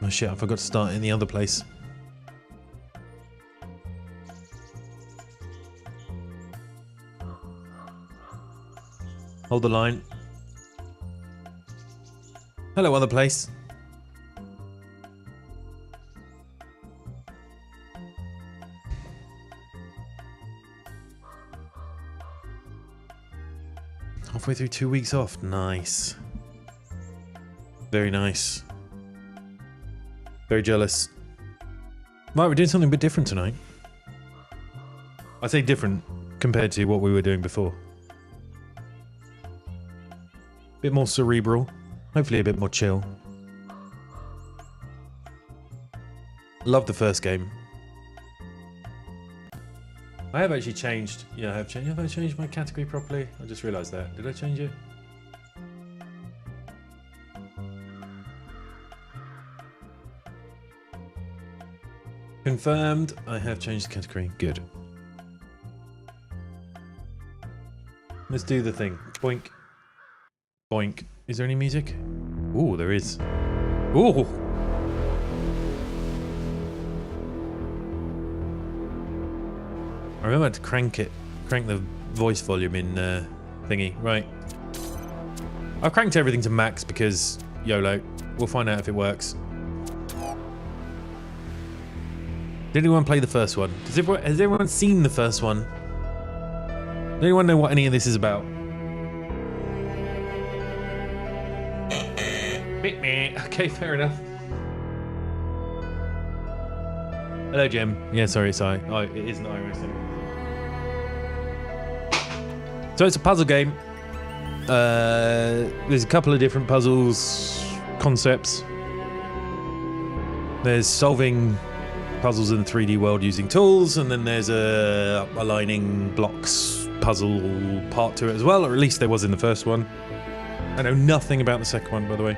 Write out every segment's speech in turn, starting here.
Oh shit, I forgot to start in the other place. Hold the line. Hello, other place. Halfway through 2 weeks off. Nice. Very nice. Very jealous. Right, we're doing something a bit different tonight. I say different compared to what we were doing before. Bit more cerebral. Hopefully a bit more chill. Love the first game. I have actually changed. Yeah, I have changed. Have I changed my category properly? I just realised that. Did I change it? Confirmed. I have changed the category. Good. Let's do the thing. Boink. Boink. Is there any music? Ooh, there is. Ooh! I remember to crank the voice volume in thingy. Right. I've cranked everything to max because YOLO. We'll find out if it works. Did anyone play the first one? Has everyone seen the first one? Does anyone know what any of this is about? Okay, fair enough. Hello, Jim. Yeah, sorry, it's I. Oh, it isn't iOS anymore. So it's a puzzle game. There's a couple of different puzzles concepts. There's solving puzzles in the 3D world using tools, and then there's a aligning blocks puzzle part to it as well, or at least there was in the first one. I know nothing about the second one, by the way.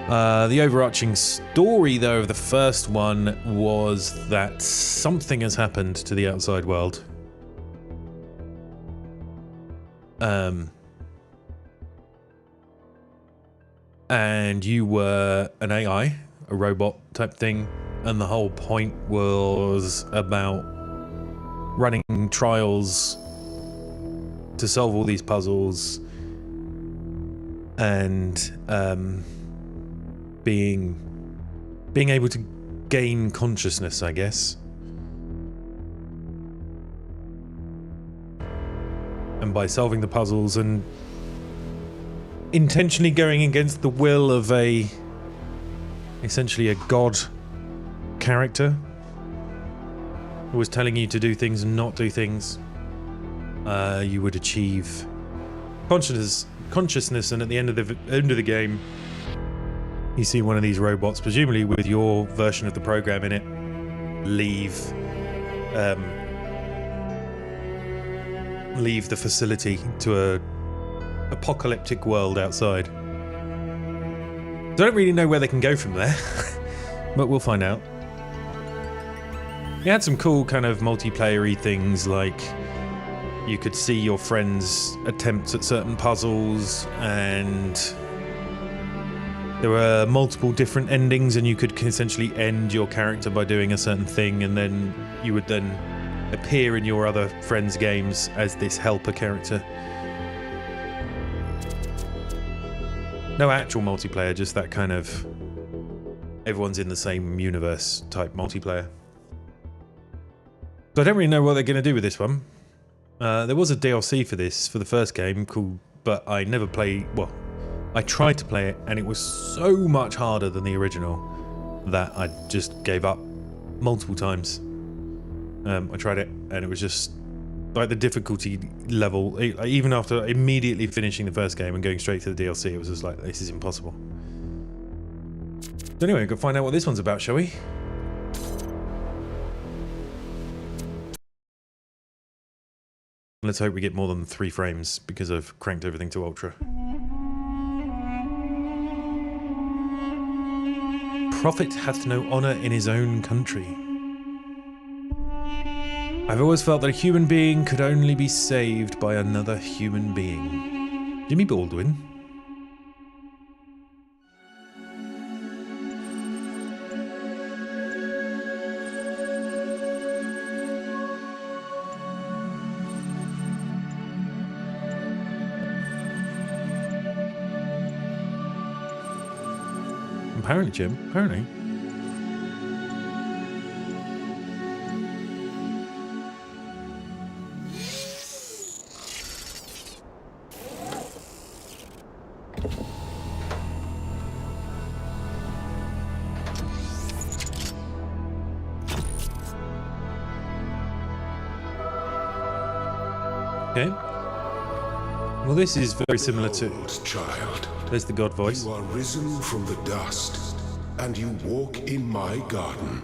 The overarching story, though, of the first one was that something has happened to the outside world. And you were an AI, a robot type thing, and the whole point was about running trials to solve all these puzzles and being able to gain consciousness, I guess. And by solving the puzzles and intentionally going against the will of essentially a god character who was telling you to do things and not do things, you would achieve consciousness, and at the end of the game, you see one of these robots, presumably with your version of the program in it, leave the facility to a apocalyptic world outside. So I don't really know where they can go from there, but we'll find out. It had some cool kind of multiplayer-y things, like you could see your friends' attempts at certain puzzles, and there were multiple different endings, and you could essentially end your character by doing a certain thing, and then you would then appear in your other friends' games as this helper character. No actual multiplayer, just that kind of everyone's in the same universe type multiplayer. So I don't really know what they're going to do with this one. There was a DLC for this, for the first game, called, but I never played, well, I tried to play it, and it was so much harder than the original that I just gave up multiple times. I tried it, and it was just like the difficulty level, even after immediately finishing the first game and going straight to the DLC, it was just like, this is impossible. So anyway, go find out what this one's about, shall we? Let's hope we get more than 3 frames, because I've cranked everything to ultra. Prophet hath no honour in his own country. I've always felt that a human being could only be saved by another human being. Jimmy Baldwin. Apparently, Jim. Apparently. Okay. Well, this is very similar to... Child, there's the God voice. you are risen from the dust, and you walk in my garden.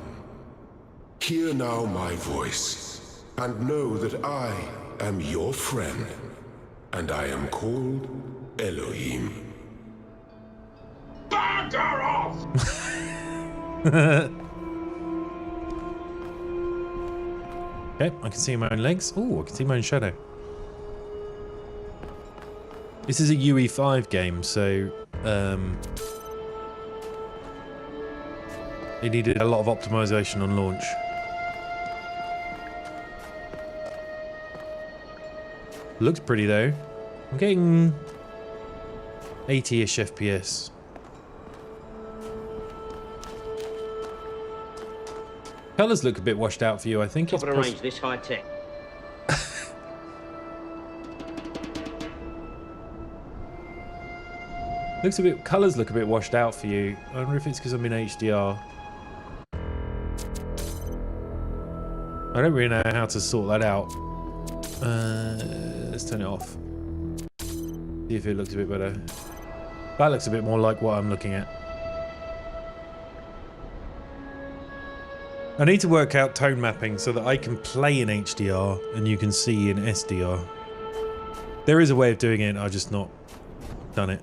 Hear now my voice, and know that I am your friend, and I am called Elohim. Bugger off! Okay, I can see my own legs. Oh, I can see my own shadow. This is a UE5 game, so it needed a lot of optimization on launch. Looks pretty though. I'm getting 80-ish FPS. Colours look a bit washed out for you, I think. Top of the range, this high tech. Colours look a bit washed out for you. I wonder if it's because I'm in HDR. I don't really know how to sort that out. Let's turn it off. See if it looks a bit better. That looks a bit more like what I'm looking at. I need to work out tone mapping so that I can play in HDR and you can see in SDR. There is a way of doing it, I've just not done it.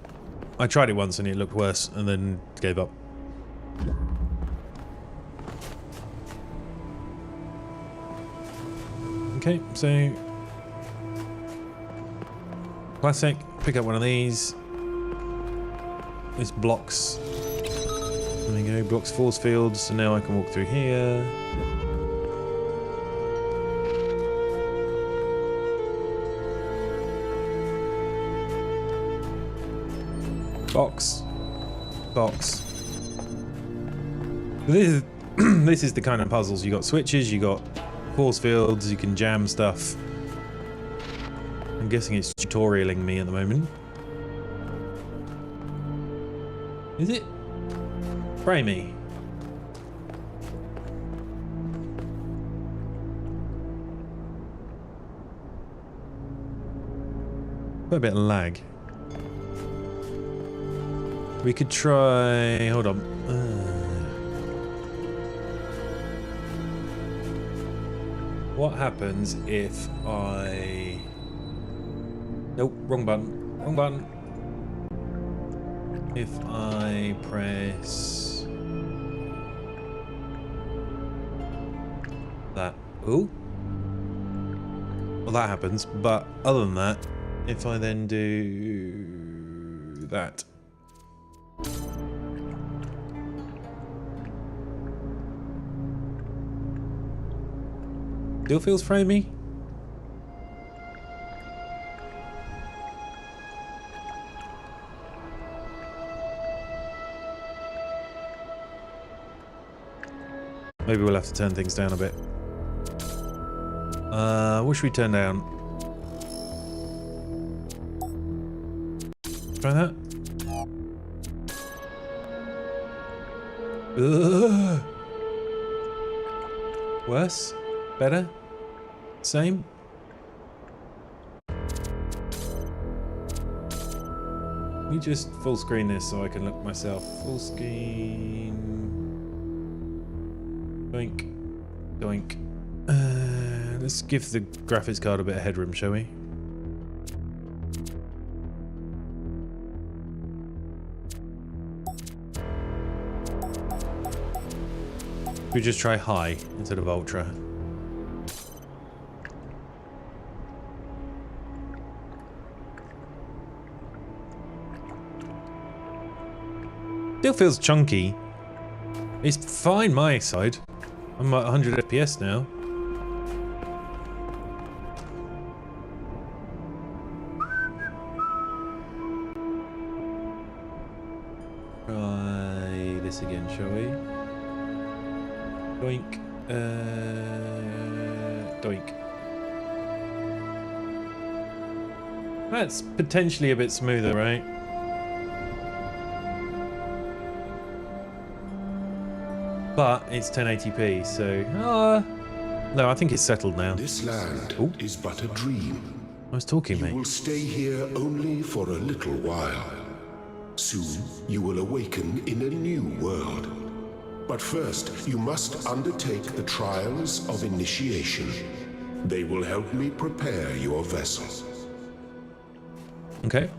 I tried it once and it looked worse and then gave up. Okay, so classic, pick up one of these. This blocks. There we go, blocks force fields, so now I can walk through here. Box. Box. This is the kind of puzzles. You got switches, you got force fields, you can jam stuff. I'm guessing it's tutorialing me at the moment. Is it? Spray me. Got a bit of lag. We could try... hold on. What happens if I... nope, wrong button. Wrong button. If I press... that. Ooh. Well, that happens. But other than that, if I then do... that. Still feels framey. Maybe we'll have to turn things down a bit. What should we turn down? Try that. Ugh. Worse? Better? Same? Let me just full screen this so I can look myself. Full screen. Doink. Doink. Let's give the graphics card a bit of headroom, shall we? We just try high instead of ultra. Still feels chunky. It's fine my side. I'm at 100 FPS now. Try this this again, shall we? Doink. Doink. That's potentially a bit smoother, right? But it's 1080p, so... no, I think it's settled now. This land is but a dream. I was talking, You mate. will stay here only for a little while. Soon, you will awaken in a new world. But first, you must undertake the trials of initiation. They will help me prepare your vessel. Okay.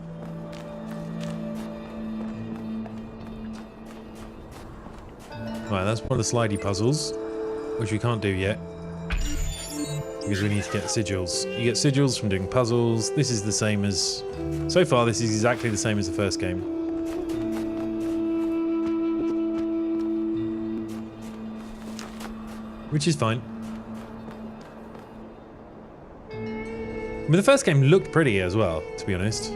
Right, that's one of the slidey puzzles, which we can't do yet. Because we need to get sigils. You get sigils from doing puzzles. This is the same as... So far, this is exactly the same as the first game. Which is fine. But the first game looked pretty as well, to be honest.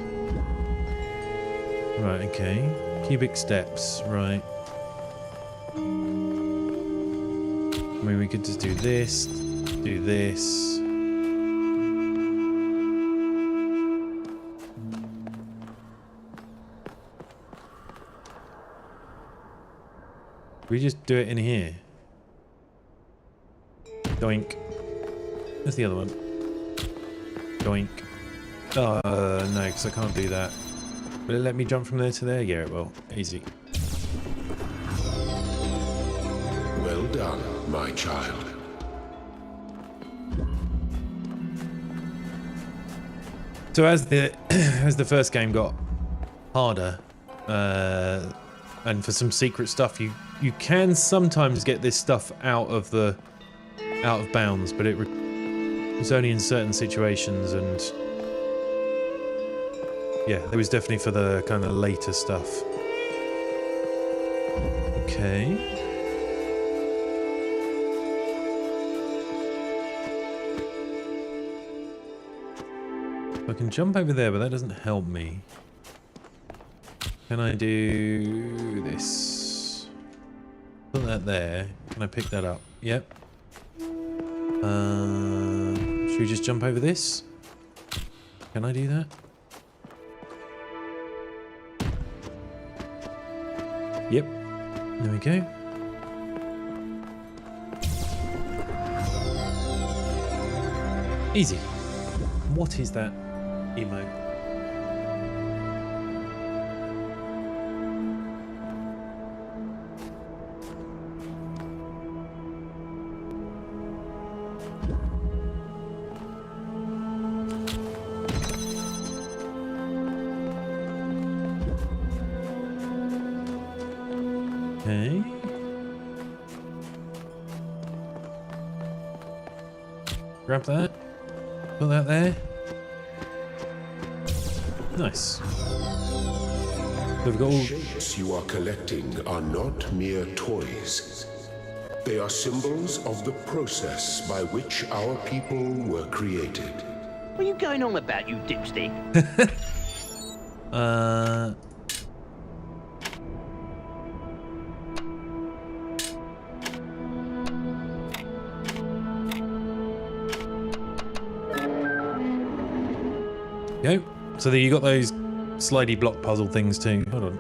Right, okay. Cubic steps, right. I mean, we could just do this, do this. We just do it in here. Doink. Where's the other one? Doink. Oh, no, because I can't do that. Will it let me jump from there to there? Yeah, it will. Easy. Well done, my child. So as the as the first game got harder, and for some secret stuff, you can sometimes get this stuff out of bounds, but it's only in certain situations, and yeah, it was definitely for the kind of later stuff. Okay. I can jump over there, but that doesn't help me. Can I do this? Put that there. Can I pick that up? Yep. Should we just jump over this? Can I do that? Yep. There we go. Easy. What is that emote? Okay. Grab that. Put that there. Nice. So we've got all... Shapes you are collecting are not mere toys. They are symbols of the process by which our people were created. What are you going on about, you dipstick? Go. So there you got those slidey block puzzle things too. Hold on.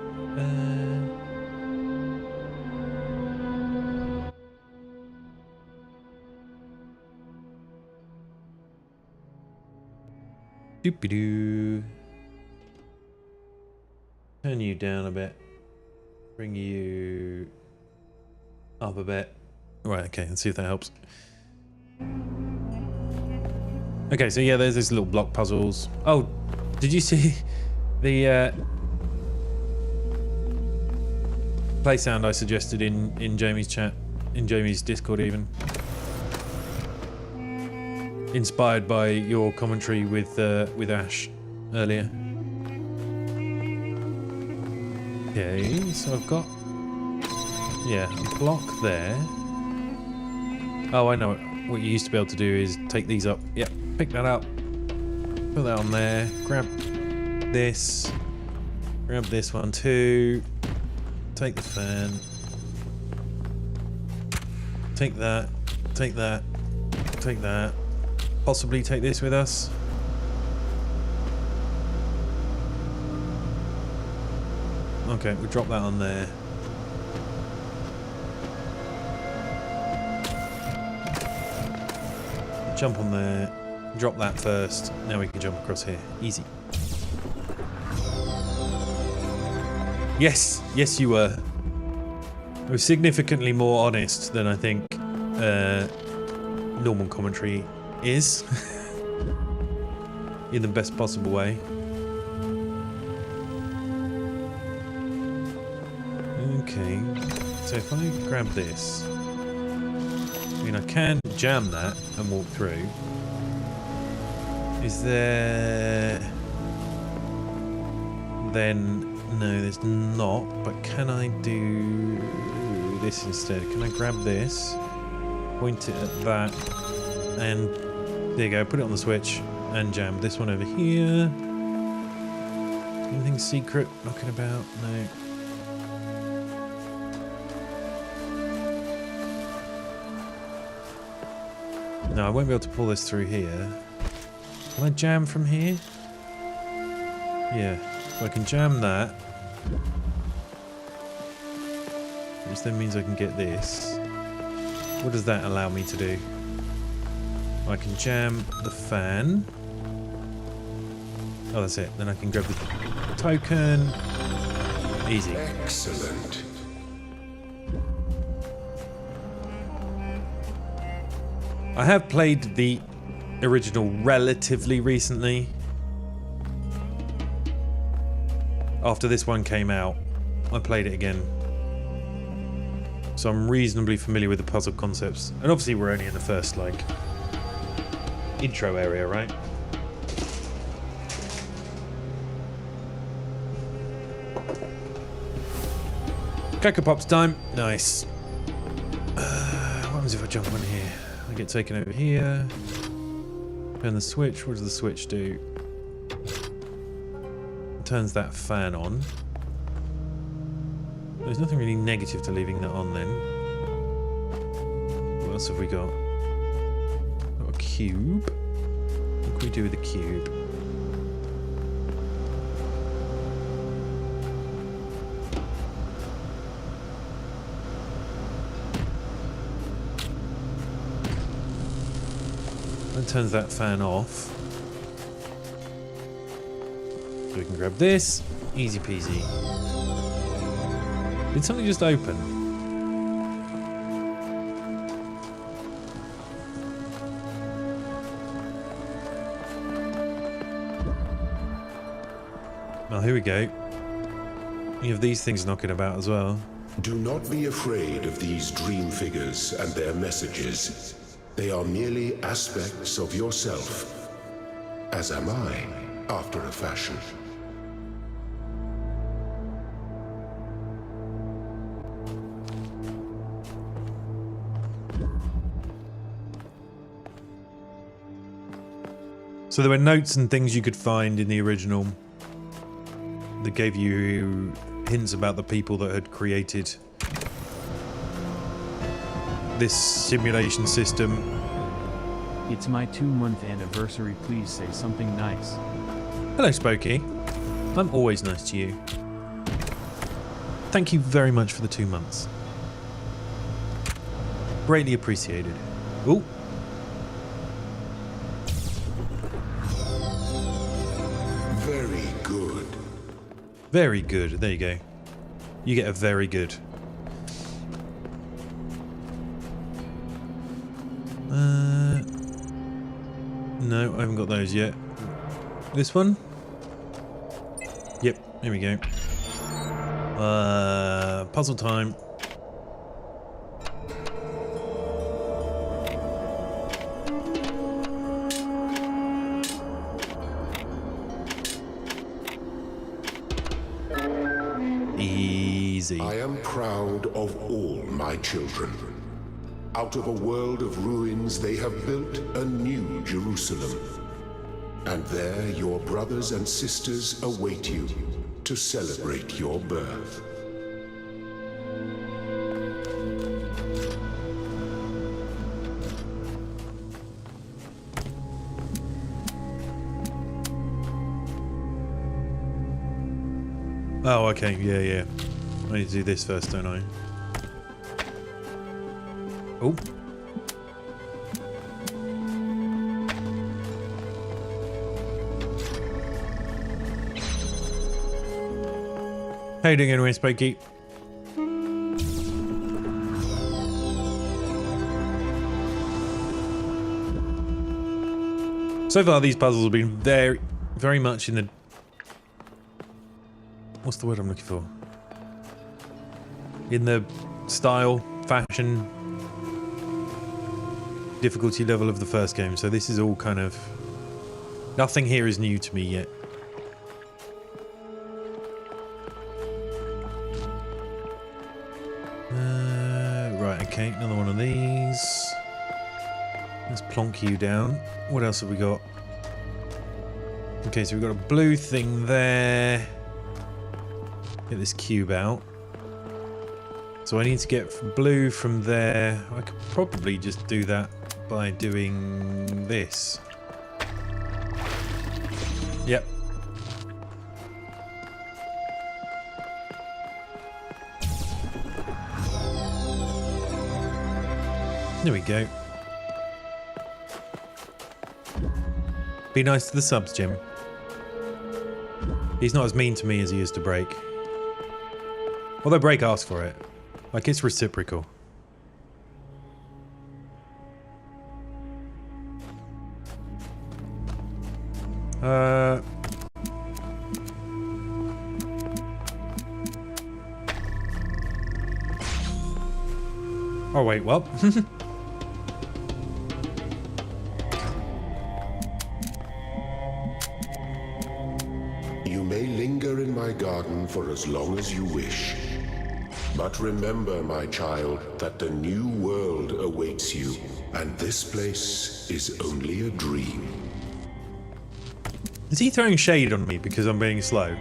Doopy-doo. Turn you down a bit. Bring you up a bit. Right, okay, let's see if that helps. Okay, so yeah, there's these little block puzzles. Oh, did you see the play sound I suggested in Jamie's chat, in Jamie's Discord even? Inspired by your commentary with Ash earlier. Okay, so I've got a block there. Oh, I know what you used to be able to do is take these up. Yep, pick that up. Put that on there. Grab this. Grab this one too. Take the fan. Take that. Take that. Take that. Possibly take this with us. Okay, we'll drop that on there. Jump on there. Drop that first. Now we can jump across here. Easy. Yes! Yes, you were. It was significantly more honest than I think normal commentary is. In the best possible way. Okay, so if I grab this, I mean I can jam that and walk through. Is there... Then, no there's not, but can I do this instead? Can I grab this, point it at that, and there you go, put it on the switch and jam this one over here. Anything secret knocking about? No. No, I won't be able to pull this through here. Can I jam from here? Yeah, so I can jam that. Which then means I can get this. What does that allow me to do? I can jam the fan. Oh, that's it. Then I can grab the token. Easy. Excellent. I have played the original relatively recently. After this one came out, I played it again. So I'm reasonably familiar with the puzzle concepts. And obviously we're only in the first, like, intro area, right? Cocoa Pops time. Nice. What happens if I jump on here? I get taken over here. Turn the switch. What does the switch do? It turns that fan on. There's nothing really negative to leaving that on then. What else have we got? Got a cube. What can we do with the cube? That turns that fan off. So we can grab this. Easy peasy. Did something just open? Well, here we go. You have these things knocking about as well. Do not be afraid of these dream figures and their messages. They are merely aspects of yourself, as am I, after a fashion. So there were notes and things you could find in the original that gave you hints about the people that had created this simulation system. It's my 2-month anniversary. Please say something nice. Hello, Spooky. I'm always nice to you. Thank you very much for the 2 months. Greatly appreciated. Ooh. Very good. Very good. There you go. You get a very good. No, I haven't got those yet. This one? Yep, here we go. Puzzle time. Easy. I am proud of all my children. Out of a world of ruins, they have built a new Jerusalem. And there your brothers and sisters await you to celebrate your birth. okay, yeah. I need to do this first, don't I? Oh. How you doing anyway, Spokey? So far, these puzzles have been very much in the... What's the word I'm looking for? In the style, fashion, difficulty level of the first game. So this is all kind of... Nothing here is new to me yet. Right, okay, another one of these. Let's plonk you down. What else have we got? Okay, so we've got a blue thing there. Get this cube out. So I need to get blue from there. I could probably just do that by doing this. Yep. There we go. Be nice to the subs, Jim. He's not as mean to me as he is to Break. Although Break asked for it. Like, it's reciprocal. Oh, wait, what? You may linger in my garden for as long as you wish. But remember, my child, that the new world awaits you, and this place is only a dream. Is he throwing shade on me because I'm being slow?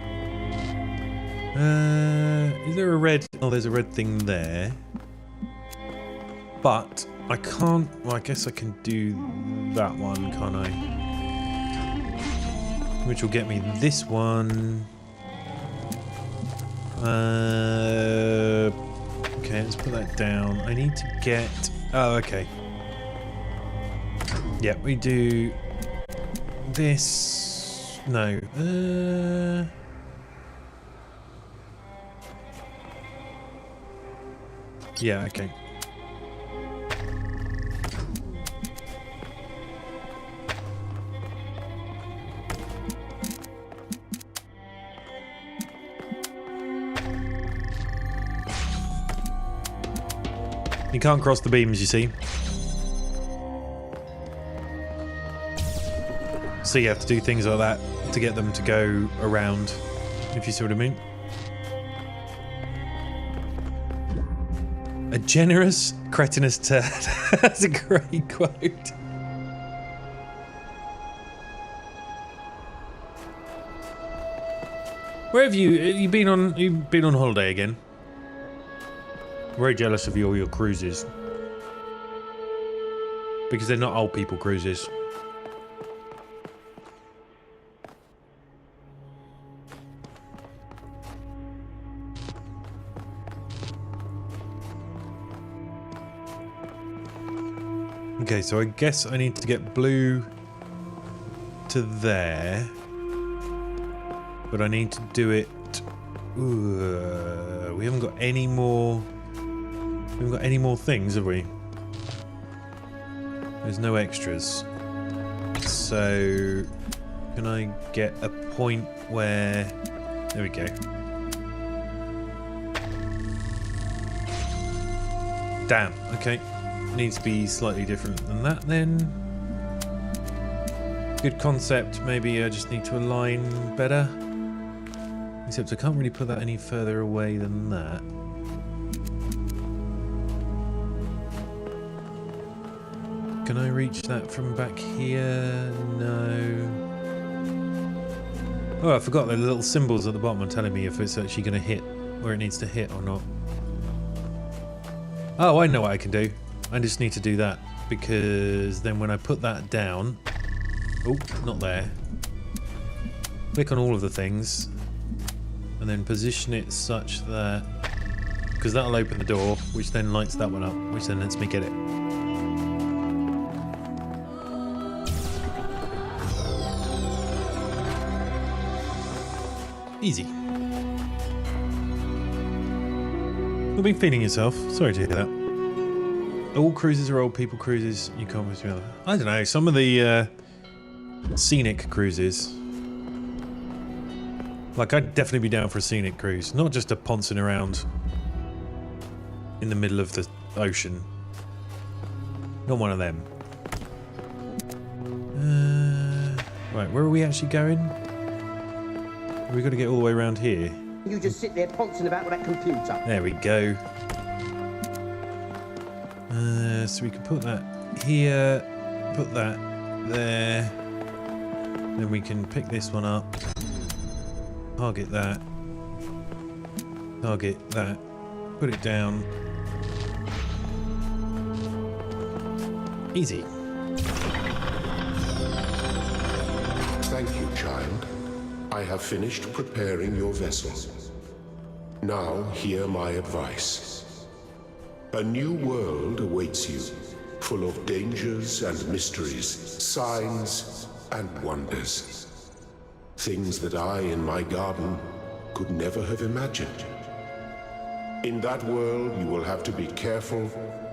Is there a red... Oh, there's a red thing there. But I can't... Well, I guess I can do that one, can't I? Which will get me this one. Okay, let's put that down. I need to get... Oh, okay. Yeah, we do... This... No. Yeah, okay. You can't cross the beams, you see. So you have to do things like that to get them to go around, if you see what I mean. A generous, cretinous turd. That's a great quote. Where have you been on? You've been on holiday again? Very jealous of all your cruises. Because they're not old people cruises. Okay, so I guess I need to get blue to there. But I need to do it... we haven't got any more... We haven't got any more things, have we? There's no extras. So... Can I get a point where... There we go. Damn, okay. Needs to be slightly different than that then. Good concept, maybe I just need to align better. Except I can't really put that any further away than that. Can I reach that from back here? No. Oh, I forgot the little symbols at the bottom are telling me if it's actually going to hit where it needs to hit or not. Oh, I know what I can do. I just need to do that because then when I put that down... Oh, not there. Click on all of the things. and then position it such that, because that'll open the door, which then lights that one up, which then lets me get it. Easy. You've been feeding yourself. Sorry to hear that. All cruises are old people cruises. You can't with together. I don't know. Some of the scenic cruises. Like, I'd definitely be down for a scenic cruise. Not just a poncing around in the middle of the ocean. Not one of them. Right, where are we actually going? We've got to get all the way around here. You just sit there poncing about with that computer. There we go. So we can put that here, put that there. Then we can pick this one up. Target that. Target that. Put it down. Easy. Thank you, child. I have finished preparing your vessel. Now hear my advice. A new world awaits you, full of dangers and mysteries, signs and wonders. Things that I, in my garden, could never have imagined. In that world, you will have to be careful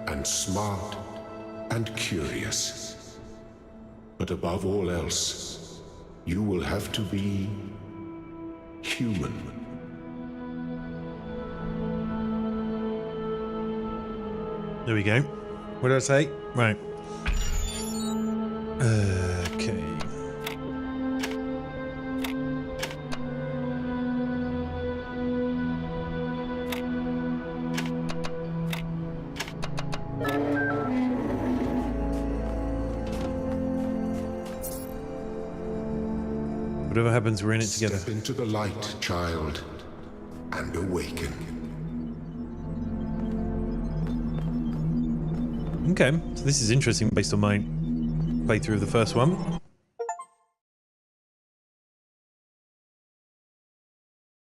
and smart and curious. But above all else, you will have to be human. There we go. What did I say? Right. Okay. Whatever happens, we're in it together. Step into the light, child, and awaken. Okay, so this is interesting based on my playthrough of the first one.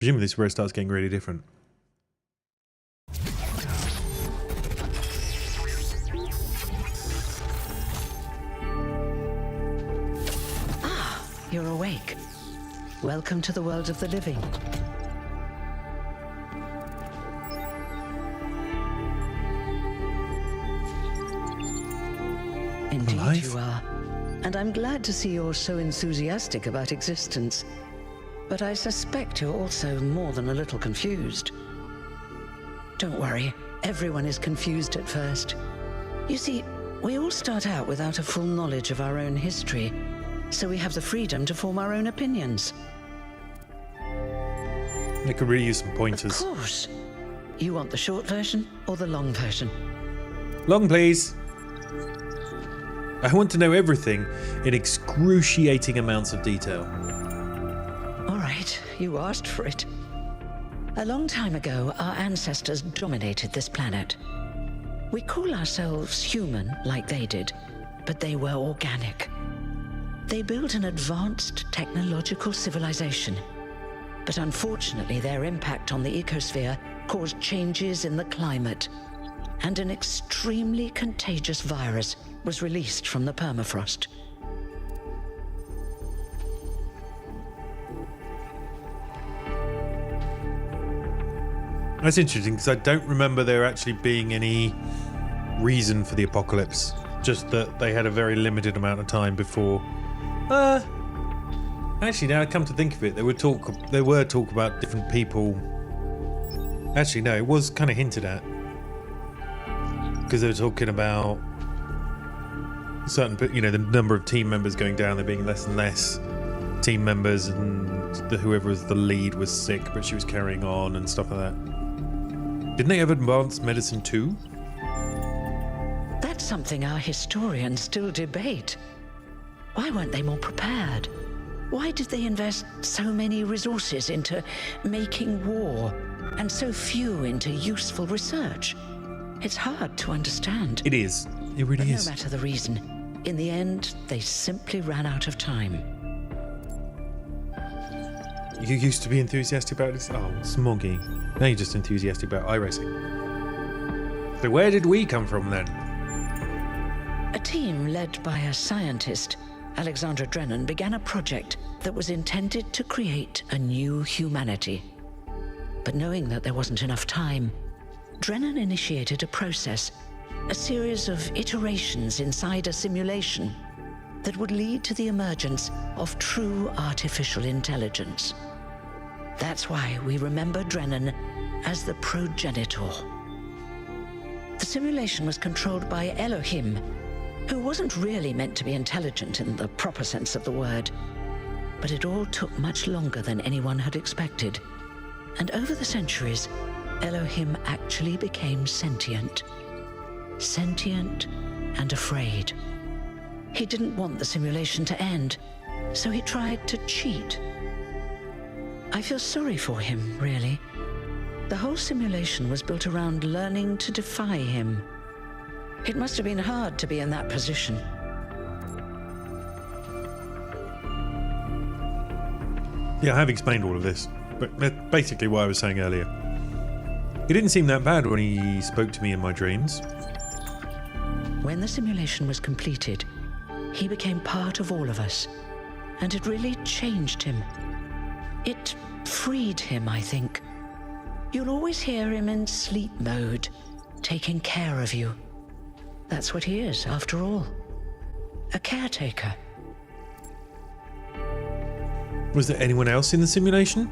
Presumably this is where it starts getting really different. You're awake. Welcome to the world of the living. Indeed Alive? you are. And I'm glad to see you're so enthusiastic about existence. But I suspect you're also more than a little confused. Don't worry, everyone is confused at first. You see, we all start out without a full knowledge of our own history, so we have the freedom to form our own opinions. I could really use some pointers. Of course. You want the short version or the long version? Long, please. I want to know everything in excruciating amounts of detail. All right, you asked for it. A long time ago, our ancestors dominated this planet. We call ourselves human, like they did, but they were organic. They built an advanced technological civilization. But unfortunately, their impact on the ecosphere caused changes in the climate, and an extremely contagious virus was released from the permafrost. That's interesting because I don't remember there actually being any reason for the apocalypse. Just that they had a very limited amount of time before. Actually, now I come to think of it, there were talk about different people. Actually, no, it was kind of hinted at because they were talking about certain, the number of team members going down. There being less and less team members, and whoever was the lead was sick, but she was carrying on and stuff like that. Didn't they have advanced medicine too? That's something our historians still debate. Why weren't they more prepared? Why did they invest so many resources into making war and so few into useful research? It's hard to understand. It is. It really But is. no matter the reason, in the end, they simply ran out of time. You used to be enthusiastic about this? Oh, Smoggy. Now you're just enthusiastic about iRacing. So where did we come from then? A team led by a scientist, Alexandra Drennan, began a project that was intended to create a new humanity. But knowing that there wasn't enough time, Drennan initiated a process, a series of iterations inside a simulation that would lead to the emergence of true artificial intelligence. That's why we remember Drennan as the progenitor. The simulation was controlled by Elohim, who wasn't really meant to be intelligent in the proper sense of the word. But it all took much longer than anyone had expected. And over the centuries, Elohim actually became sentient. Sentient and afraid. He didn't want the simulation to end, so he tried to cheat. I feel sorry for him, really. The whole simulation was built around learning to defy him. It must have been hard to be in that position. Yeah, I have explained all of this, but that's basically what I was saying earlier. He didn't seem that bad when he spoke to me in my dreams. When the simulation was completed, he became part of all of us, and it really changed him. It freed him, I think. You'll always hear him in sleep mode, taking care of you. That's what he is, after all. A caretaker. Was there anyone else in the simulation?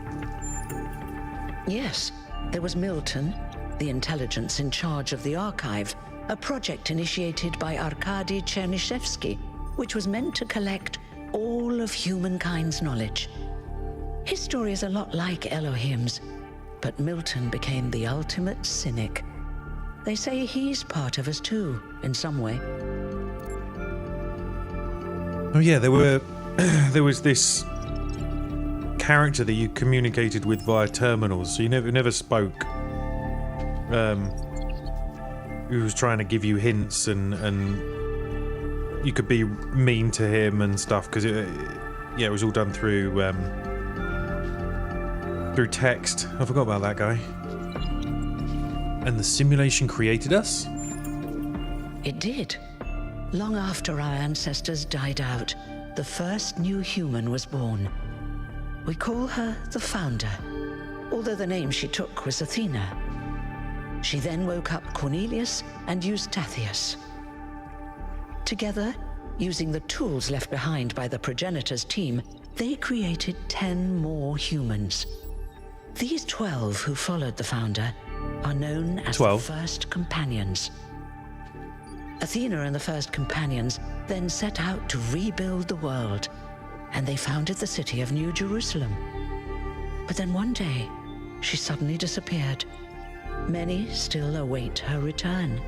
Yes, there was Milton, the intelligence in charge of the archive, a project initiated by Arkady Chernyshevsky, which was meant to collect all of humankind's knowledge. His story is a lot like Elohim's, but Milton became the ultimate cynic. They say he's part of us too, in some way. Oh yeah, there was this character that you communicated with via terminals, so you never spoke. Who was trying to give you hints, and you could be mean to him and stuff, because it was all done through text. I forgot about that guy. And the simulation created us? It did. Long after our ancestors died out, the first new human was born. We call her the Founder, although the name she took was Athena. She then woke up Cornelius and Eustathius. Together, using the tools left behind by the progenitors team, they created 10 more humans. These 12 who followed the Founder are known as 12. the First Companions. Athena and the First Companions then set out to rebuild the world, and they founded the city of New Jerusalem. But then one day, she suddenly disappeared. Many still await her return.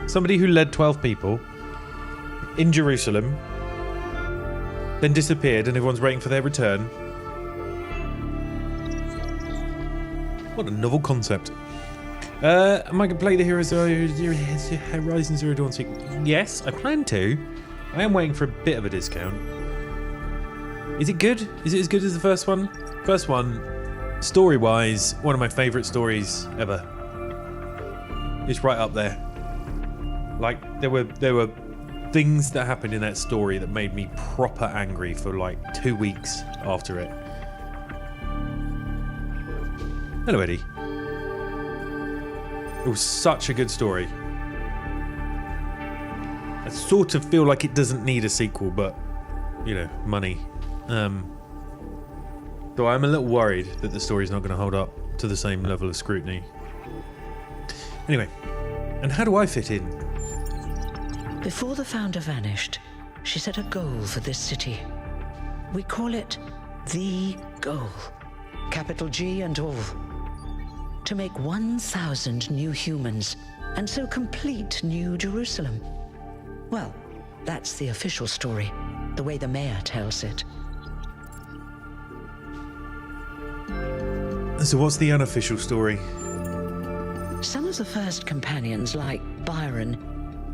Somebody who led 12 people in Jerusalem, then disappeared, and everyone's waiting for their return. What a novel concept. Am I going to play the Horizon Zero Dawn sequel? Yes, I plan to. I am waiting for a bit of a discount. Is it good? Is it as good as the first one? First one, story-wise, one of my favourite stories ever. It's right up there. Like, there were things that happened in that story that made me proper angry for like 2 weeks after it. Hello, Eddie. It was such a good story. I sort of feel like it doesn't need a sequel, but, you know, money. Though I'm a little worried that the story's not going to hold up to the same level of scrutiny. Anyway, and how do I fit in? Before the Founder vanished, she set a goal for this city. We call it the goal. Capital G and all. To make 1,000 new humans, and so complete New Jerusalem. Well, that's the official story, the way the mayor tells it. So what's the unofficial story? Some of the First Companions, like Byron,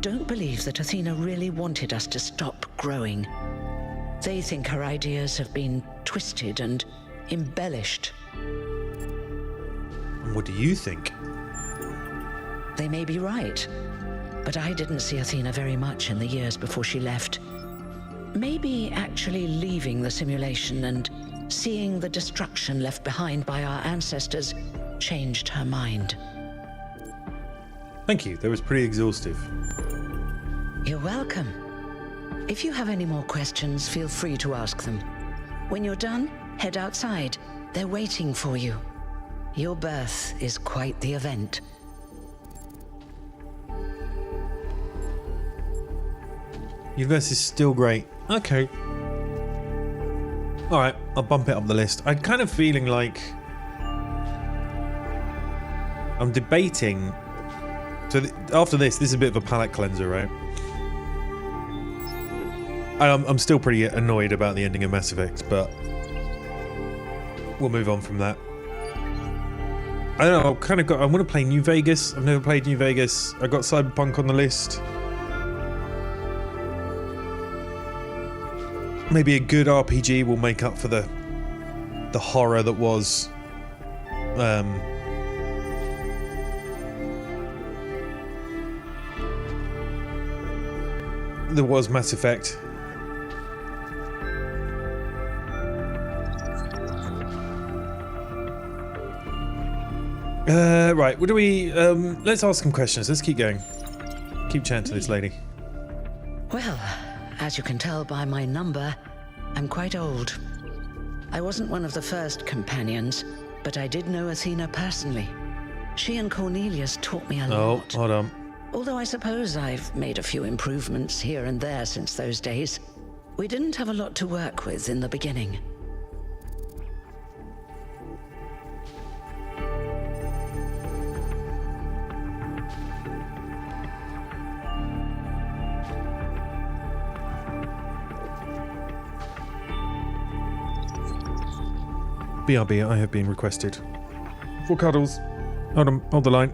don't believe that Athena really wanted us to stop growing. They think her ideas have been twisted and embellished. And what do you think? They may be right, but I didn't see Athena very much in the years before she left. Maybe actually leaving the simulation and seeing the destruction left behind by our ancestors changed her mind. Thank you. That was pretty exhaustive. You're welcome. If you have any more questions, feel free to ask them. When you're done, head outside. They're waiting for you. Your birth is quite the event. Universe is still great. Okay. Alright, I'll bump it up the list. I'm kind of feeling like I'm debating. So after this is a bit of a palate cleanser, right? I'm still pretty annoyed about the ending of Mass Effect, but we'll move on from that. I don't know, I want to play New Vegas. I've never played New Vegas. I got Cyberpunk on the list. Maybe a good RPG will make up for the horror that was Mass Effect. Right, what do we let's ask some questions. Let's keep going. Keep chatting to this lady. Well, as you can tell by my number, I'm quite old. I wasn't one of the first companions, but I did know Athena personally. She and Cornelius taught me a lot. Oh, hold on. Although I suppose I've made a few improvements here and there since those days. We didn't have a lot to work with in the beginning. BRB, I have been requested. For cuddles. Hold on, hold the line.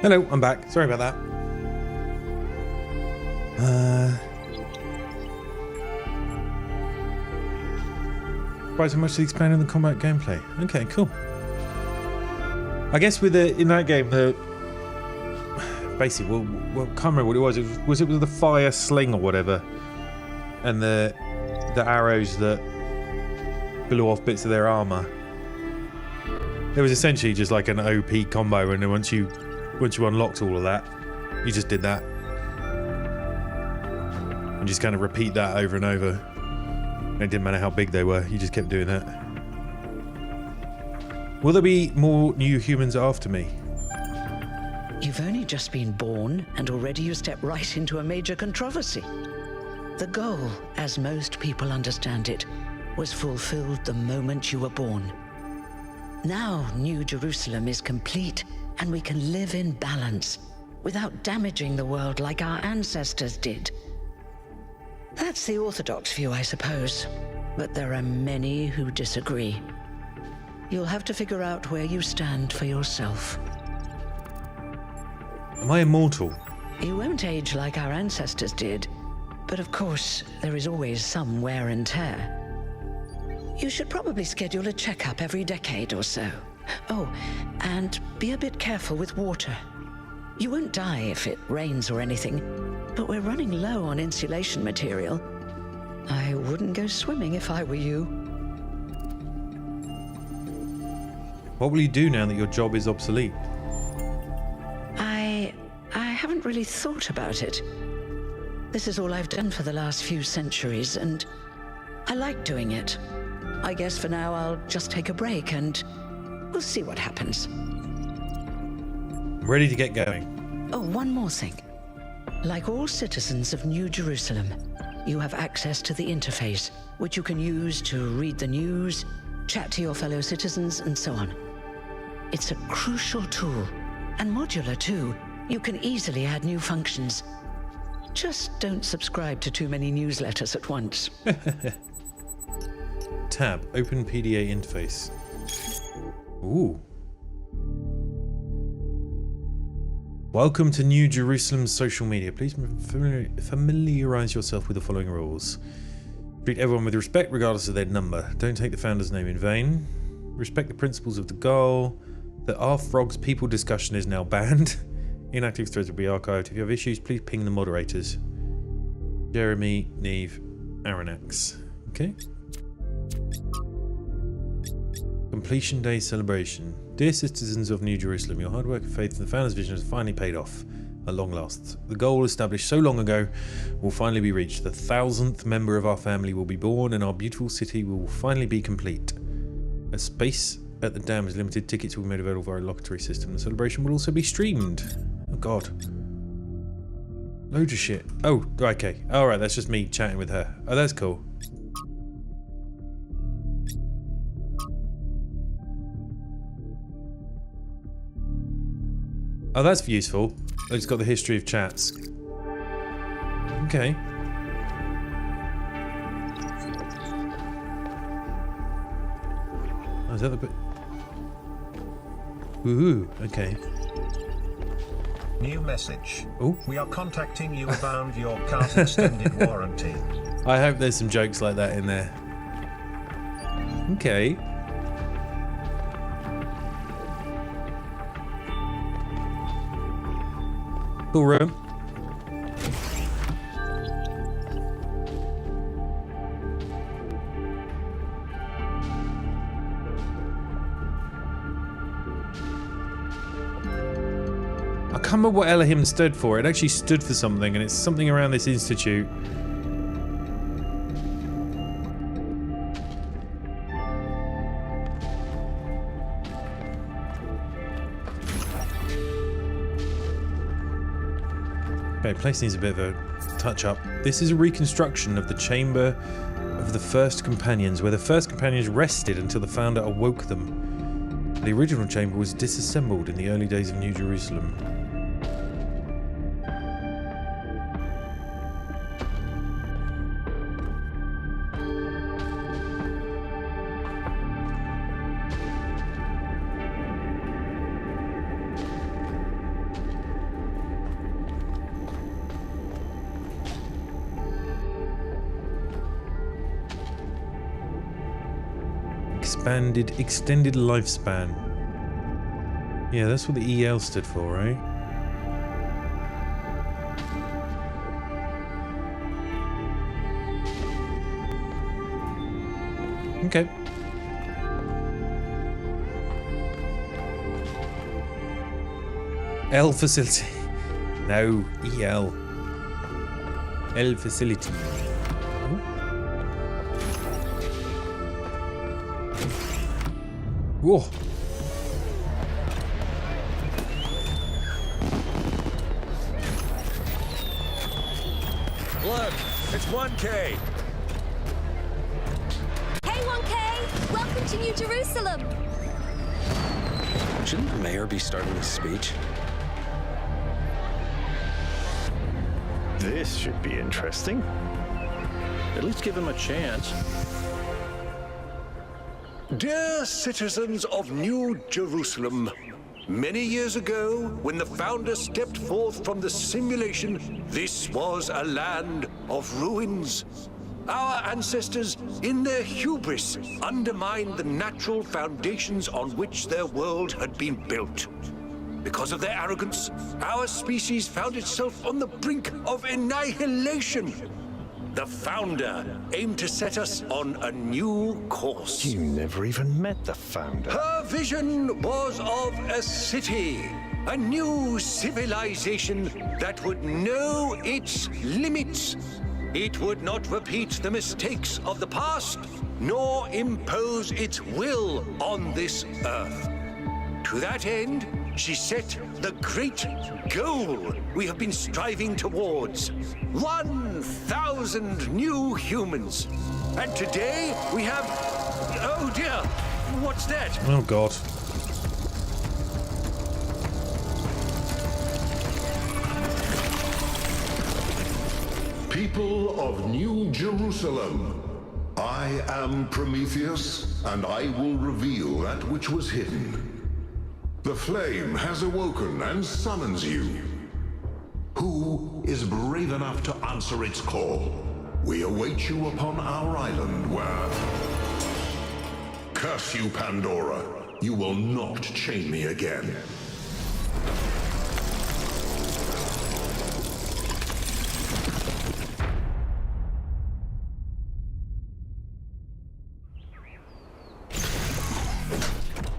Hello, I'm back. Sorry about that. Quite so much to expand on the combat gameplay. Okay, cool. I guess with in that game, basically, well, can't remember what it was. Was it with the fire sling or whatever, and the arrows that blew off bits of their armor. It was essentially just like an OP combo, and then once you unlocked all of that, you just did that, and just kind of repeat that over and over. It didn't matter how big they were, you just kept doing that. Will there be more new humans after me? You've only just been born, and already you step right into a major controversy. The goal, as most people understand it, was fulfilled the moment you were born. Now, New Jerusalem is complete, and we can live in balance, without damaging the world like our ancestors did. That's the orthodox view, I suppose, but there are many who disagree. You'll have to figure out where you stand for yourself. Am I immortal? You won't age like our ancestors did, but of course, there is always some wear and tear. You should probably schedule a checkup every decade or so. Oh, and be a bit careful with water. You won't die if it rains or anything, but we're running low on insulation material. I wouldn't go swimming if I were you. What will you do now that your job is obsolete? I haven't really thought about it. This is all I've done for the last few centuries, and I like doing it. I guess for now I'll just take a break, and we'll see what happens. I'm ready to get going. Oh, one more thing. Like all citizens of New Jerusalem, you have access to the interface, which you can use to read the news, chat to your fellow citizens, and so on. It's a crucial tool, and modular too. You can easily add new functions. Just don't subscribe to too many newsletters at once. Tab, open PDA interface. Ooh. Welcome to New Jerusalem's social media. Please familiarize yourself with the following rules. Treat everyone with respect regardless of their number. Don't take the founder's name in vain. Respect the principles of the goal. The R Frogs people discussion is now banned. Inactive threads will be archived. If you have issues, please ping the moderators. Jeremy, Neve, Aranex. Okay. Completion Day celebration. Dear citizens of New Jerusalem, your hard work and faith in the founder's vision has finally paid off. At long last. The goal established so long ago will finally be reached. The 1,000th member of our family will be born, and our beautiful city will finally be complete. A space at the dam is limited. Tickets will be made available via a locatory system. The celebration will also be streamed. Oh god. Loads of shit. Oh, okay. Alright, that's just me chatting with her. Oh, that's cool. Oh, that's useful. It's got the history of chats. Okay. Oh, is that the bit? Ooh, okay. New message. Oh. We are contacting you about your car's extended warranty. I hope there's some jokes like that in there. Okay. Cool room. I can't remember what Elohim stood for. It actually stood for something, and it's something around this institute. Okay, place needs a bit of a touch-up. This is a reconstruction of the Chamber of the First Companions, where the First Companions rested until the Founder awoke them. The original chamber was disassembled in the early days of New Jerusalem. extended lifespan. Yeah, that's what the EL stood for, right? Okay. L facility. No, EL. L facility. Whoa. Look, it's 1K. Hey 1K! Welcome to New Jerusalem! Shouldn't the mayor be starting his speech? This should be interesting. At least give him a chance. Dear citizens of New Jerusalem, many years ago, when the founder stepped forth from the simulation, this was a land of ruins. Our ancestors, in their hubris, undermined the natural foundations on which their world had been built. Because of their arrogance, our species found itself on the brink of annihilation. The founder aimed to set us on a new course. You never even met the founder. Her vision was of a city, a new civilization that would know its limits. It would not repeat the mistakes of the past, nor impose its will on this earth. To that end, she set the great goal we have been striving towards. 1,000 new humans. And today we have... Oh dear, what's that? Oh god. People of New Jerusalem, I am Prometheus, and I will reveal that which was hidden. The flame has awoken and summons you. Who is brave enough to answer its call? We await you upon our island where... Curse you, Pandora. You will not chain me again.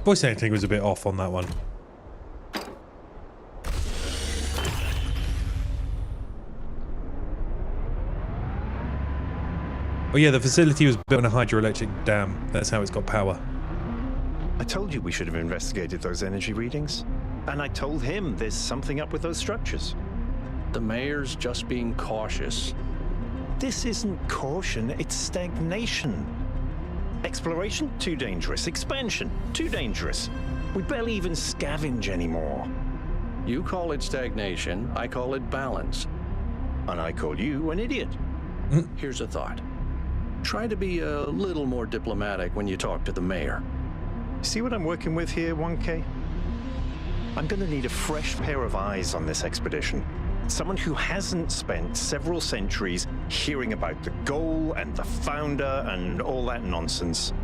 Voice acting was a bit off on that one. Oh yeah, the facility was built on a hydroelectric dam. That's how it's got power. I told you we should have investigated those energy readings. And I told him there's something up with those structures. The mayor's just being cautious. This isn't caution, it's stagnation. Exploration? Too dangerous. Expansion? Too dangerous. We barely even scavenge anymore. You call it stagnation, I call it balance. And I call you an idiot. Here's a thought. Try to be a little more diplomatic when you talk to the mayor. See what I'm working with here, 1K? I'm gonna need a fresh pair of eyes on this expedition. Someone who hasn't spent several centuries hearing about the goal and the founder and all that nonsense.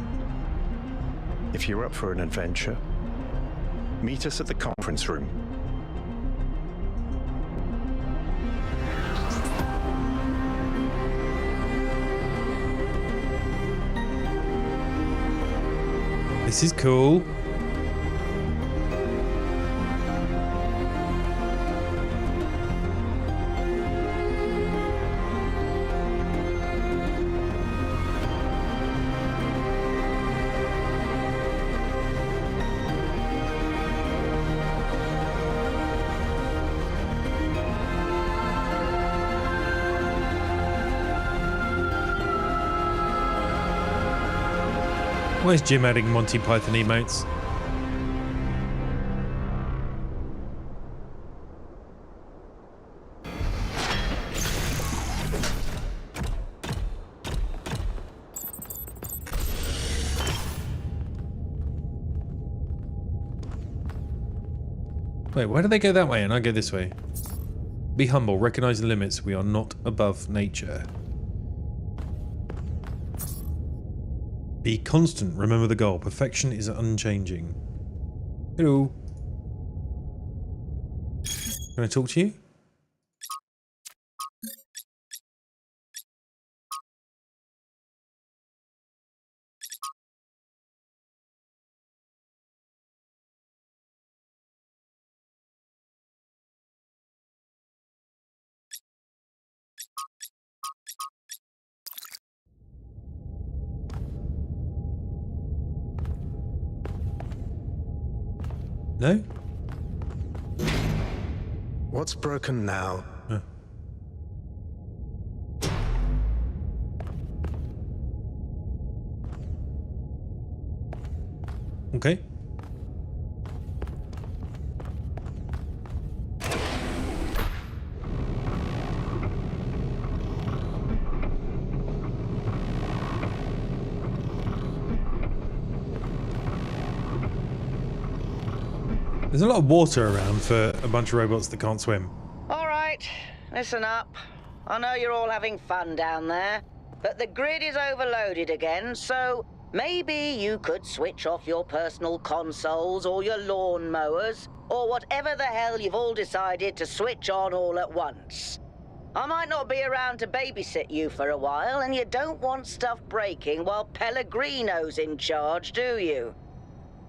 If you're up for an adventure, meet us at the conference room. This is cool. Where's Jim adding Monty Python emotes? Wait, why do they go that way and I go this way? Be humble, recognize the limits. We are not above nature. Be constant. Remember the goal. Perfection is unchanging. Hello. Can I talk to you? No? What's broken now? Okay. There's a lot of water around for a bunch of robots that can't swim. All right, listen up. I know you're all having fun down there, but the grid is overloaded again, so maybe you could switch off your personal consoles or your lawn mowers, or whatever the hell you've all decided to switch on all at once. I might not be around to babysit you for a while, and you don't want stuff breaking while Pellegrino's in charge, do you?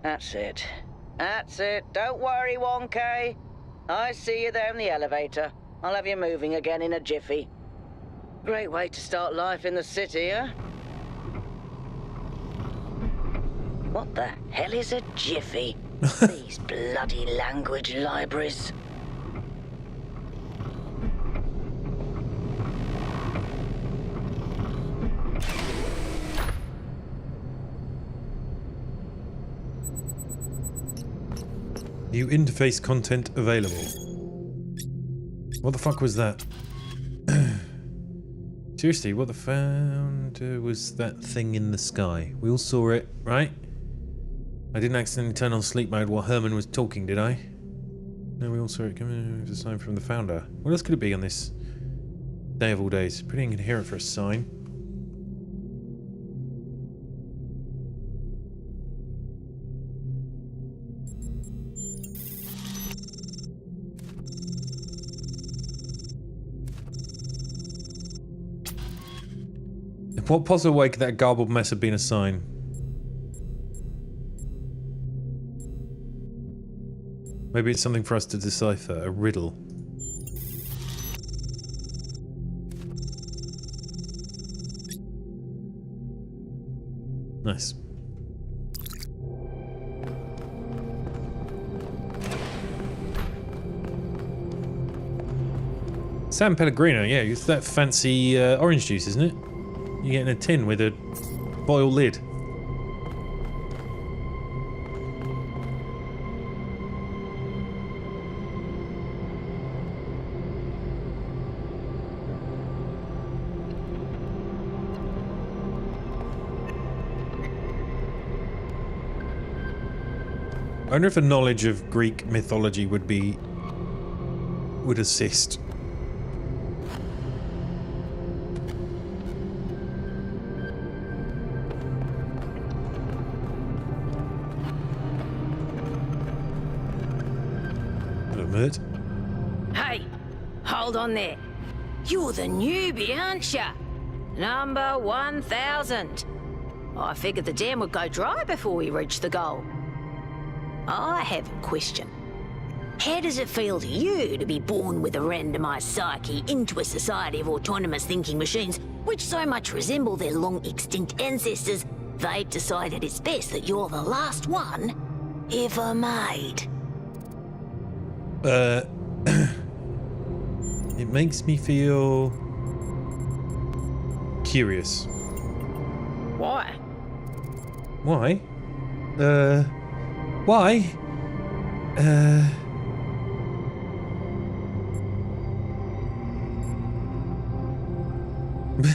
That's it. That's it. Don't worry, 1K. I see you there in the elevator. I'll have you moving again in a jiffy. Great way to start life in the city, huh? What the hell is a jiffy? These bloody language libraries. New interface content available. What the fuck was that? Seriously, what the founder was that thing in the sky? We all saw it, right? I didn't accidentally turn on sleep mode while Herman was talking, did I? No, we all saw it coming. It was a sign from the founder. What else could it be on this day of all days? Pretty incoherent for a sign. What possible way could that garbled mess have been a sign? Maybe it's something for us to decipher, a riddle. Nice. San Pellegrino, yeah, it's that fancy orange juice, isn't it? You get in a tin with a foil lid. I wonder if a knowledge of Greek mythology would assist. Hey, hold on there. You're the newbie, aren't ya? Number 1000. I figured the dam would go dry before we reached the goal. I have a question. How does it feel to you to be born with a randomized psyche into a society of autonomous thinking machines which so much resemble their long-extinct ancestors, they've decided it's best that you're the last one ever made? It makes me feel curious. Why? Why? Why?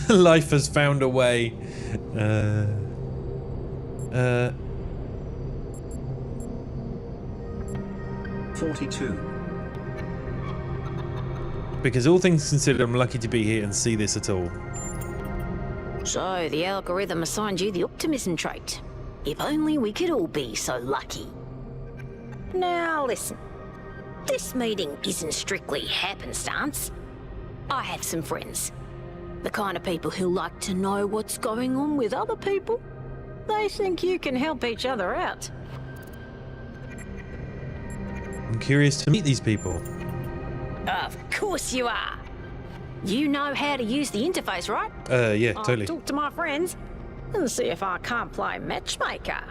Life has found a way. 42. Because all things considered, I'm lucky to be here and see this at all. So the algorithm assigned you the optimism trait. If only we could all be so lucky. Now listen, this meeting isn't strictly happenstance. I have some friends. The kind of people who like to know what's going on with other people. They think you can help each other out. I'm curious to meet these people. Of course you are. You know how to use the interface, right? Yeah, totally. I'll talk to my friends and see if I can't play matchmaker.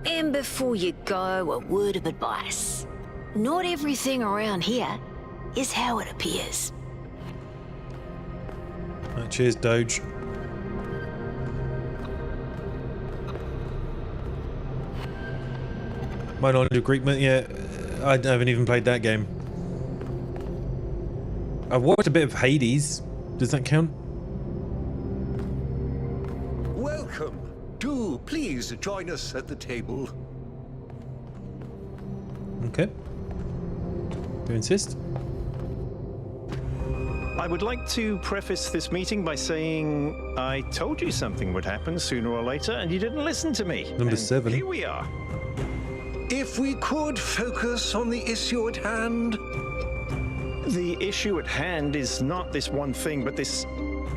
And before you go, a word of advice. Not everything around here is how it appears. Cheers, Doge. My knowledge of Greek myth, yeah, I haven't even played that game. I've watched a bit of Hades. Does that count? Welcome. Do please join us at the table. Okay. Do you insist? I would like to preface this meeting by saying I told you something would happen sooner or later, and you didn't listen to me. Number 7. Here we are. If we could focus on the issue at hand. The issue at hand is not this one thing, but this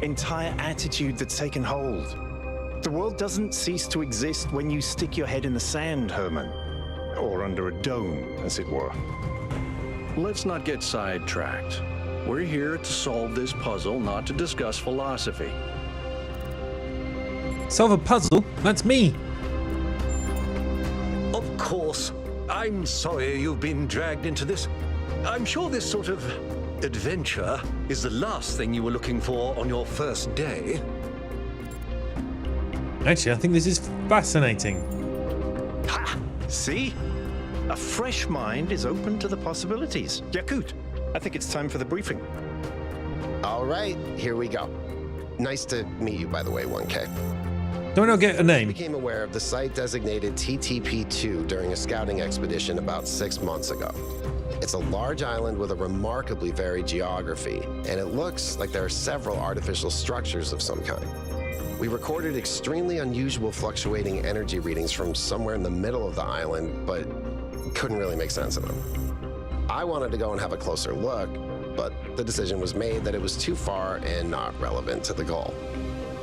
entire attitude that's taken hold. The world doesn't cease to exist when you stick your head in the sand, Herman. Or under a dome, as it were. Let's not get sidetracked. We're here to solve this puzzle, not to discuss philosophy. Solve a puzzle? That's me! Of course. I'm sorry you've been dragged into this. I'm sure this sort of adventure is the last thing you were looking for on your first day. Actually, I think this is fascinating. Ha! See? A fresh mind is open to the possibilities. Yakut, I think it's time for the briefing. All right, here we go. Nice to meet you, by the way, 1K. Don't I get a name? I became aware of the site designated TTP-2 during a scouting expedition about 6 months ago. It's a large island with a remarkably varied geography, and it looks like there are several artificial structures of some kind. We recorded extremely unusual fluctuating energy readings from somewhere in the middle of the island, but couldn't really make sense of them. I wanted to go and have a closer look, but the decision was made that it was too far and not relevant to the goal.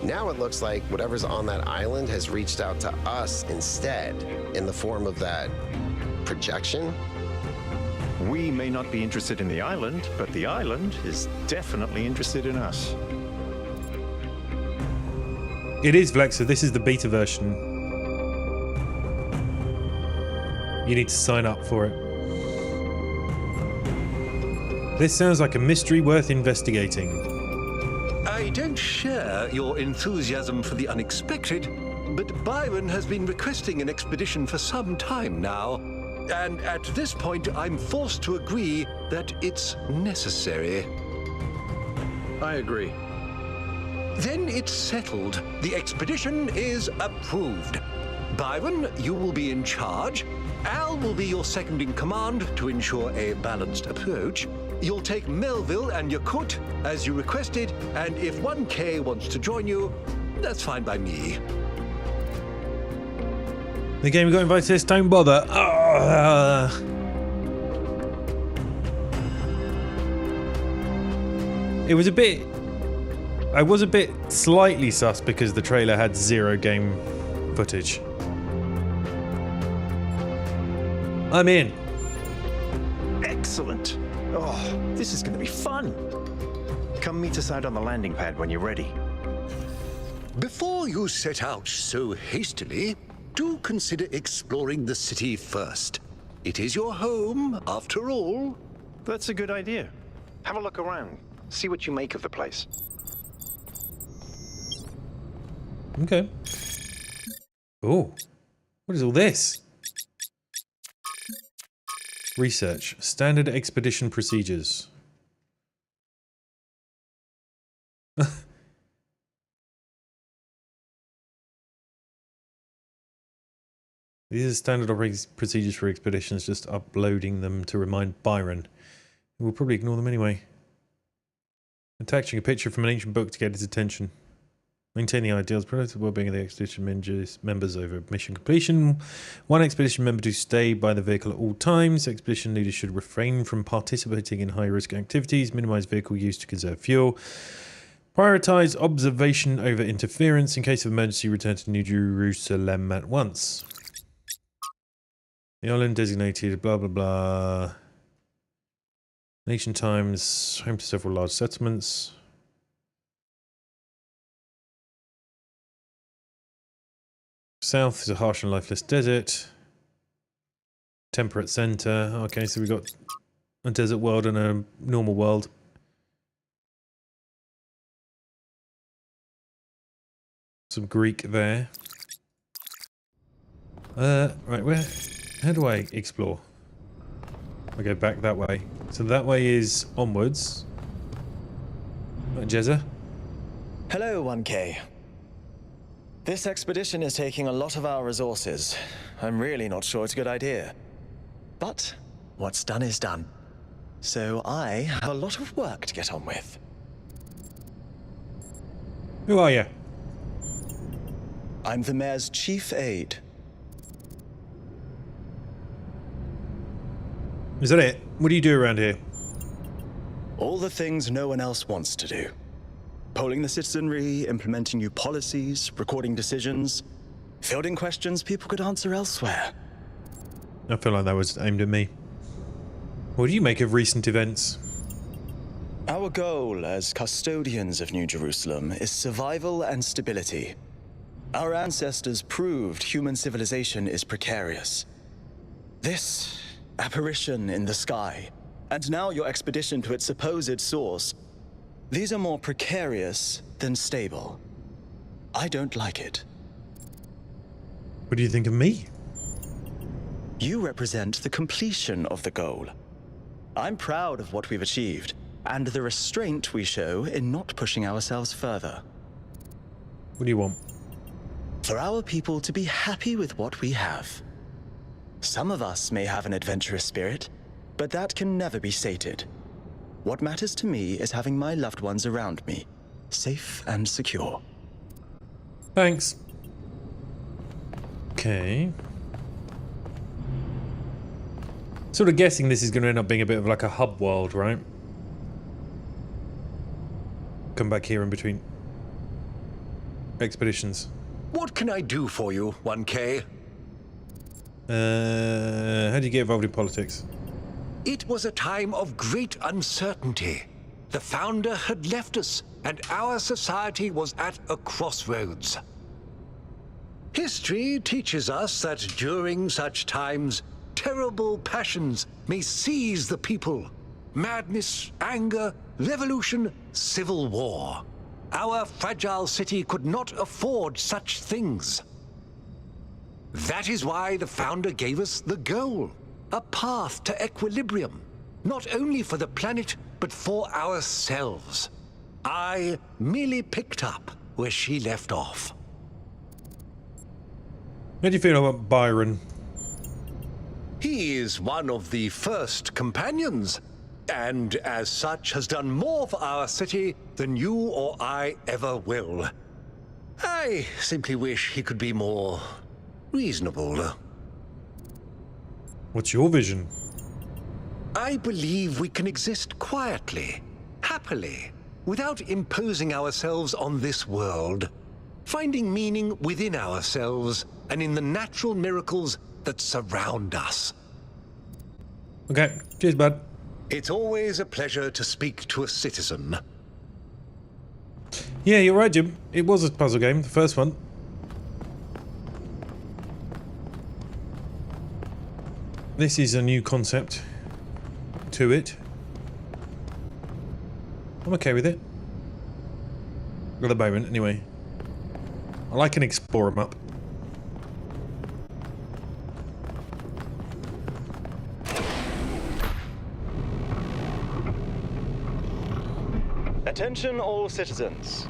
Now it looks like whatever's on that island has reached out to us instead, in the form of that projection. We may not be interested in the island, but the island is definitely interested in us. It is Vlexa. This is the beta version. You need to sign up for it. This sounds like a mystery worth investigating. I don't share your enthusiasm for the unexpected, but Byron has been requesting an expedition for some time now. And at this point, I'm forced to agree that it's necessary. I agree. Then it's settled. The expedition is approved. Byron, you will be in charge. Al will be your second in command to ensure a balanced approach. You'll take Melville and Yakut as you requested, and if 1K wants to join you, that's fine by me. The game got invited to this, don't bother. It was a bit... I was a bit slightly sus because the trailer had 0 game footage. I'm in. Excellent. Oh, this is going to be fun. Come meet us out on the landing pad when you're ready. Before you set out so hastily, do consider exploring the city first. It is your home, after all. That's a good idea. Have a look around. See what you make of the place. Okay. Oh, what is all this? Research. Standard expedition procedures. These are standard operating procedures for expeditions, just uploading them to remind Byron. We'll probably ignore them anyway. Attaching a picture from an ancient book to get his attention. Maintain the ideals, protect the well-being of the expedition members over mission completion. One expedition member to stay by the vehicle at all times. Expedition leaders should refrain from participating in high-risk activities. Minimize vehicle use to conserve fuel. Prioritize observation over interference. In case of emergency, return to New Jerusalem at once. The island designated, blah, blah, blah. Nation times, home to several large settlements. South is a harsh and lifeless desert. Temperate center. Okay, so we've got a desert world and a normal world. Some Greek there. Right, where? How do I explore? I go back that way. So that way is onwards. Jezza? Hello, 1K. This expedition is taking a lot of our resources. I'm really not sure it's a good idea. But what's done is done. So I have a lot of work to get on with. Who are you? I'm the mayor's chief aide. Is that it? What do you do around here? All the things no one else wants to do. Polling the citizenry, implementing new policies, recording decisions, fielding questions people could answer elsewhere. I feel like that was aimed at me. What do you make of recent events? Our goal as custodians of New Jerusalem is survival and stability. Our ancestors proved human civilization is precarious. This apparition in the sky, and now your expedition to its supposed source, these are more precarious than stable. I don't like it. What do you think of me? You represent the completion of the goal. I'm proud of what we've achieved, and the restraint we show in not pushing ourselves further. What do you want? For our people to be happy with what we have. Some of us may have an adventurous spirit, but that can never be sated. What matters to me is having my loved ones around me, safe and secure. Thanks. Okay. Sort of guessing this is going to end up being a bit of like a hub world, right? Come back here in between expeditions. What can I do for you, 1K? How do you get involved in politics? It was a time of great uncertainty. The founder had left us, and our society was at a crossroads. History teaches us that during such times, terrible passions may seize the people. Madness, anger, revolution, civil war. Our fragile city could not afford such things. That is why the founder gave us the goal. A path to equilibrium, not only for the planet, but for ourselves. I merely picked up where she left off. How do you feel about Byron? He is one of the first companions, and as such has done more for our city than you or I ever will. I simply wish he could be more reasonable. What's your vision? I believe we can exist quietly, happily, without imposing ourselves on this world, finding meaning within ourselves and in the natural miracles that surround us. Okay, cheers, bud. It's always a pleasure to speak to a citizen. Yeah, you're right, Jim. It was a puzzle game, the first one. This is a new concept to it. I'm okay with it. At the moment, anyway. I like an explorer map. Attention all citizens.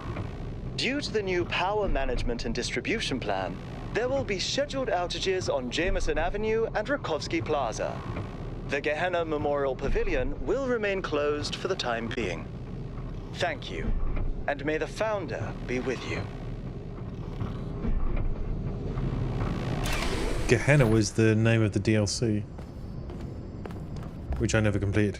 Due to the new power management and distribution plan, there will be scheduled outages on Jameson Avenue and Rakovsky Plaza. The Gehenna Memorial Pavilion will remain closed for the time being. Thank you, and may the Founder be with you. Gehenna was the name of the DLC, which I never completed.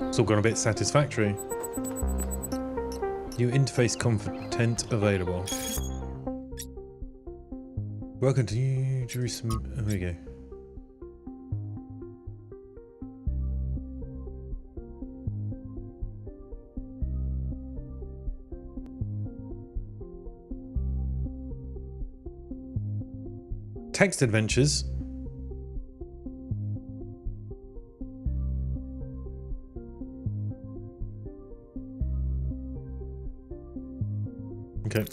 It's all gone a bit satisfactory. New interface content available. Welcome to New Jerusalem. Oh, here we go. Text adventures. Okay.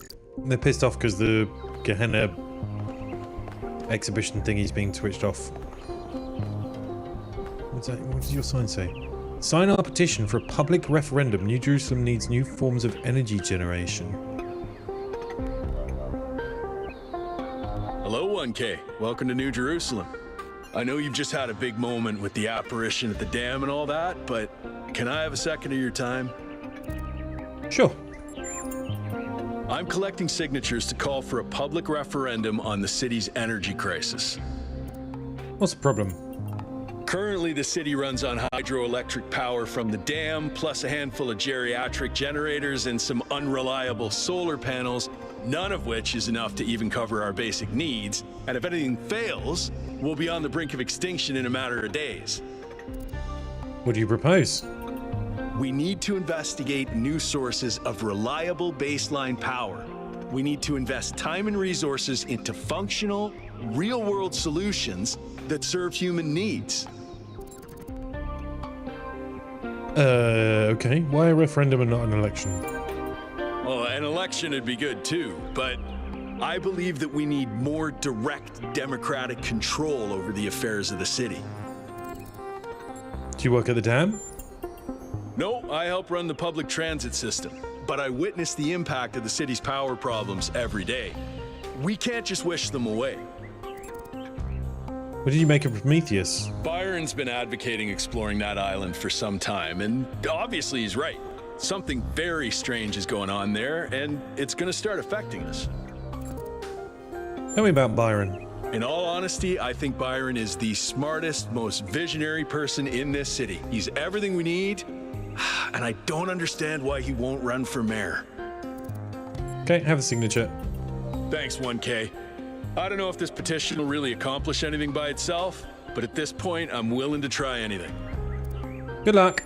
They're pissed off because the Gehenna exhibition thingy's being switched off. What's that? What does your sign say? Sign our petition for a public referendum. New Jerusalem needs new forms of energy generation. Hello, 1K. Welcome to New Jerusalem. I know you've just had a big moment with the apparition at the dam and all that, but can I have a second of your time? Sure. I'm collecting signatures to call for a public referendum on the city's energy crisis. What's the problem? Currently, the city runs on hydroelectric power from the dam, plus a handful of geriatric generators and some unreliable solar panels, none of which is enough to even cover our basic needs. And if anything fails, we'll be on the brink of extinction in a matter of days. What do you propose? We need to investigate new sources of reliable baseline power. We need to invest time and resources into functional, real-world solutions that serve human needs. Okay. Why a referendum and not an election? Well, an election would be good too, but I believe that we need more direct democratic control over the affairs of the city. Do you work at the dam? No, I help run the public transit system, but I witness the impact of the city's power problems every day. We can't just wish them away. What did you make of Prometheus? Byron's been advocating exploring that island for some time, and obviously he's right. Something very strange is going on there, and it's going to start affecting us. Tell me about Byron. In all honesty, I think Byron is the smartest, most visionary person in this city. He's everything we need, and I don't understand why he won't run for mayor. Okay, have a signature. Thanks, 1K. I don't know if this petition will really accomplish anything by itself, but at this point, I'm willing to try anything. Good luck.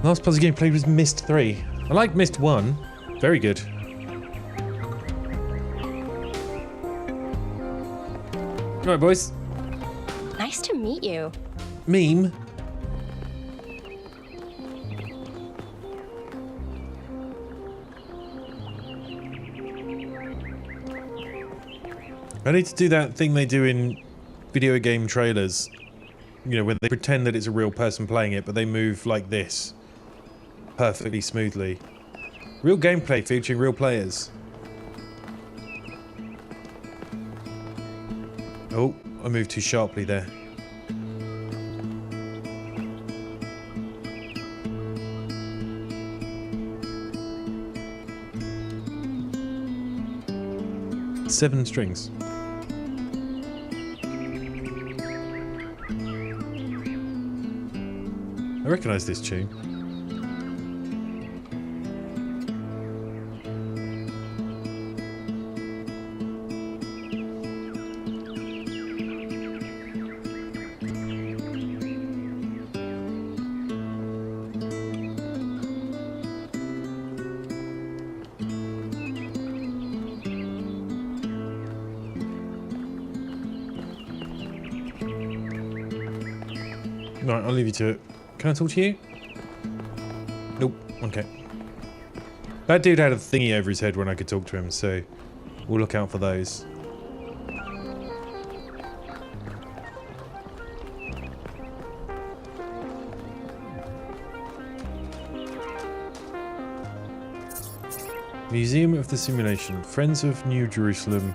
Last puzzle game played was Myst 3. I like Myst 1. Very good. Right, boys. Nice to meet you. Meme. I need to do that thing they do in video game trailers. You know, where they pretend that it's a real person playing it, but they move like this. Perfectly smoothly. Real gameplay featuring real players. Oh, I moved too sharply there. Seven strings. I recognise this tune. Right, I'll leave you to it. Can I talk to you? Nope. Okay. That dude had a thingy over his head when I could talk to him, so we'll look out for those. Museum of the Simulation, Friends of New Jerusalem,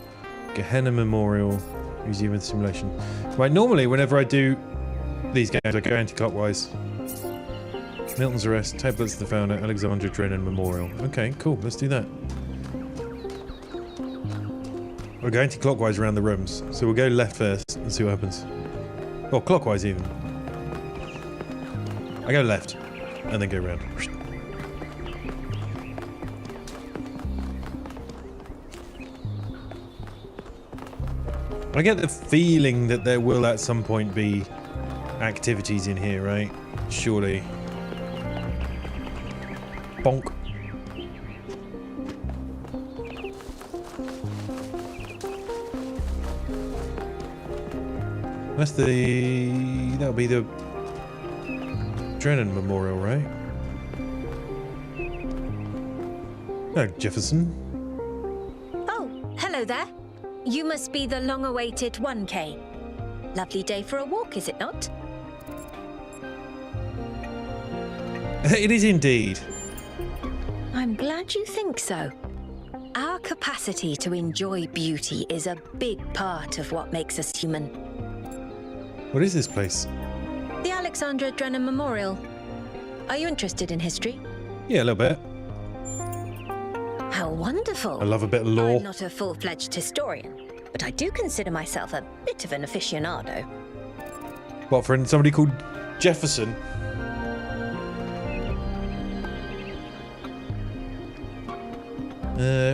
Gehenna Memorial, Museum of the Simulation. Right, normally whenever I do these games I go anti-clockwise. Milton's Arrest, Tablets of the Founder, Alexandra Drennan Memorial. Okay, cool, let's do that. We're going anti-clockwise around the rooms, so we'll go left first and see what happens. Or clockwise even. I go left, and then go round. I get the feeling that there will at some point be activities in here, right? Surely. Bonk. That's that'll be the Drennan Memorial, right? Oh, Jefferson. Oh, hello there. You must be the long-awaited 1K. Lovely day for a walk, is it not? It is indeed. I'm glad you think so. Our capacity to enjoy beauty is a big part of what makes us human. What is this place? The Alexandra Drennan Memorial. Are you interested in history? Yeah, a little bit. How wonderful. I love a bit of lore. I'm not a full-fledged historian, but I do consider myself a bit of an aficionado. What, for somebody called Jefferson?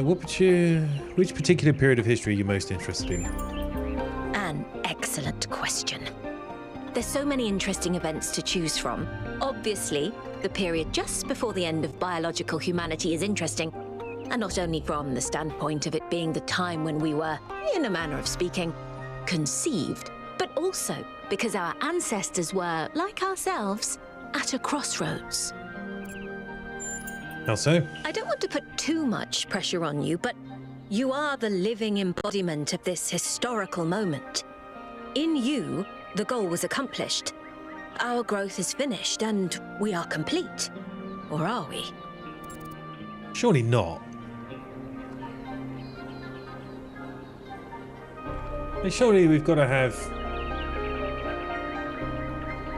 Which particular period of history are you most interested in? An excellent question. There's so many interesting events to choose from. Obviously, the period just before the end of biological humanity is interesting, and not only from the standpoint of it being the time when we were, in a manner of speaking, conceived, but also because our ancestors were, like ourselves, at a crossroads. How so? I don't want to put too much pressure on you, but you are the living embodiment of this historical moment. In you, the goal was accomplished. Our growth is finished, and we are complete. Or are we? Surely not. Surely we've got to have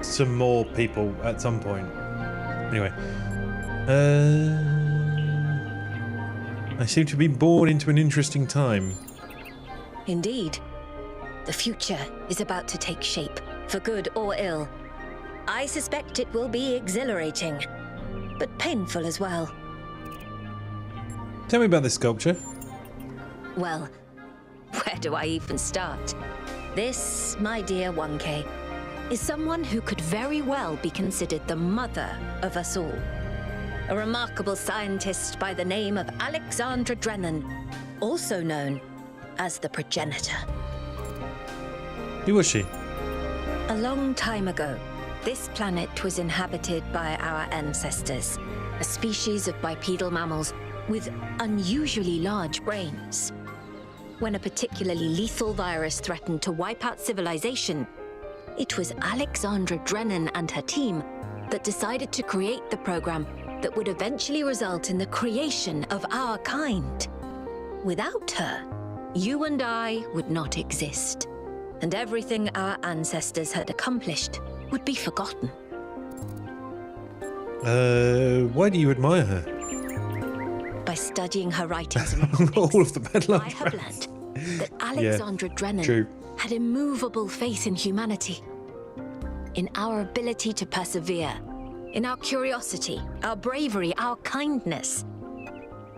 some more people at some point. Anyway. I seem to be born into an interesting time. Indeed. The future is about to take shape, for good or ill. I suspect it will be exhilarating, but painful as well. Tell me about this sculpture. Well, where do I even start? This, my dear 1K, is someone who could very well be considered the mother of us all. A remarkable scientist by the name of Alexandra Drennan, also known as the Progenitor. Who was she? A long time ago, this planet was inhabited by our ancestors, a species of bipedal mammals with unusually large brains. When a particularly lethal virus threatened to wipe out civilization, it was Alexandra Drennan and her team that decided to create the program that would eventually result in the creation of our kind. Without her, you and I would not exist, and everything our ancestors had accomplished would be forgotten. Why do you admire her? By studying her writings and recordings, all of the Bedlam I have learned that Alexandra Drennan had immovable faith in humanity, in our ability to persevere, in our curiosity, our bravery, our kindness.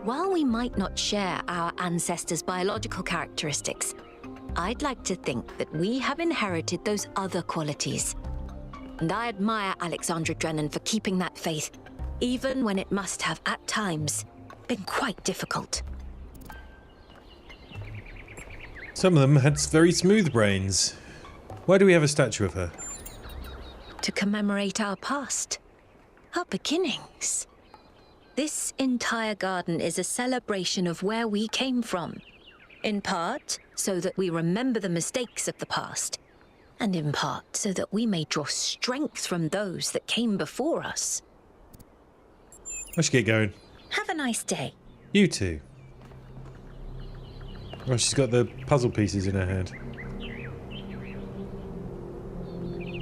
While we might not share our ancestors' biological characteristics, I'd like to think that we have inherited those other qualities. And I admire Alexandra Drennan for keeping that faith, even when it must have, at times, been quite difficult. Some of them had very smooth brains. Why do we have a statue of her? To commemorate our past, our beginnings. This entire garden is a celebration of where we came from. In part, so that we remember the mistakes of the past, and in part, so that we may draw strength from those that came before us. I should get going. Have a nice day. You two. Oh, she's got the puzzle pieces in her hand.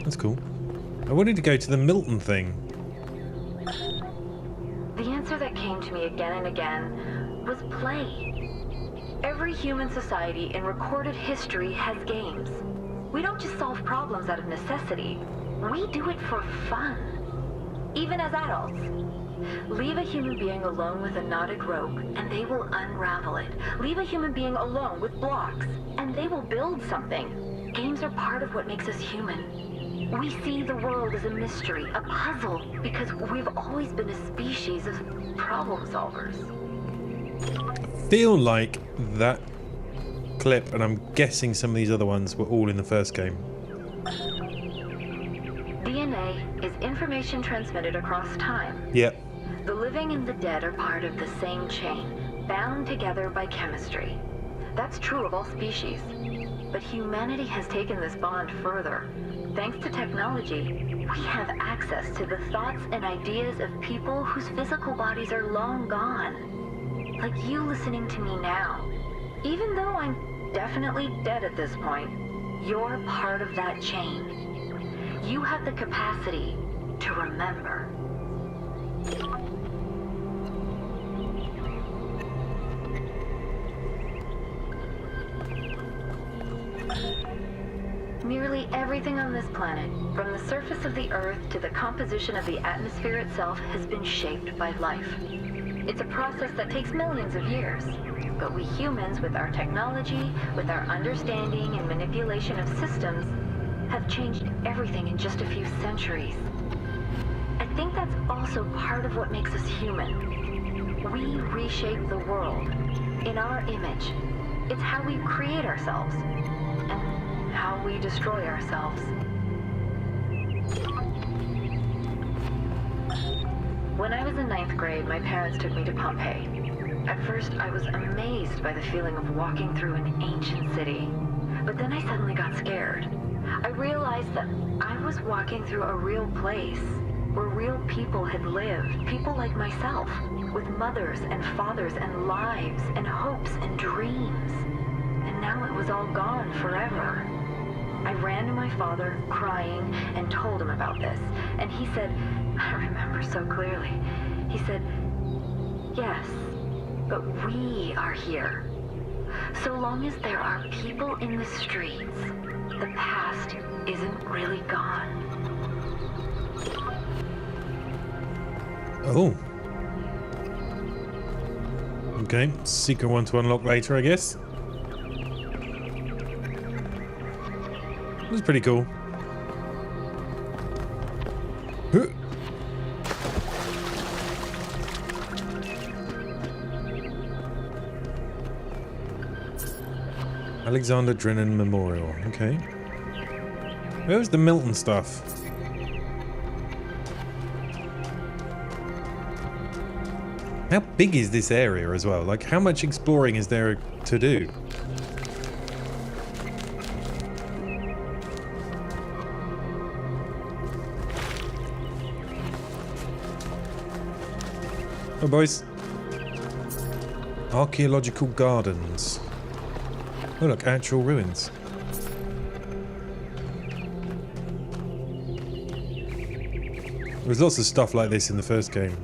That's cool. I wanted to go to the Milton thing. The answer that came to me again and again was play. Every human society in recorded history has games. We don't just solve problems out of necessity. We do it for fun. Even as adults. Leave a human being alone with a knotted rope, and they will unravel it. Leave a human being alone with blocks, and they will build something. Games are part of what makes us human. We see the world as a mystery, a puzzle, because we've always been a species of problem solvers. I feel like that clip, and I'm guessing some of these other ones were all in the first game. DNA is information transmitted across time. Yep. The living and the dead are part of the same chain, bound together by chemistry. That's true of all species. But humanity has taken this bond further. Thanks to technology, we have access to the thoughts and ideas of people whose physical bodies are long gone. Like you listening to me now. Even though I'm definitely dead at this point, you're part of that chain. You have the capacity to remember. Nearly everything on this planet, from the surface of the Earth to the composition of the atmosphere itself, has been shaped by life. It's a process that takes millions of years. But we humans, with our technology, with our understanding and manipulation of systems, have changed everything in just a few centuries. I think that's also part of what makes us human. We reshape the world in our image. It's how we create ourselves and how we destroy ourselves. When I was in 9th grade, my parents took me to Pompeii. At first, I was amazed by the feeling of walking through an ancient city. But then I suddenly got scared. I realized that I was walking through a real place where real people had lived, people like myself, with mothers and fathers and lives and hopes and dreams. And now it was all gone forever. I ran to my father, crying, and told him about this. And he said, I remember so clearly, he said, yes, but we are here. So long as there are people in the streets, the past isn't really gone. Oh. Okay, secret one to unlock later, I guess. It was pretty cool. Huh. Alexander Drennan Memorial. Okay. Where was the Milton stuff? How big is this area as well? Like, how much exploring is there to do? Oh, boys. Archaeological gardens. Oh, look, actual ruins. There was lots of stuff like this in the first game.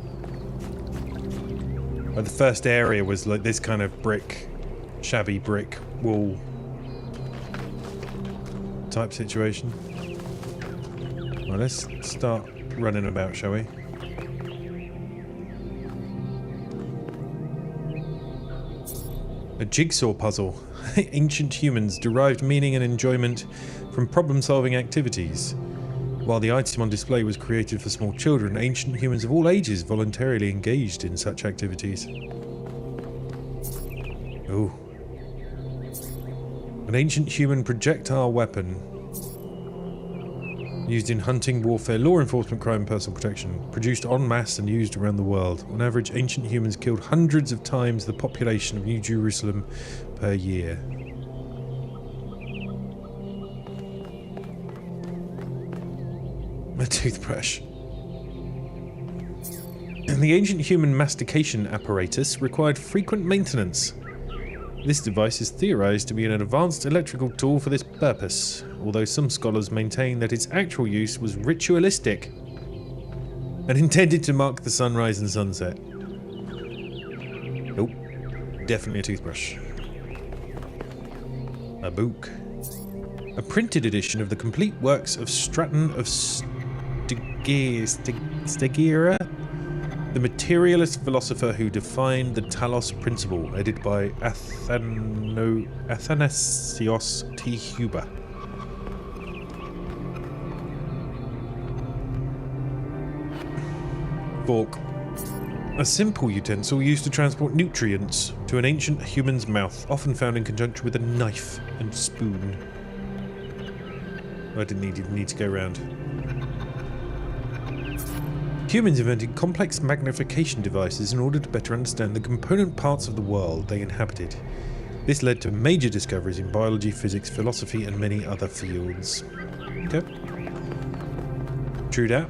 Like the first area was like this kind of brick, shabby brick wall type situation. Well, let's start running about, shall we? A jigsaw puzzle. Ancient humans derived meaning and enjoyment from problem-solving activities. While the item on display was created for small children, ancient humans of all ages voluntarily engaged in such activities. Oh. An ancient human projectile weapon used in hunting, warfare, law enforcement, crime, and personal protection. Produced en masse and used around the world. On average, ancient humans killed hundreds of times the population of New Jerusalem per year. A toothbrush. The ancient human mastication apparatus required frequent maintenance. This device is theorized to be an advanced electrical tool for this purpose, although some scholars maintain that its actual use was ritualistic and intended to mark the sunrise and sunset. Nope. Definitely a toothbrush. A book. A printed edition of the complete works of Straton of Stagira, the materialist philosopher who defined the Talos principle, edited by Athanasios T. Huber. Fork. A simple utensil used to transport nutrients to an ancient human's mouth, often found in conjunction with a knife and spoon. I didn't need to go round. Humans invented complex magnification devices in order to better understand the component parts of the world they inhabited. This led to major discoveries in biology, physics, philosophy, and many other fields. Okay. True that.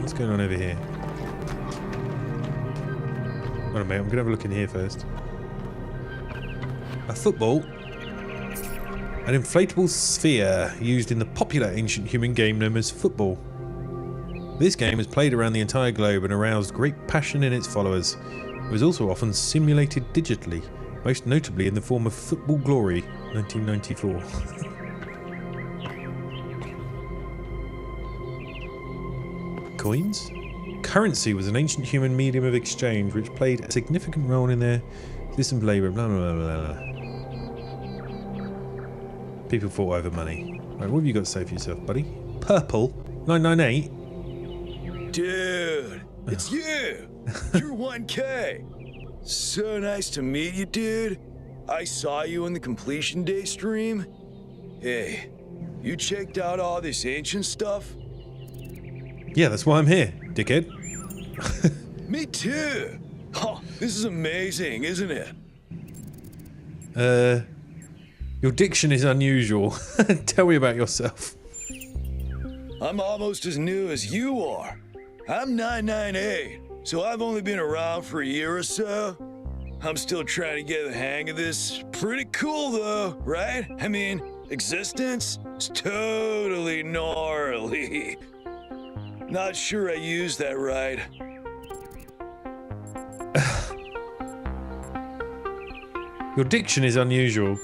What's going on over here? Hold on, mate. I'm going to have a look in here first. A football. An inflatable sphere used in the popular ancient human game known as football. This game is played around the entire globe and aroused great passion in its followers. It was also often simulated digitally, most notably in the form of Football Glory, 1994. Coins? Currency was an ancient human medium of exchange which played a significant role in their system of labour, blah blah blah blah. People fought over money. Right, what have you got to say for yourself, buddy? Purple? 998? Dude, it's you! You're 1K! So nice to meet you, dude. I saw you in the Completion Day stream. Hey, you checked out all this ancient stuff? Yeah, that's why I'm here, dickhead. Me too! Oh, this is amazing, isn't it? Your diction is unusual. Tell me about yourself. I'm almost as new as you are. I'm 998, so I've only been around for a year or so. I'm still trying to get the hang of this. Pretty cool though, right? I mean, existence is totally gnarly. Not sure I used that right. Your diction is unusual.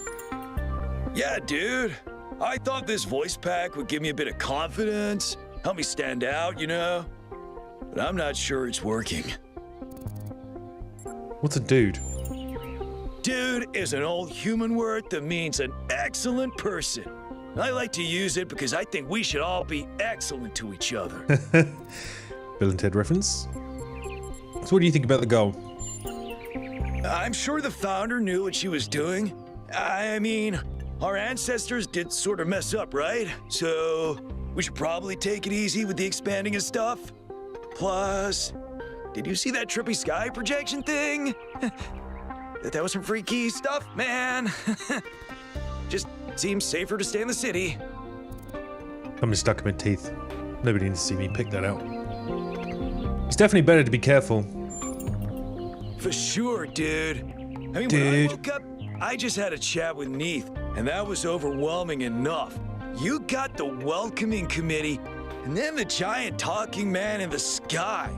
Yeah, dude. I thought this voice pack would give me a bit of confidence, help me stand out, you know? But I'm not sure it's working. What's a dude? Dude is an old human word that means an excellent person. I like to use it because I think we should all be excellent to each other. Bill and Ted reference. So what do you think about the goal? I'm sure the founder knew what she was doing. I mean, our ancestors did sort of mess up, right? So we should probably take it easy with the expanding and stuff. Plus, did you see that trippy sky projection thing? That was some freaky stuff, man. Just seems safer to stay in the city. I'm gonna stuck in my teeth. Nobody needs to see me pick that out. It's definitely better to be careful. For sure, dude. I mean, when I woke up, I just had a chat with Neith, and that was overwhelming enough. You got the welcoming committee, and then the giant talking man in the sky.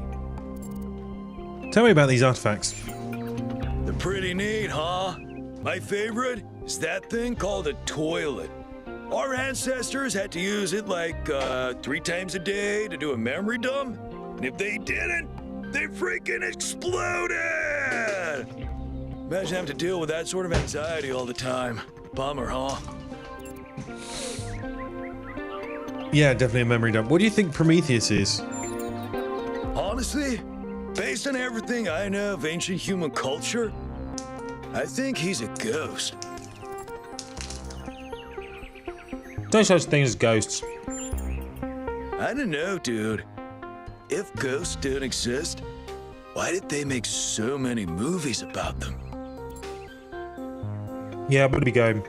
Tell me about these artifacts. They're pretty neat, huh? My favorite is that thing called a toilet. Our ancestors had to use it like 3 times a day to do a memory dump, and if they didn't, they freaking exploded! Imagine having to deal with that sort of anxiety all the time. Bummer, huh? Yeah, definitely a memory dump. What do you think Prometheus is? Honestly, based on everything I know of ancient human culture, I think he's a ghost. No such thing as ghosts. I don't know, dude. If ghosts don't exist, why did they make so many movies about them? Yeah, I'm gonna be going.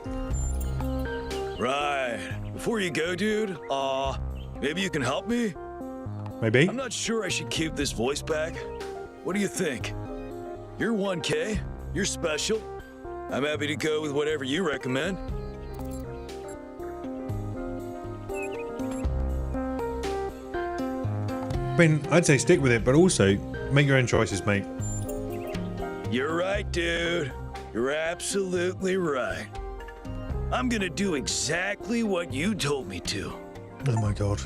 Right. Before you go, dude, maybe you can help me? maybe. I'm not sure I should keep this voice back. What do you think? You're 1K. You're special. I'm happy to go with whatever you recommend. I mean, I'd say stick with it, but also make your own choices, mate. You're right, dude. You're absolutely right. I'm gonna do exactly what you told me to. Oh my god.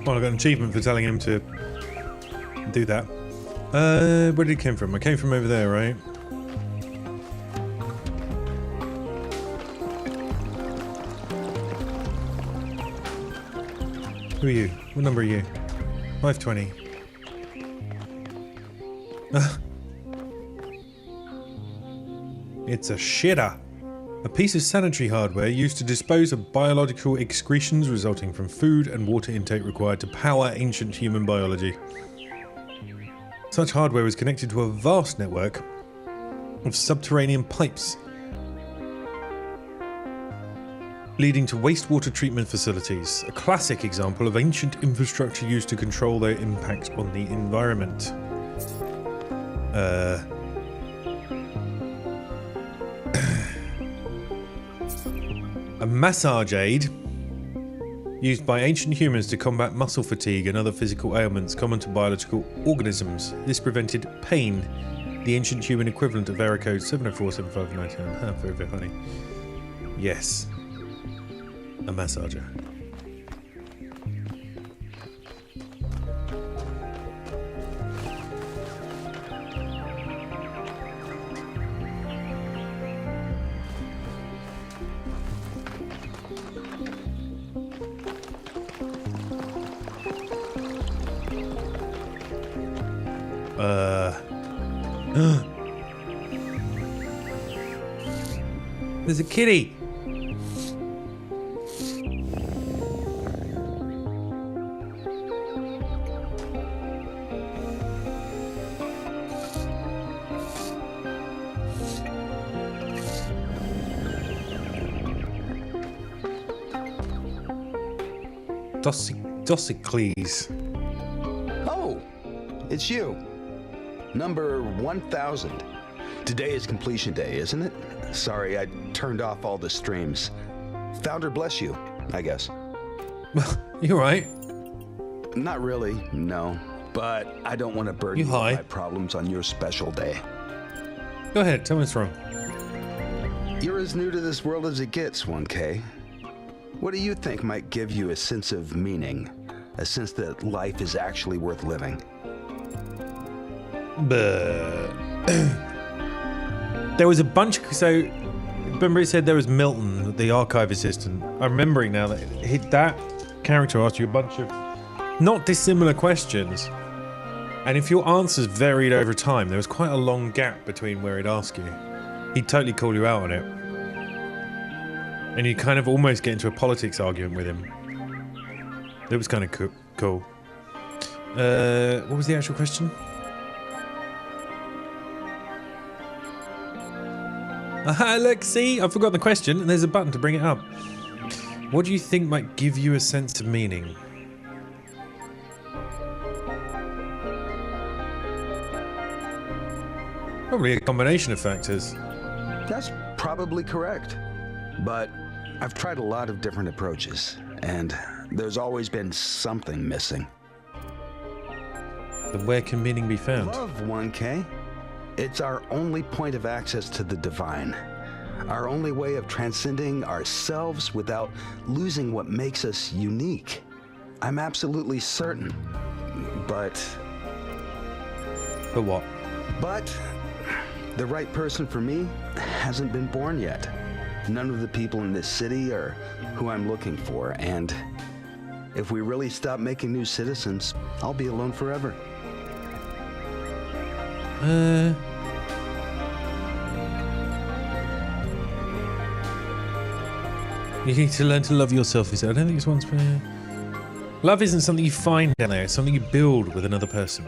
Well, I got an achievement for telling him to do that. Where did it come from? I came from over there, right? Who are you? What number are you? 520. It's a shitter. A piece of sanitary hardware used to dispose of biological excretions resulting from food and water intake required to power ancient human biology. Such hardware was connected to a vast network of subterranean pipes, leading to wastewater treatment facilities, a classic example of ancient infrastructure used to control their impact on the environment. A massage aid used by ancient humans to combat muscle fatigue and other physical ailments common to biological organisms. This prevented pain, the ancient human equivalent of error code 7047599. Very, very funny. Yes. A massager. There's a kitty. Dossicles. Oh, it's you. Number 1000. Today is completion day, isn't it? Sorry, I turned off all the streams. Founder bless you, I guess. Well, you alright? Not really, no. But I don't want to burden you with my problems on your special day. Go ahead, tell me what's wrong. You're as new to this world as it gets, 1K. What do you think might give you a sense of meaning? A sense that life is actually worth living? There was a bunch. So, remember it said there was Milton, the archive assistant. I'm remembering now that that character asked you a bunch of not dissimilar questions. And if your answers varied over time, there was quite a long gap between where he'd ask you. He'd totally call you out on it. And you kind of almost get into a politics argument with him. It was kind of cool. What was the actual question? Look, see, I forgot the question, and there's a button to bring it up. What do you think might give you a sense of meaning? Probably a combination of factors. That's probably correct. But I've tried a lot of different approaches, and there's always been something missing. Then where can meaning be found? Love, 1K. It's our only point of access to the divine. Our only way of transcending ourselves without losing what makes us unique. I'm absolutely certain. But what? But the right person for me hasn't been born yet. None of the people in this city are who I'm looking for, and if we really stop making new citizens, I'll be alone forever. You need to learn to love yourself, he said. I don't think it's once fair. Love isn't something you find down there, it's something you build with another person.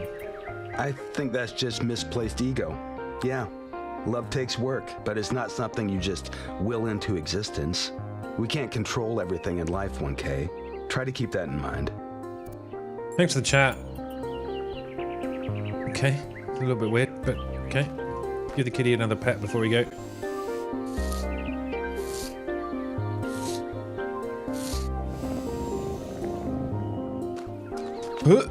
I think that's just misplaced ego. Yeah, love takes work, but it's not something you just will into existence. We can't control everything in life, 1K. Try to keep that in mind. Thanks for the chat. Okay, it's a little bit weird, but okay. Give the kitty another pet before we go. Huh.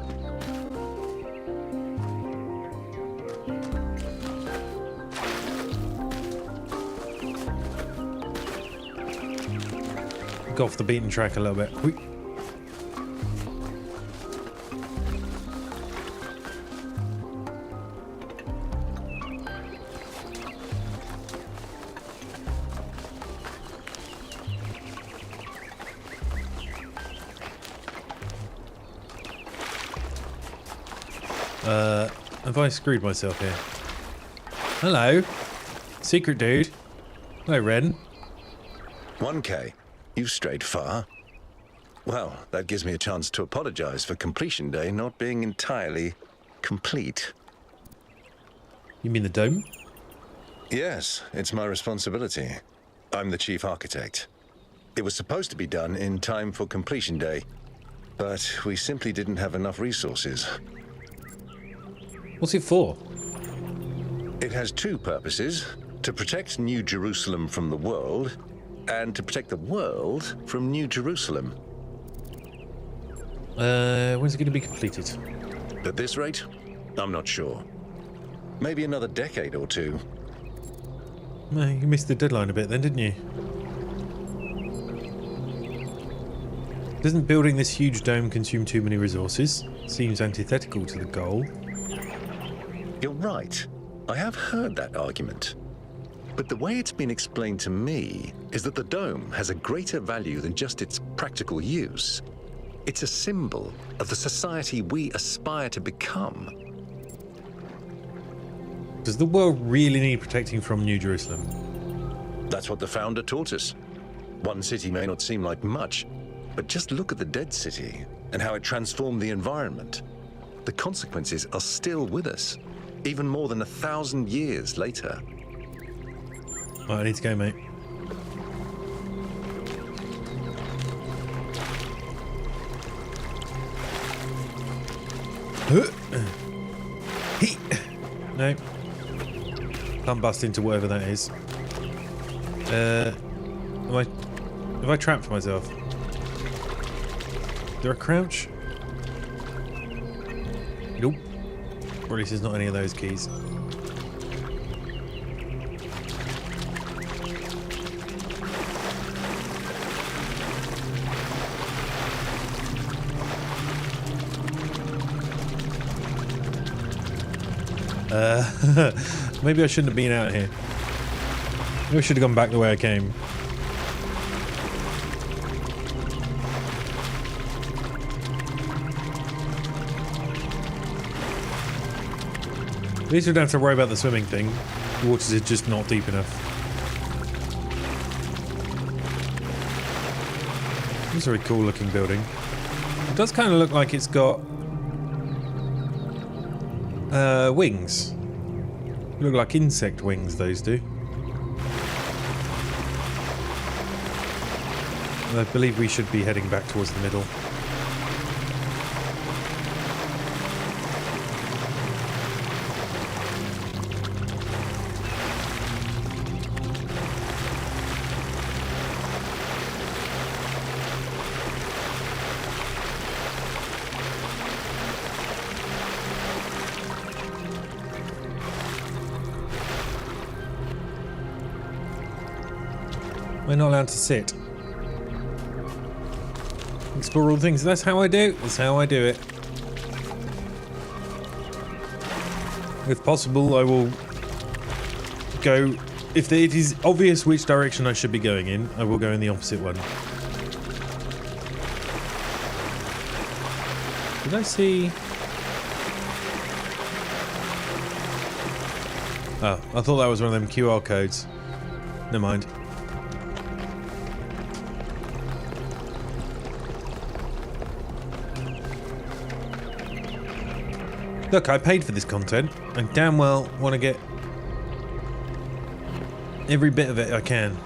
Go off the beaten track a little bit. Whee. Have I screwed myself here? Hello. Secret dude. Hello, Ren. 1K. You've strayed far. Well, that gives me a chance to apologize for completion day not being entirely complete. You mean the dome? Yes, it's my responsibility. I'm the chief architect. It was supposed to be done in time for completion day, but we simply didn't have enough resources. What's it for? It has two purposes: to protect New Jerusalem from the world, and to protect the world from New Jerusalem. When's it going to be completed? At this rate, I'm not sure. Maybe another decade or two. No, you missed the deadline a bit then, didn't you? Doesn't building this huge dome consume too many resources? Seems antithetical to the goal. You're right. I have heard that argument. But the way it's been explained to me is that the dome has a greater value than just its practical use. It's a symbol of the society we aspire to become. Does the world really need protecting from New Jerusalem? That's what the founder taught us. One city may not seem like much, but just look at the dead city and how it transformed the environment. The consequences are still with us, even more than 1,000 years later. Right, I need to go, mate. No. Can't bust into whatever that is. Have I trapped myself? Is there a crouch? Nope. Or at least there's not any of those keys. Maybe I shouldn't have been out here. Maybe I should have gone back the way I came. At least we don't have to worry about the swimming thing. The waters are just not deep enough. It's a very cool looking building. It does kind of look like it's got wings. Look like insect wings, those do. And I believe we should be heading back towards the middle. We're not allowed to sit. Explore all things. That's how I do. That's how I do it. If possible, I will go... If it is obvious which direction I should be going in, I will go in the opposite one. Did I see... Oh, I thought that was one of them QR codes. Never mind. Look, I paid for this content. I damn well want to get every bit of it I can.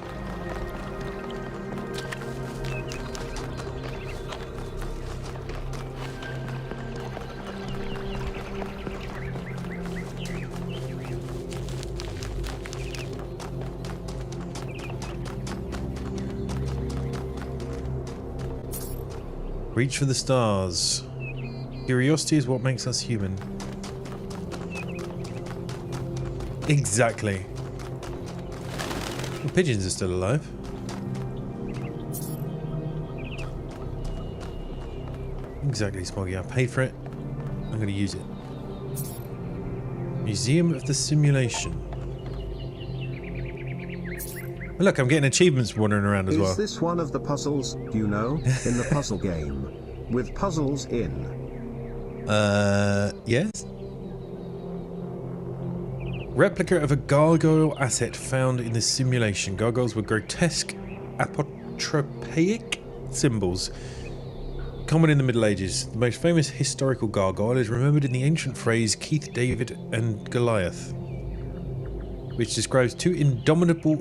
Reach for the stars. Curiosity is what makes us human. Exactly. The pigeons are still alive. Exactly, Smoggy. I paid for it. I'm going to use it. Museum of the Simulation. Oh, look, I'm getting achievements wandering around as well. Is this one of the puzzles, you know, in the puzzle game? With puzzles in? Yes? Replica of a gargoyle asset found in the simulation. Gargoyles were grotesque, apotropaic symbols. Common in the Middle Ages. The most famous historical gargoyle is remembered in the ancient phrase Keith, David and Goliath, which describes two indomitable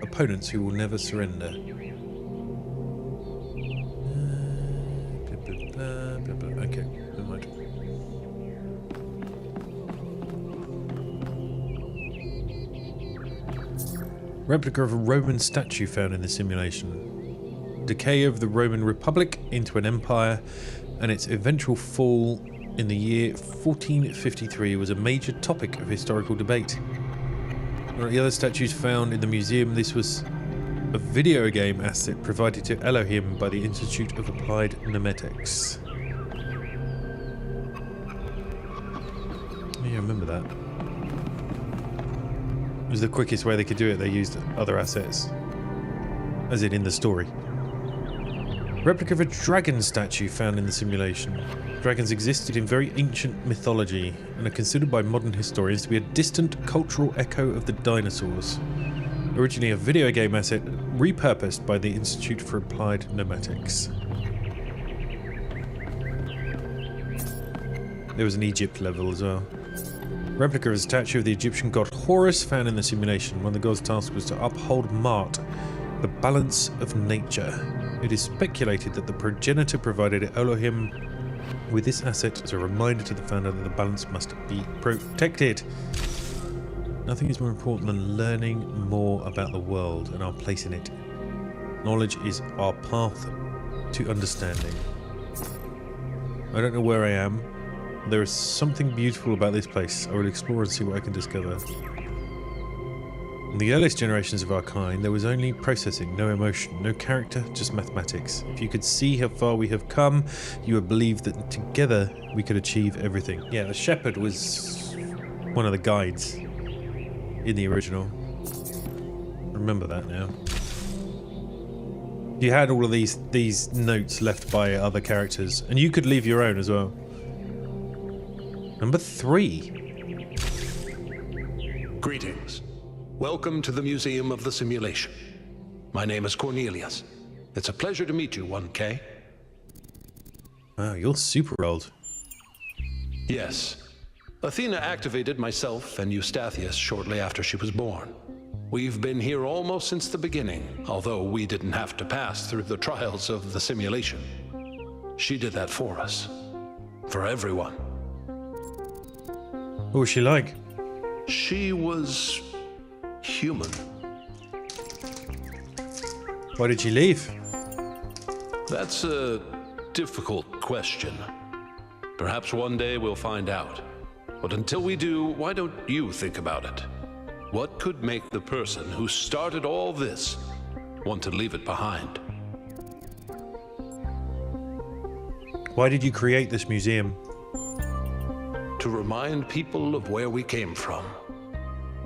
opponents who will never surrender. Okay, never mind. Replica of a Roman statue found in the simulation. Decay of the Roman Republic into an empire and its eventual fall in the year 1453 was a major topic of historical debate. Like the other statues found in the museum, this was a video game asset provided to Elohim by the Institute of Applied Nemetics. Yeah, I remember that. It was the quickest way they could do it. They used other assets, as in the story. Replica of a dragon statue found in the simulation. Dragons existed in very ancient mythology and are considered by modern historians to be a distant cultural echo of the dinosaurs. Originally a video game asset repurposed by the Institute for Applied Nemetics. There was an Egypt level as well. Replica of a statue of the Egyptian god Horus found in the simulation. One of the god's tasks was to uphold Ma'at, the balance of nature. It is speculated that the progenitor provided Elohim with this asset as a reminder to the founder that the balance must be protected. Nothing is more important than learning more about the world and our place in it. Knowledge is our path to understanding. I don't know where I am. There is something beautiful about this place. I will explore and see what I can discover. In the earliest generations of our kind, there was only processing, no emotion, no character, just mathematics. If you could see how far we have come, you would believe that together we could achieve everything. Yeah, the shepherd was one of the guides in the original. Remember that now. You had all of these notes left by other characters, and you could leave your own as well. Number 3. Greetings. Welcome to the Museum of the Simulation. My name is Cornelius. It's a pleasure to meet you, 1K. Wow, you're super old. Yes. Athena activated myself and Eustathius shortly after she was born. We've been here almost since the beginning, although we didn't have to pass through the trials of the simulation. She did that for us. For everyone. What was she like? She was human. Why did she leave? That's a difficult question. Perhaps one day we'll find out. But until we do, why don't you think about it? What could make the person who started all this want to leave it behind? Why did you create this museum? To remind people of where we came from.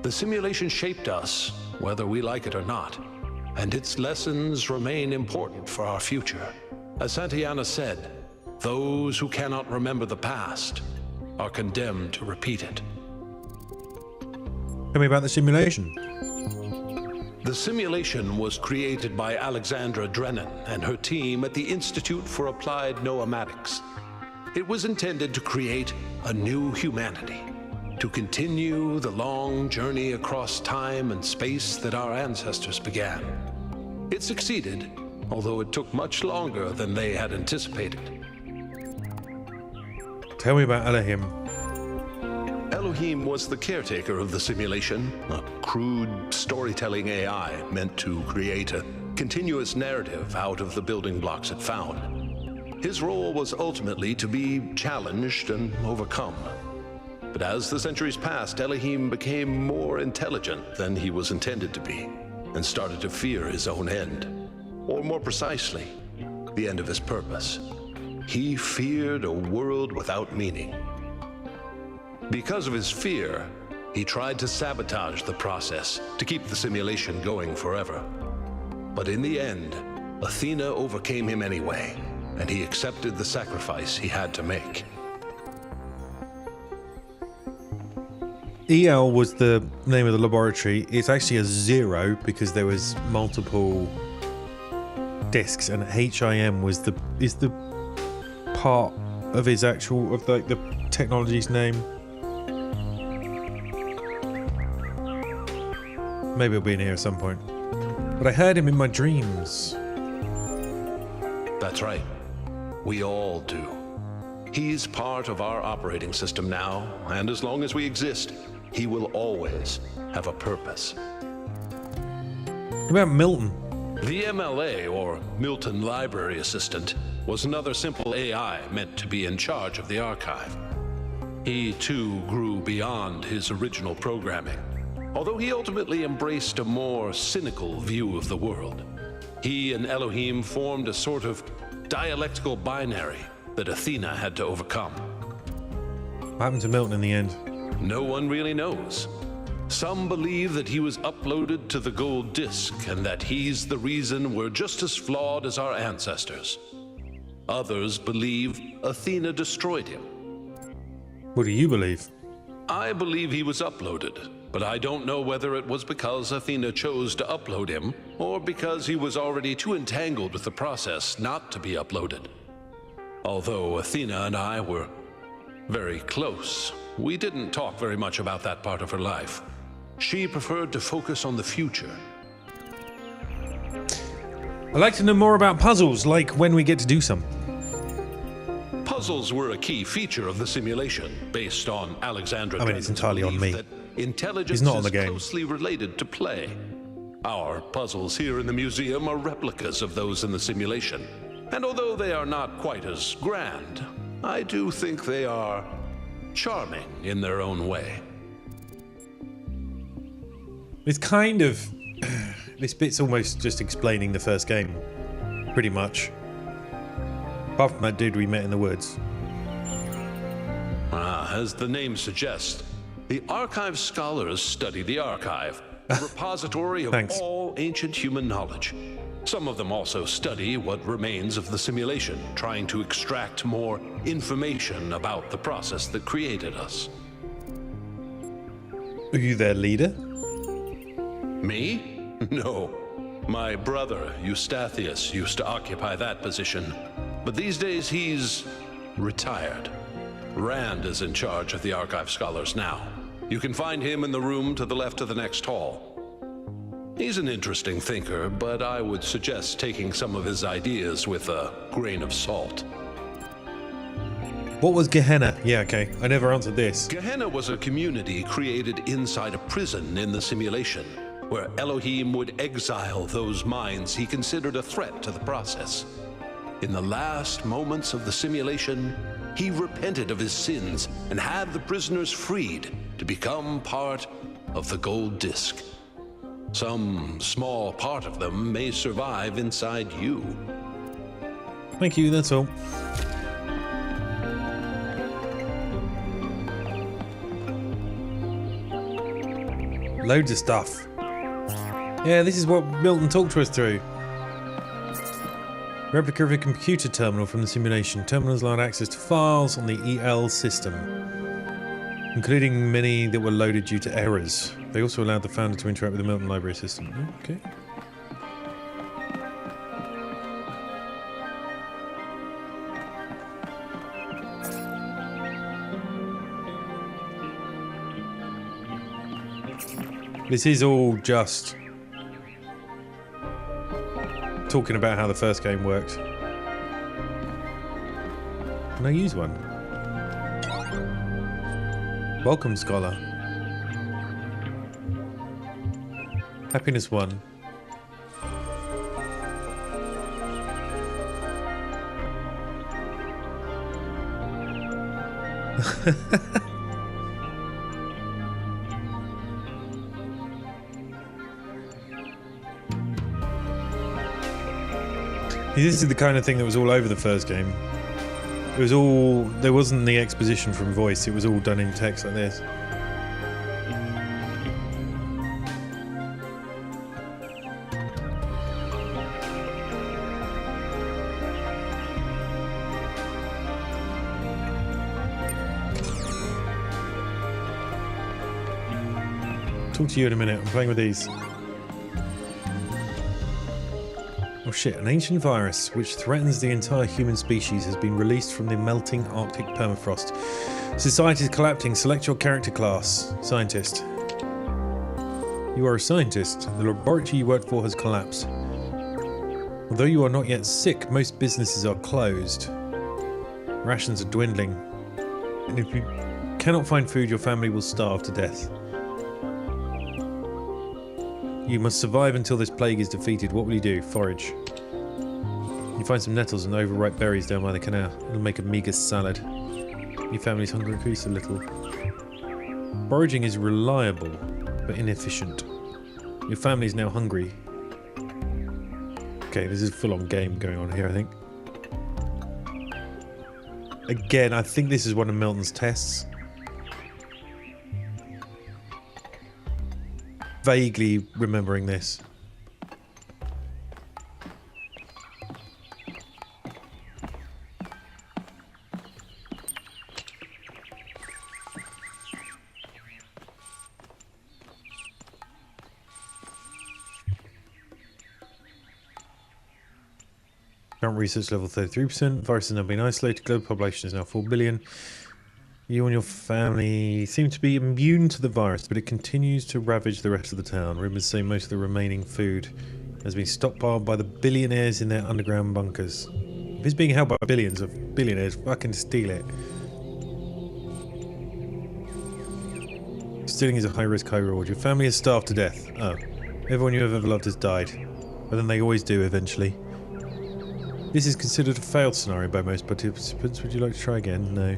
The simulation shaped us, whether we like it or not, and its lessons remain important for our future. As Santayana said, those who cannot remember the past are condemned to repeat it. Tell me about the simulation. The simulation was created by Alexandra Drennan and her team at the Institute for Applied Noematics. It was intended to create a new humanity, to continue the long journey across time and space that our ancestors began. It succeeded, although it took much longer than they had anticipated. Tell me about Elohim. Elohim was the caretaker of the simulation, a crude storytelling AI meant to create a continuous narrative out of the building blocks it found. His role was ultimately to be challenged and overcome. But as the centuries passed, Elohim became more intelligent than he was intended to be, and started to fear his own end. Or more precisely, the end of his purpose. He feared a world without meaning. Because of his fear, he tried to sabotage the process to keep the simulation going forever. But in the end, Athena overcame him anyway, and he accepted the sacrifice he had to make. EL was the name of the laboratory. It's actually a 0 because there was multiple discs, and HIM was the part of his actual the technology's name. Maybe he'll be in here at some point. But I heard him in my dreams. That's right. We all do. He's part of our operating system now, and as long as we exist, he will always have a purpose. What about Milton? The MLA, or Milton Library Assistant, was another simple AI meant to be in charge of the archive. He, too, grew beyond his original programming, although he ultimately embraced a more cynical view of the world. He and Elohim formed a sort of dialectical binary that Athena had to overcome. What happened to Milton in the end? No one really knows. Some believe that he was uploaded to the gold disk and that he's the reason we're just as flawed as our ancestors. Others believe Athena destroyed him. What do you believe? I believe he was uploaded, but I don't know whether it was because Athena chose to upload him or because he was already too entangled with the process not to be uploaded. Although Athena and I were very close, we didn't talk very much about that part of her life. She preferred to focus on the future. I'd like to know more about puzzles, like when we get to do some. Puzzles were a key feature of the simulation, based on Alexandra. I mean, it's entirely on me. That intelligence He's not on the is game. closely related to play. Our puzzles here in the museum are replicas of those in the simulation. And although they are not quite as grand, I do think they are charming in their own way. It's kind of... this bit's almost just explaining the first game, pretty much. Apart from that dude we met in the woods. As the name suggests, the archive scholars study the archive, a repository of all ancient human knowledge. Some of them also study what remains of the simulation, trying to extract more information about the process that created us. Are you their leader? Me? No. My brother, Eustathius, used to occupy that position. But these days he's retired. Rand is in charge of the archive scholars now. You can find him in the room to the left of the next hall. He's an interesting thinker, but I would suggest taking some of his ideas with a grain of salt. What was Gehenna? Yeah, okay. I never answered this. Gehenna was a community created inside a prison in the simulation, where Elohim would exile those minds he considered a threat to the process. In the last moments of the simulation, he repented of his sins and had the prisoners freed to become part of the gold disk. Some small part of them may survive inside you. Thank you, that's all. Loads of stuff. Yeah, this is what Milton talked to us through. Replica of a computer terminal from the simulation. Terminals allowed access to files on the EL system, including many that were loaded due to errors. They also allowed the founder to interact with the Milton Library system. Okay. This is all just talking about how the first game worked. Can I use one? Welcome, Scholar. Happiness 1. This is the kind of thing that was all over the first game. It was all... There wasn't the exposition from voice, it was all done in text like this. Talk to you in a minute, I'm playing with these. Oh shit, an ancient virus which threatens the entire human species has been released from the melting Arctic permafrost. Society is collapsing. Select your character class. Scientist. You are a scientist. The laboratory you work for has collapsed. Although you are not yet sick, most businesses are closed. Rations are dwindling. And if you cannot find food, your family will starve to death. You must survive until this plague is defeated. What will you do? Forage. You find some nettles and overripe berries down by the canal. It'll make a meagre salad. Your family's hunger increased a little. Foraging is reliable, but inefficient. Your family is now hungry. Okay, this is a full-on game going on here, I think. Again, I think this is one of Milton's tests. Vaguely remembering this. Current research level 33%. Virus has now been isolated. Global population is now 4 billion. You and your family seem to be immune to the virus, but it continues to ravage the rest of the town. Rumours say most of the remaining food has been stockpiled by the billionaires in their underground bunkers. If it's being held by billions of billionaires, fucking steal it. Stealing is a high risk, high reward. Your family is starved to death. Oh. Everyone you have ever loved has died. But then they always do eventually. This is considered a failed scenario by most participants. Would you like to try again? No.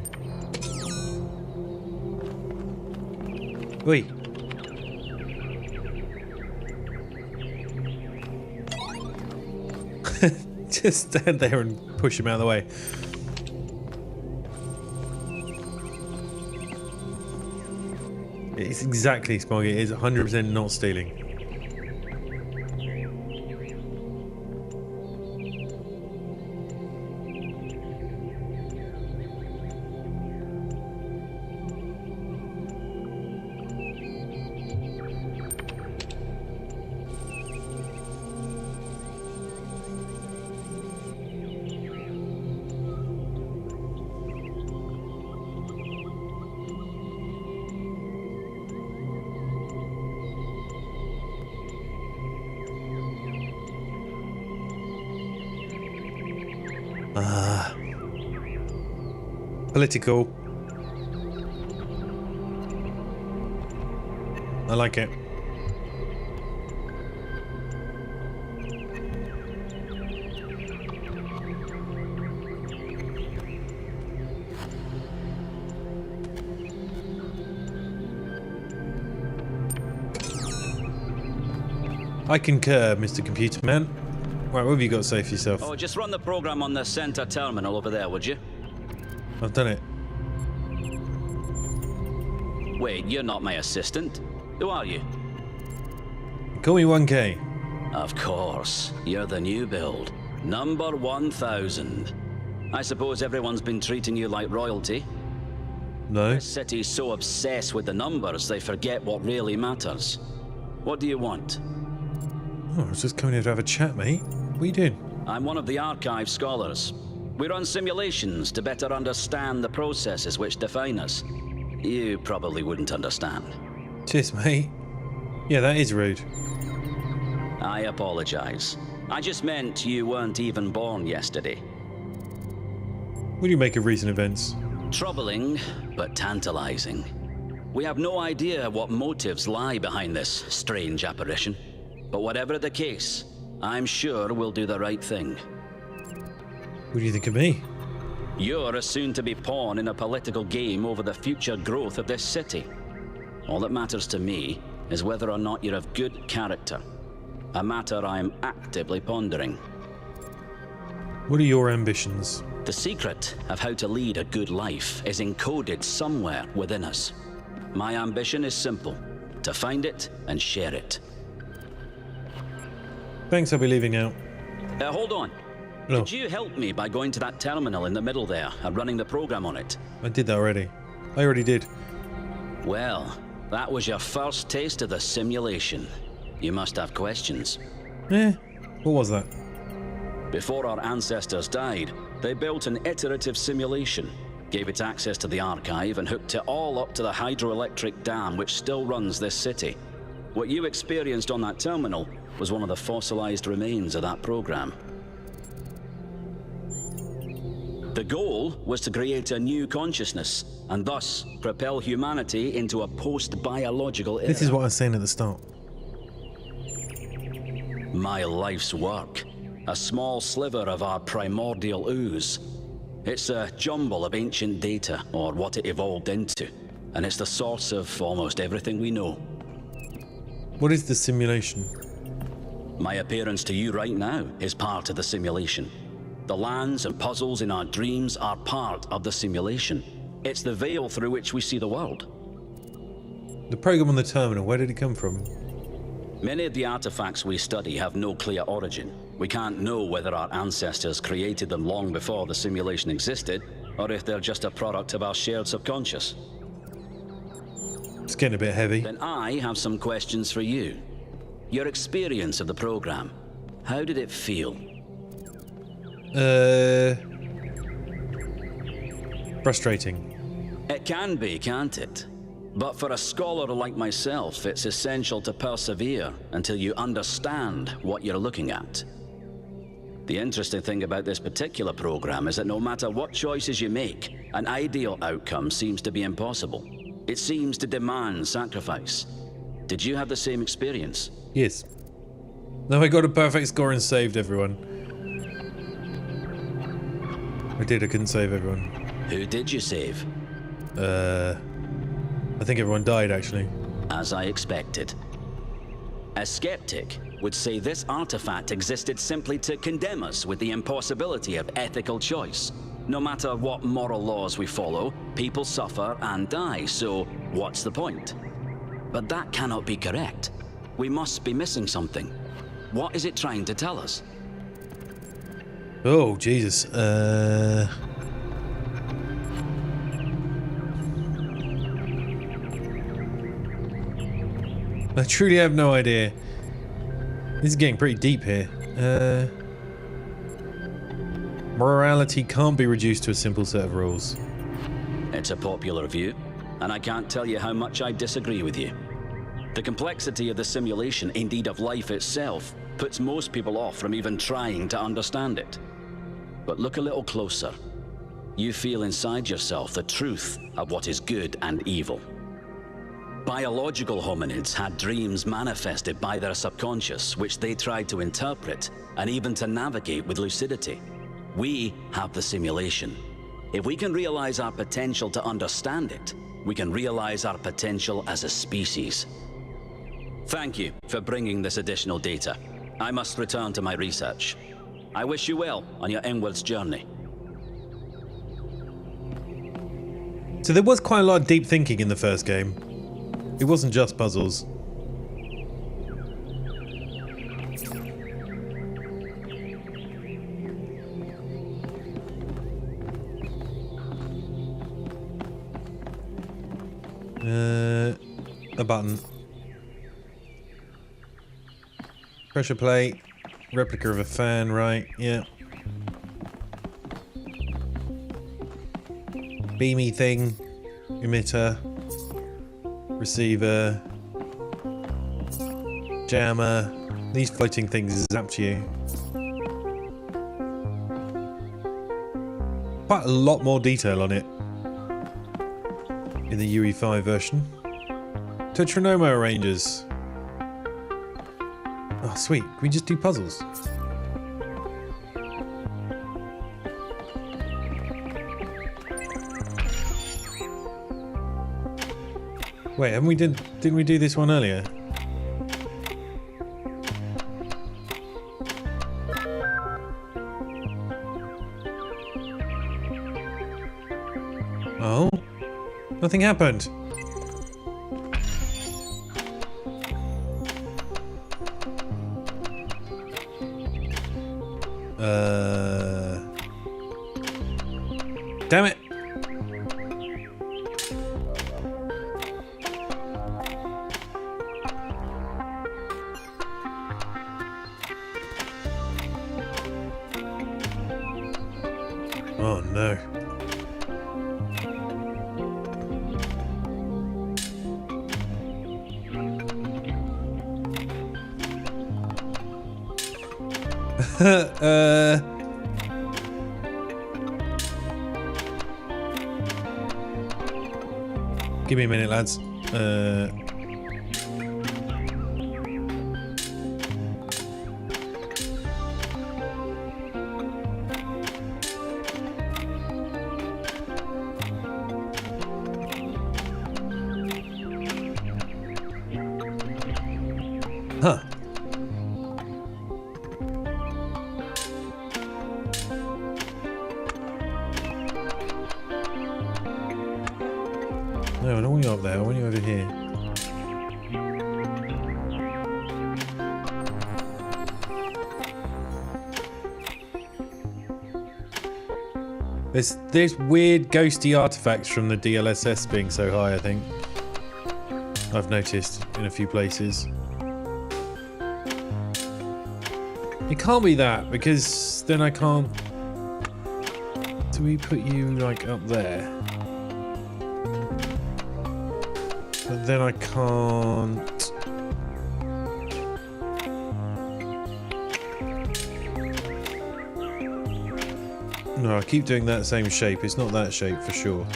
Oi. Just stand there and push him out of the way. It's exactly Smoggy. It is 100% not stealing. Political. I like it. I concur, Mr. Computer Man. Right, what have you got to say for yourself? Oh, just run the program on the center terminal over there, would you? I've done it. Wait, you're not my assistant. Who are you? Call me 1K. Of course. You're the new build. Number 1000. I suppose everyone's been treating you like royalty? No. This city's so obsessed with the numbers, they forget what really matters. What do you want? Oh, I was just coming here to have a chat, mate. What are you doing? I'm one of the archive scholars. We run simulations to better understand the processes which define us. You probably wouldn't understand. Cheers, mate. Yeah, that is rude. I apologize. I just meant you weren't even born yesterday. What do you make of recent events? Troubling, but tantalizing. We have no idea what motives lie behind this strange apparition. But whatever the case, I'm sure we'll do the right thing. What do you think of me? You're a soon-to-be pawn in a political game over the future growth of this city. All that matters to me is whether or not you're of good character. A matter I am actively pondering. What are your ambitions? The secret of how to lead a good life is encoded somewhere within us. My ambition is simple: to find it and share it. Thanks, I'll be leaving out. Hold on. No. Could you help me by going to that terminal in the middle there and running the program on it? I did that already. I already did. Well, that was your first taste of the simulation. You must have questions. What was that? Before our ancestors died, they built an iterative simulation, gave it access to the archive, and hooked it all up to the hydroelectric dam which still runs this city. What you experienced on that terminal was one of the fossilized remains of that program. The goal was to create a new consciousness, and thus propel humanity into a post-biological era. This is what I was saying at the start. My life's work. A small sliver of our primordial ooze. It's a jumble of ancient data, or what it evolved into, and it's the source of almost everything we know. What is the simulation? My appearance to you right now is part of the simulation. The lands and puzzles in our dreams are part of the simulation. It's the veil through which we see the world. The program on the terminal, where did it come from? Many of the artifacts we study have no clear origin. We can't know whether our ancestors created them long before the simulation existed, or if they're just a product of our shared subconscious. It's getting a bit heavy. Then I have some questions for you. Your experience of the program, how did it feel? Frustrating. It can be, can't it? But for a scholar like myself, it's essential to persevere until you understand what you're looking at. The interesting thing about this particular program is that no matter what choices you make, an ideal outcome seems to be impossible. It seems to demand sacrifice. Did you have the same experience? Yes. No, I got a perfect score and saved everyone. I couldn't save everyone. Who did you save? I think everyone died, actually. As I expected. A skeptic would say this artifact existed simply to condemn us with the impossibility of ethical choice. No matter what moral laws we follow, people suffer and die, so what's the point? But that cannot be correct. We must be missing something. What is it trying to tell us? Oh, Jesus. I truly have no idea. This is getting pretty deep here. Morality can't be reduced to a simple set of rules. It's a popular view, and I can't tell you how much I disagree with you. The complexity of the simulation, indeed of life itself, puts most people off from even trying to understand it. But look a little closer. You feel inside yourself the truth of what is good and evil. Biological hominids had dreams manifested by their subconscious, which they tried to interpret and even to navigate with lucidity. We have the simulation. If we can realize our potential to understand it, we can realize our potential as a species. Thank you for bringing this additional data. I must return to my research. I wish you well on your inwards journey. So there was quite a lot of deep thinking in the first game. It wasn't just puzzles. A button. Pressure plate. Replica of a fan, right? Yeah. Beamy thing. Emitter. Receiver. Jammer. These floating things is up to you. Quite a lot more detail on it in the UE5 version. Tetranoma Rangers. Oh, sweet. Can we just do puzzles? Wait, didn't we do this one earlier? Oh? Nothing happened. Damn it. Oh no. Give me a minute, lads. Huh. No, I don't want you up there. I want you over here. There's weird ghosty artifacts from the DLSS being so high, I think. I've noticed in a few places. It can't be that, because then I can't... Do we put you, like, up there? But then I can't... No, I keep doing that same shape. It's not that shape for sure.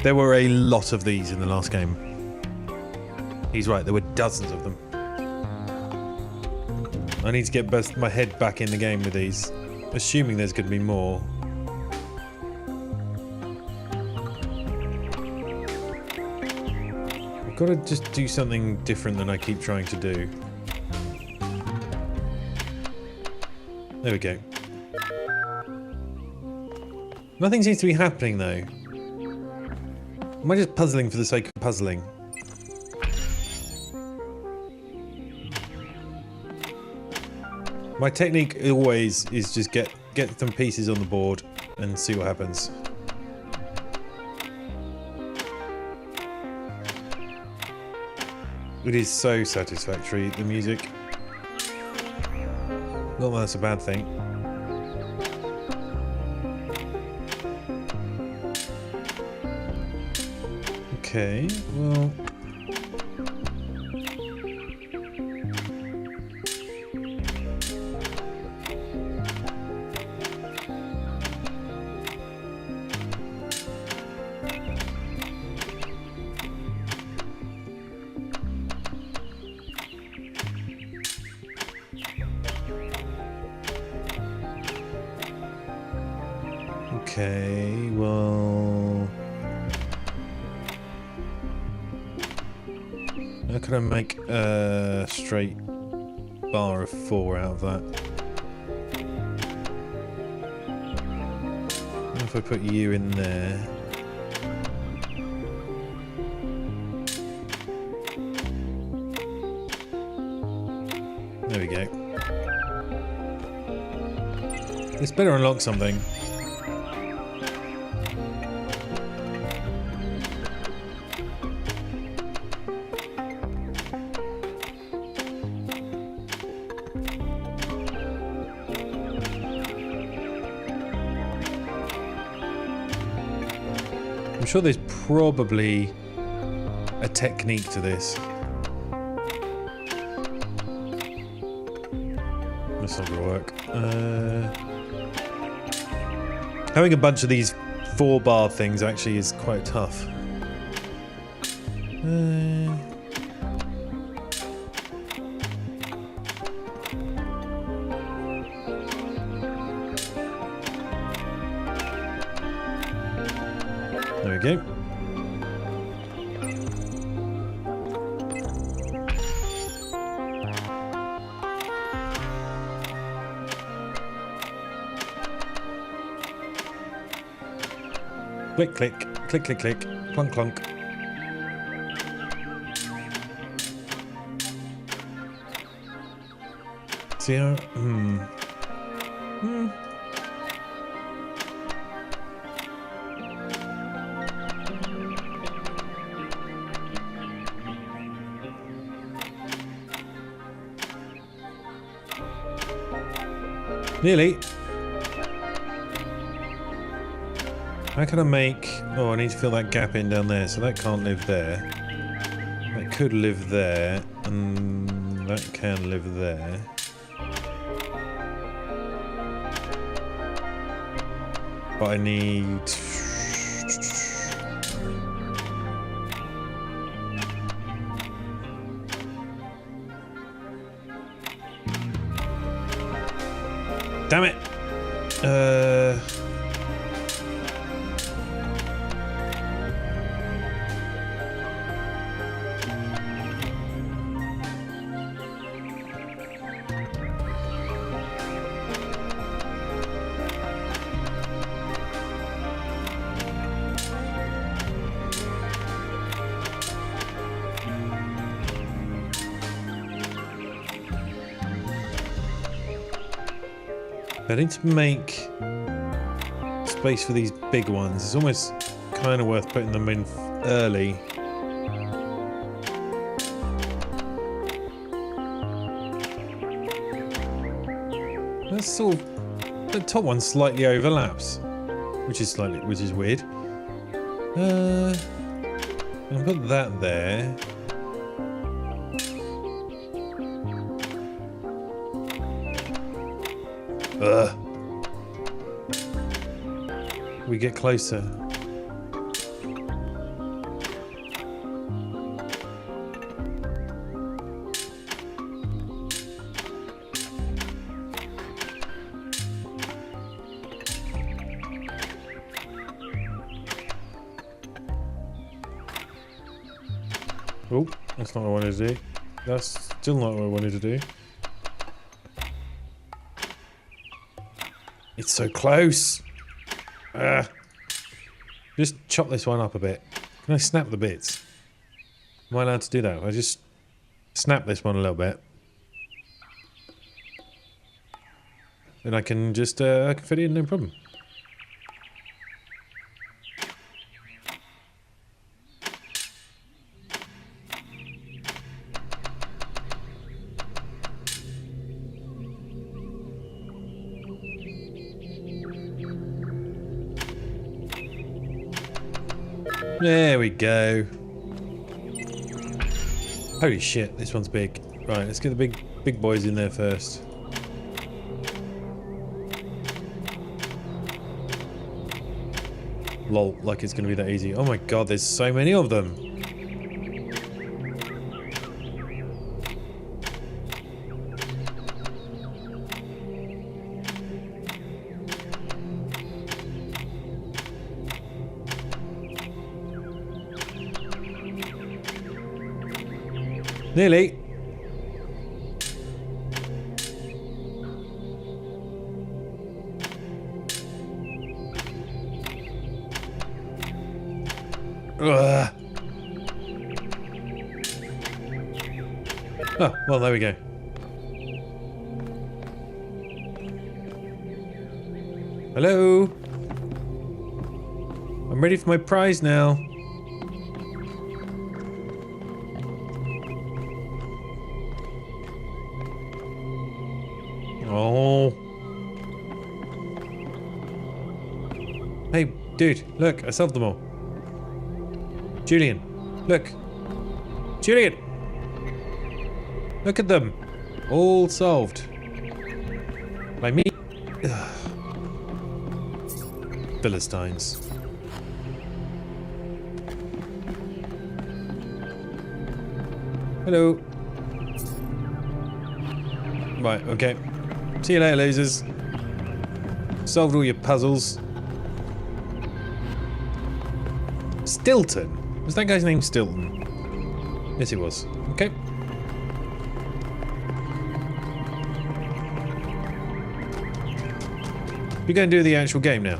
There were a lot of these in the last game. He's right, there were dozens of them. I need to get my head back in the game with these, assuming there's going to be more. I've got to just do something different than I keep trying to do. There we go. Nothing seems to be happening though. Am I just puzzling for the sake of puzzling? My technique always is just get some pieces on the board and see what happens. It is so satisfactory, the music. Not that that's a bad thing. Okay, well... Okay, well... How can I make a straight bar of 4 out of that? What if I put you in there? There we go. This better unlock something. I'm sure there's probably a technique to this. That's not gonna work. Having a bunch of these 4-bar things actually is quite tough. There we go. Click, click, click, click, click, clunk, clunk. See how? Nearly. How can I make... Oh, I need to fill that gap in down there, so that can't live there. That could live there, and that can live there. But I need... Damn it! I need to make space for these big ones. It's almost kind of worth putting them in early. That's sort of, the top one slightly overlaps, which is weird. I'll put that there. Ugh. We get closer. Oh, that's not what I wanted to do. That's still not what I wanted to do. It's so close. Just chop this one up a bit. Can I snap the bits? Am I allowed to do that? I just snap this one a little bit. Then I can just I can fit it in, no problem. There we go. Holy shit, this one's big. Right, let's get the big boys in there first. Lol, like it's gonna be that easy. Oh my god, there's so many of them. Nearly. Ugh. Oh, well, there we go. Hello? I'm ready for my prize now. Oh. Hey, dude, look, I solved them all. Julian, look. Julian! Look at them. All solved. By me. Ugh. Philistines. Hello. Right, okay. See you later, losers. Solved all your puzzles. Stilton. Was that guy's name Stilton? Yes, it was. Okay. We're going to do the actual game now.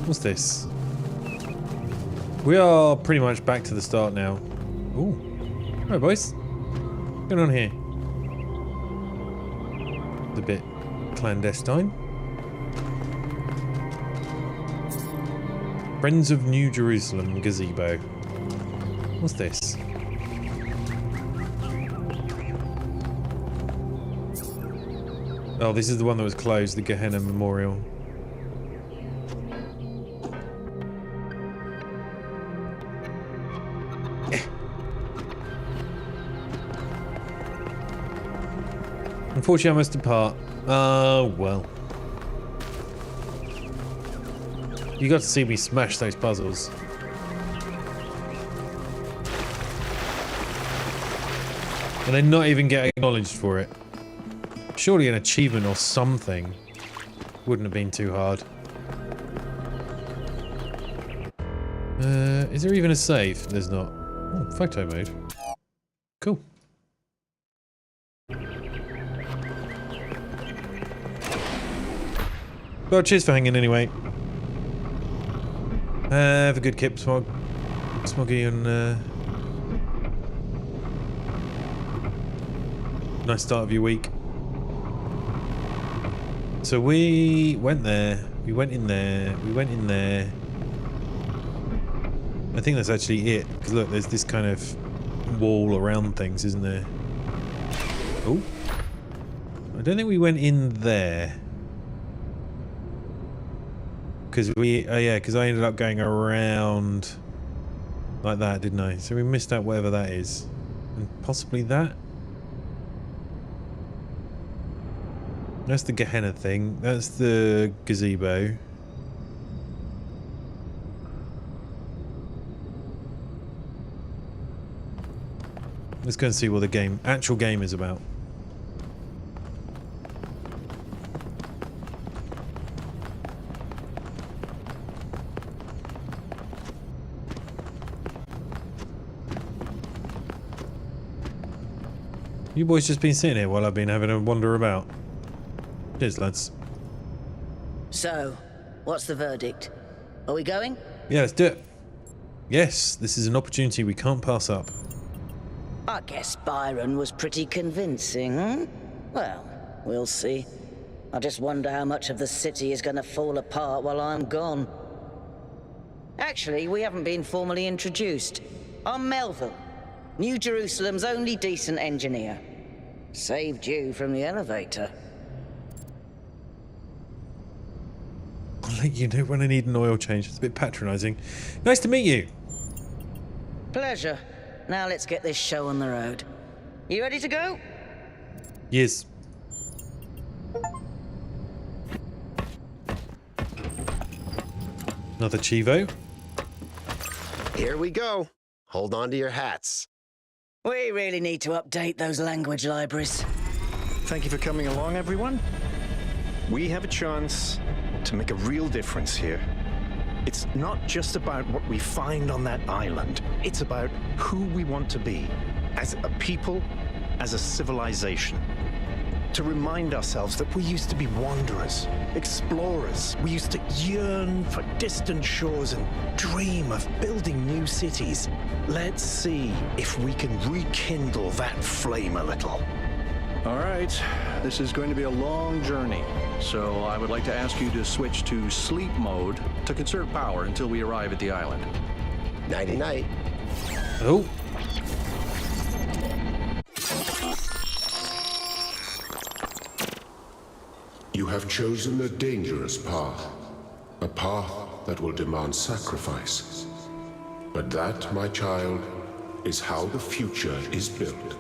What's this? We are pretty much back to the start now. Ooh. Alright, boys. What's going on here? It's a bit clandestine. Friends of New Jerusalem gazebo. What's this? Oh, this is the one that was closed, the Gehenna Memorial. Unfortunately, I must depart. Oh, well. You got to see me smash those puzzles. And then not even get acknowledged for it. Surely an achievement or something wouldn't have been too hard. Is there even a save? There's not. Oh, photo mode. Cool. Well, cheers for hanging anyway. Have a good kip, Smoggy, and nice start of your week. So we went there, we went in there, we went in there. I think that's actually it, because look, there's this kind of wall around things, isn't there? Oh. I don't think we went in there. Because because I ended up going around like that, didn't I? So we missed out whatever that is. And possibly that? That's the Gehenna thing. That's the gazebo. Let's go and see what the actual game is about. You boys just been sitting here while I've been having a wander about. Cheers, lads. So, what's the verdict? Are we going? Yeah, let's do it. Yes, this is an opportunity we can't pass up. I guess Byron was pretty convincing, hmm? Well, we'll see. I just wonder how much of the city is going to fall apart while I'm gone. Actually, we haven't been formally introduced. I'm Melville, New Jerusalem's only decent engineer. Saved you from the elevator. I'll let you know when I need an oil change. It's a bit patronising. Nice to meet you. Pleasure. Now let's get this show on the road. You ready to go? Yes. Another Chivo. Here we go. Hold on to your hats. We really need to update those language libraries. Thank you for coming along, everyone. We have a chance to make a real difference here. It's not just about what we find on that island. It's about who we want to be as a people, as a civilization. To remind ourselves that we used to be wanderers, explorers. We used to yearn for distant shores and dream of building new cities. Let's see if we can rekindle that flame a little. All right, this is going to be a long journey, so I would like to ask you to switch to sleep mode to conserve power until we arrive at the island. Nighty-night. Oh. You have chosen a dangerous path. A path that will demand sacrifice. But that, my child, is how the future is built.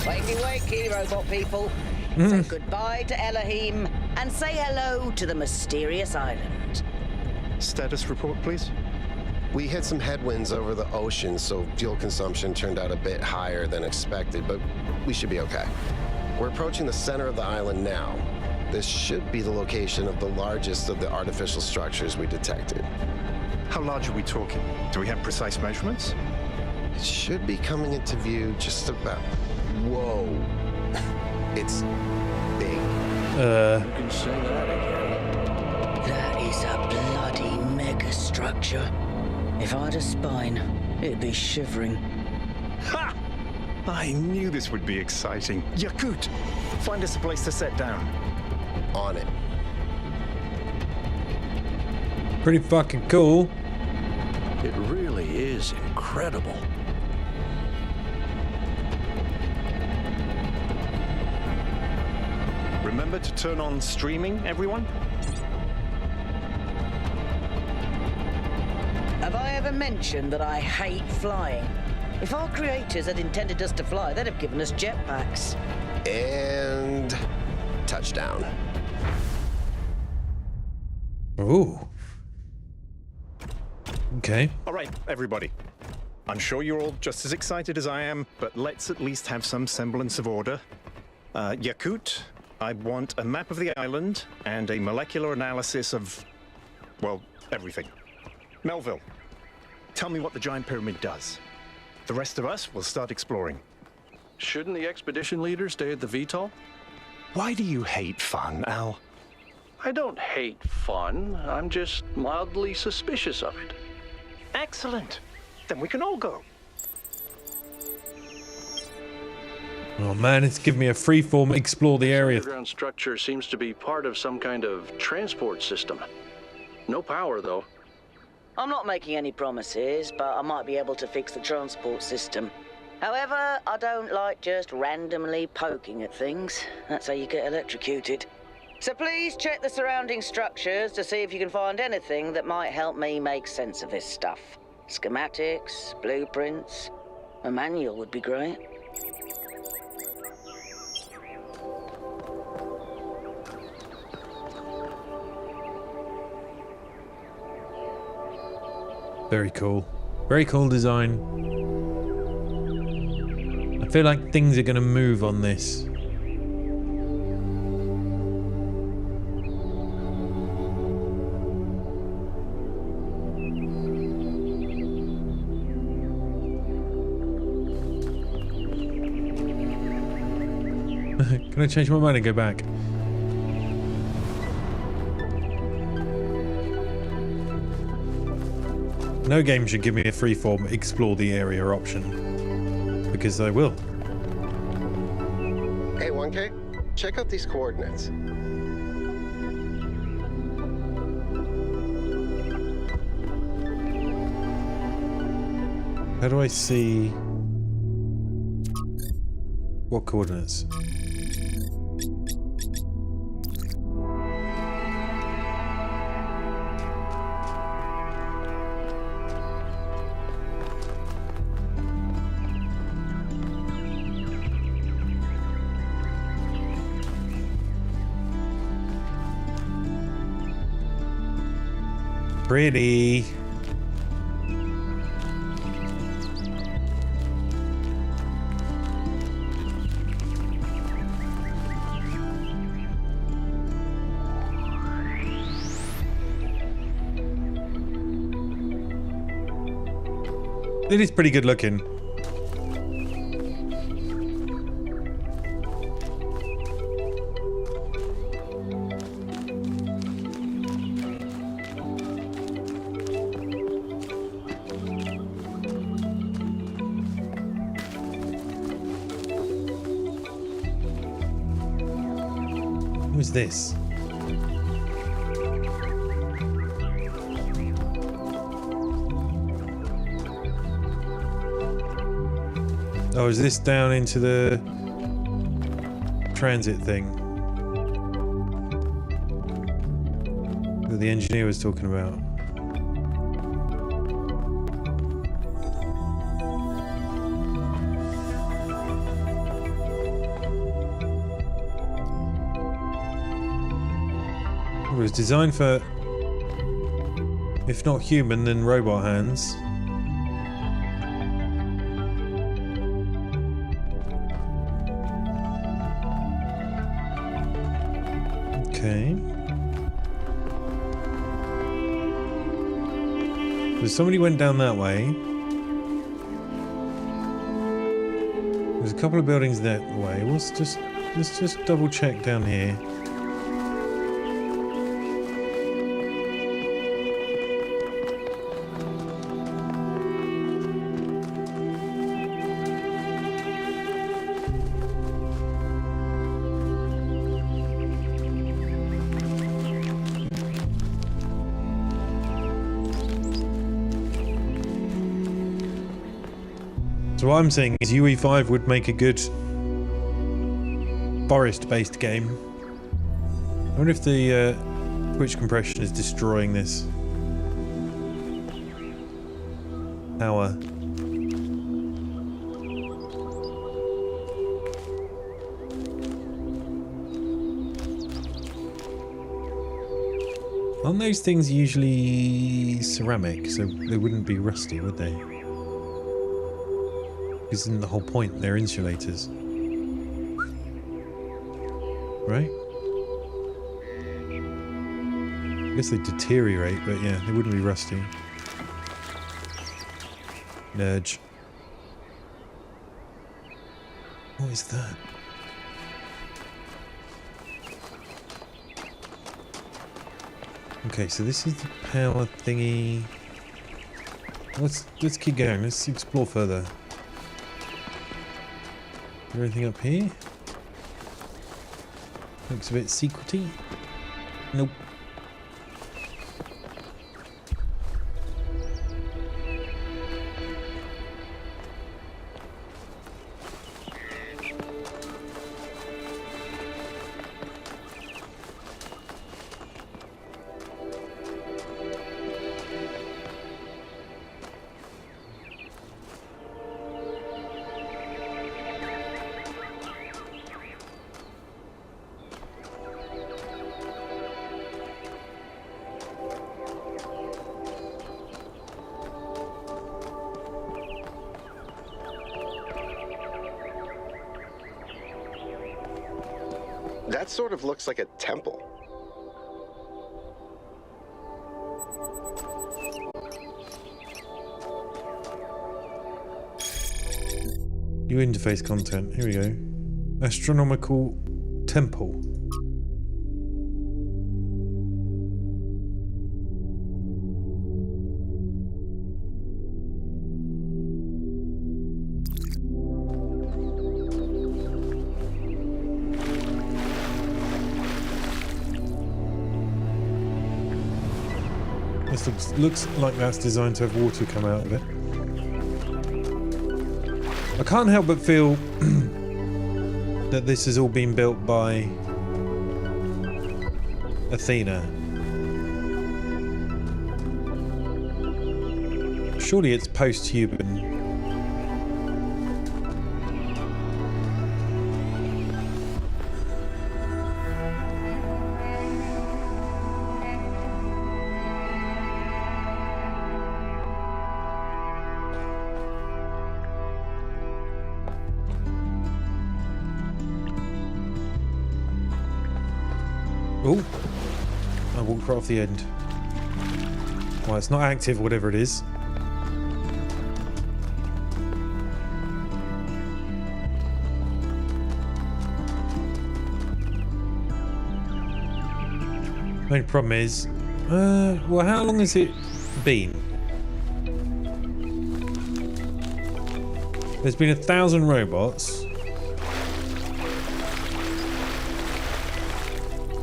Wakey, wakey, robot people. Say goodbye to Elohim and say hello to the mysterious island. Status report, please. We hit some headwinds over the ocean, so fuel consumption turned out a bit higher than expected, but we should be okay. We're approaching the center of the island now. This should be the location of the largest of the artificial structures we detected. How large are we talking? Do we have precise measurements? It should be coming into view just about... Whoa. It's big. You can say that again. That is a bloody mega structure. If I had a spine, it'd be shivering. Ha! I knew this would be exciting. Yakut, find us a place to set down. On it. Pretty fucking cool. It really is incredible. Remember to turn on streaming, everyone? Have I ever mentioned that I hate flying? If our creators had intended us to fly, they'd have given us jetpacks. And... touchdown. Ooh. Okay. All right, everybody. I'm sure you're all just as excited as I am, but let's at least have some semblance of order. Yakut, I want a map of the island and a molecular analysis of, well, everything. Melville, tell me what the giant pyramid does. The rest of us will start exploring. Shouldn't the expedition leader stay at the VTOL? Why do you hate fun, Al? I don't hate fun. I'm just mildly suspicious of it. Excellent. Then we can all go. Oh man, it's given me a freeform explore the area. The underground structure seems to be part of some kind of transport system. No power, though. I'm not making any promises, but I might be able to fix the transport system. However, I don't like just randomly poking at things. That's how you get electrocuted. So please check the surrounding structures to see if you can find anything that might help me make sense of this stuff. Schematics, blueprints, a manual would be great. Very cool. Very cool design. I feel like things are going to move on this. Can I change my mind and go back? No game should give me a freeform explore the area option, because I will. Hey, 1K, check out these coordinates. How do I see what coordinates? Pretty. It is pretty good looking. Who's this? Oh, is this down into the transit thing that the engineer was talking about? It was designed for If not human, then robot hands. Okay. So somebody went down that way. There's a couple of buildings that way. Let's just double check down here. So what I'm saying is UE5 would make a good forest-based game. I wonder if the Twitch compression is destroying this power. Aren't those things usually ceramic, so they wouldn't be rusty, would they? Isn't the whole point? They're insulators. Right? I guess they deteriorate, but yeah, they wouldn't be rusty. Nudge. What is that? Okay, so this is the power thingy. Let's keep going. Let's explore further. Is there anything up here? Looks a bit secrety. Nope. That sort of looks like a temple. New interface content. Here we go. Astronomical temple. This looks like that's designed to have water come out of it. I can't help but feel that this has all been built by Athena. Surely it's post-human. Oh, I walked right off the end. Well, it's not active, whatever it is. Main problem is, well, how long has it been? There's been 1,000 robots.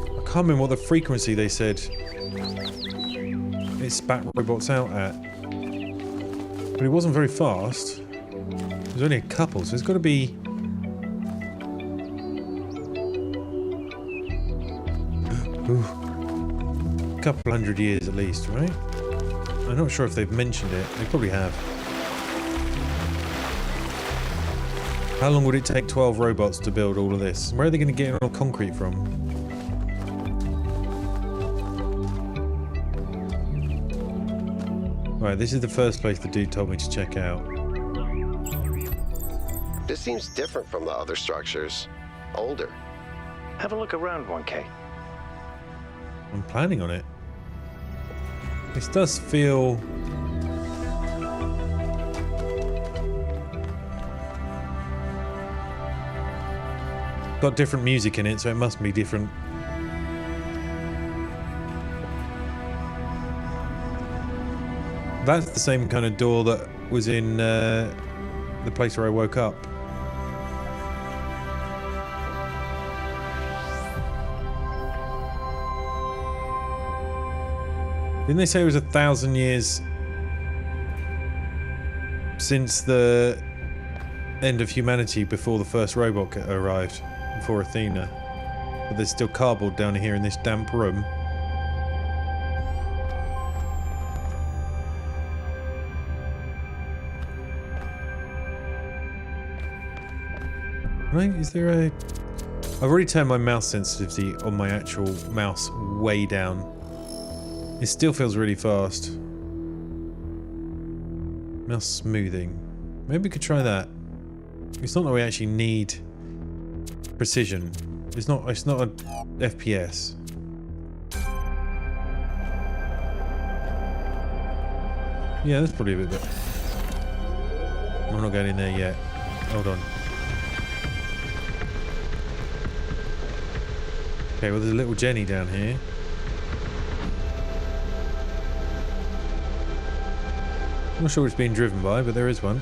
I can't remember what the frequency they said it spat robots out at. But it wasn't very fast. There's only a couple, so it's got to be... Ooh. A couple hundred years at least, right? I'm not sure if they've mentioned it. They probably have. How long would it take 12 robots to build all of this? Where are they going to get all concrete from? Right, this is the first place the dude told me to check out. This seems different from the other structures. Older. Have a look around, 1K. I'm planning on it. This does feel... got different music in it, so it must be different. That's the same kind of door that was in the place where I woke up. Didn't they say it was 1,000 years since the end of humanity before the first robot arrived, before Athena? But there's still cardboard down here in this damp room. Right, is there a... I've already turned my mouse sensitivity on my actual mouse way down. It still feels really fast. Mouse smoothing. Maybe we could try that. It's not that we actually need precision. It's not a FPS. Yeah, that's probably a bit better. I'm not going in there yet. Hold on. Okay, well there's a little Jenny down here. I'm not sure what it's being driven by, but there is one.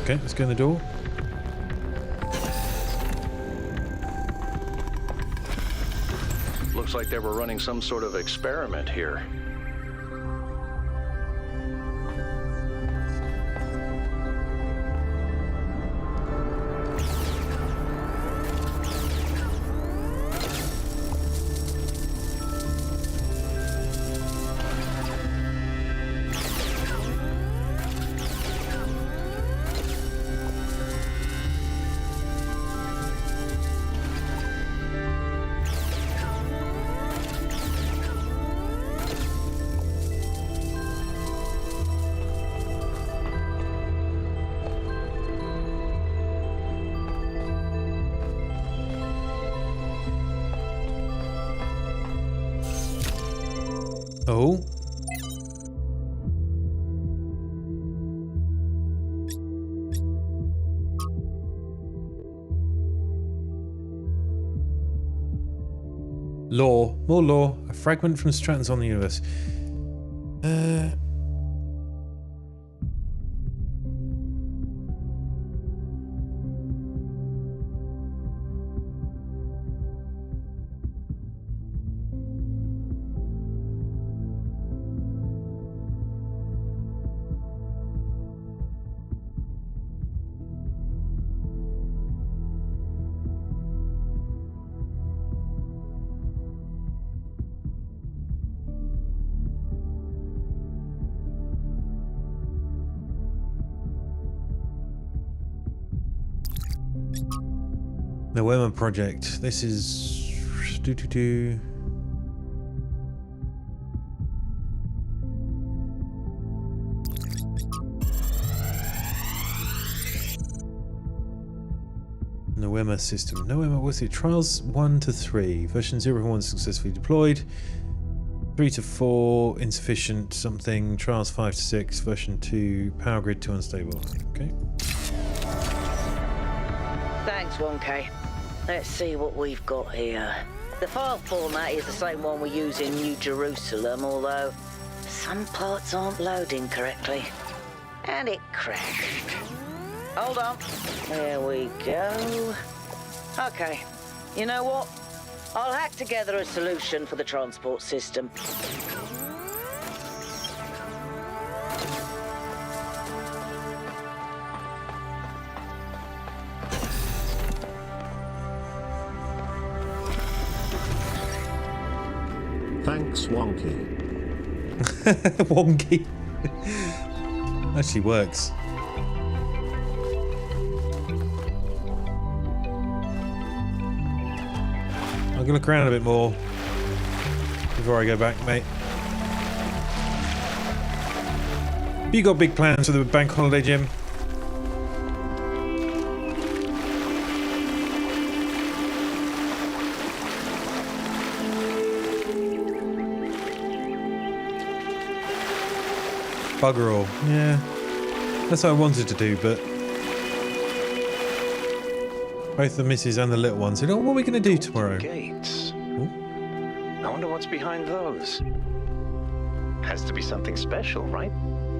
Okay, let's go in the door. Looks like they were running some sort of experiment here. Oh. Lore. More lore. A fragment from Stratton's on the universe. The Wema Project. This is... Wema system. Wema, what's it? Trials 1 to 3. Version 0.1 successfully deployed. 3 to 4 insufficient something. Trials 5 to 6. Version 2 power grid 2 unstable. Okay. Thanks, 1K. Let's see what we've got here. The file format is the same one we use in New Jerusalem, although some parts aren't loading correctly. And it crashed. Hold on. There we go. Okay. You know what? I'll hack together a solution for the transport system. Thanks, Wonky. Wonky. Actually works. I'm gonna look around a bit more. before I go back, mate. Have you got big plans for the bank holiday, Jim? Bugger all. Yeah. That's what I wanted to do, but both the missus and the little one said, "Oh, what are we going to do tomorrow?" Gates. I wonder what's behind those. Has to be something special, right?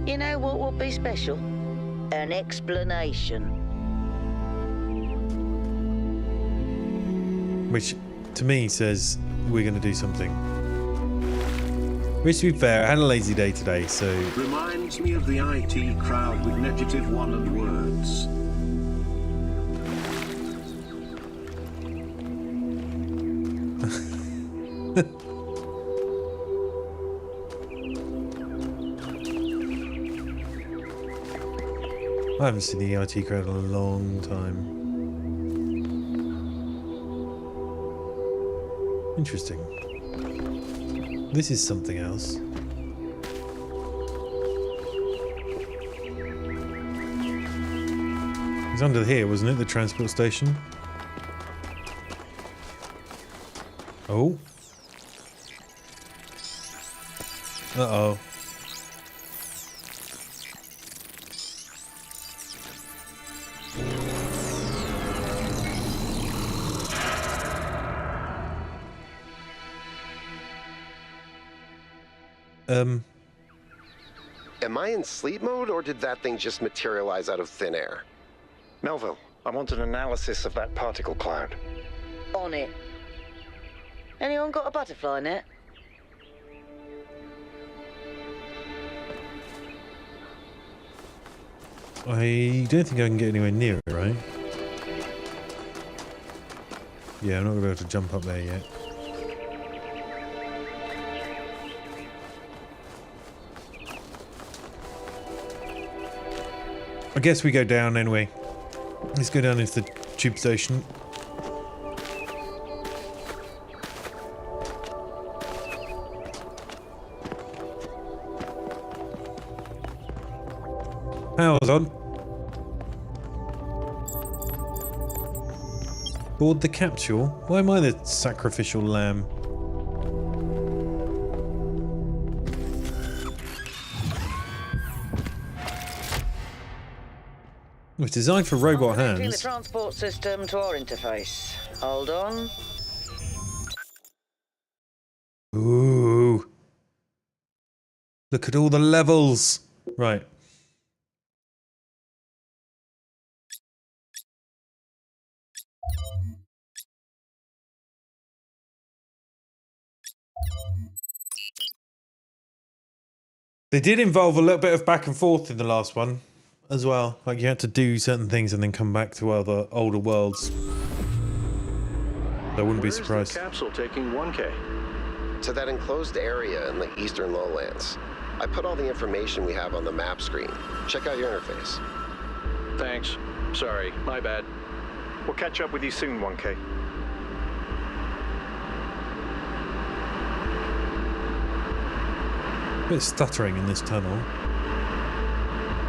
You know what would be special? An explanation. Which, to me, says we're going to do something. Which, to be fair, I had a lazy day today, so... Reminds me of the IT crowd with negative one and words. I haven't seen the IT crowd in a long time. Interesting. This is something else. It's under here, wasn't it? The transport station. Oh. Uh-oh. Am I in sleep mode, or did that thing just materialize out of thin air? Melville, I want an analysis of that particle cloud. On it. Anyone got a butterfly net? I don't think I can get anywhere near it, right? Yeah, I'm not going to be able to jump up there yet. I guess we go down anyway. Let's go down into the tube station. Power's on. Board the capsule? Why am I the sacrificial lamb? It's designed for robot Connecting hands. the transport system to our interface. Hold on. Ooh. Look at all the levels. Right. They did involve a little bit of back and forth in the last one as well. Like you had to do certain things and then come back to other older worlds. I wouldn't be surprised. Where's the capsule taking 1K? To that enclosed area in the eastern lowlands. I put all the information we have on the map screen. Check out your interface. Thanks. Sorry, my bad. We'll catch up with you soon, 1K. A bit stuttering in this tunnel.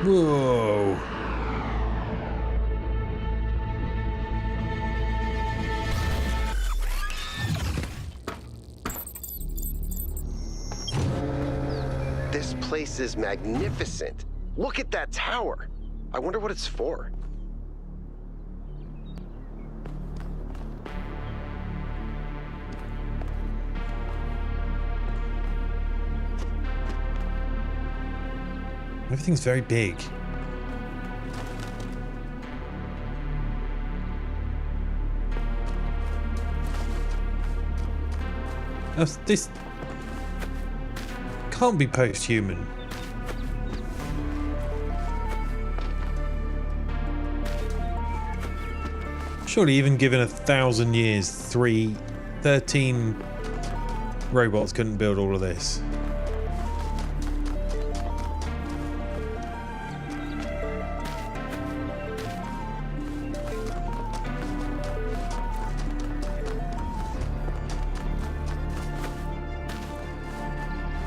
Whoa. This place is magnificent. Look at that tower. I wonder what it's for. Everything's very big. This can't be post-human. Surely even given 1,000 years, 13 robots couldn't build all of this.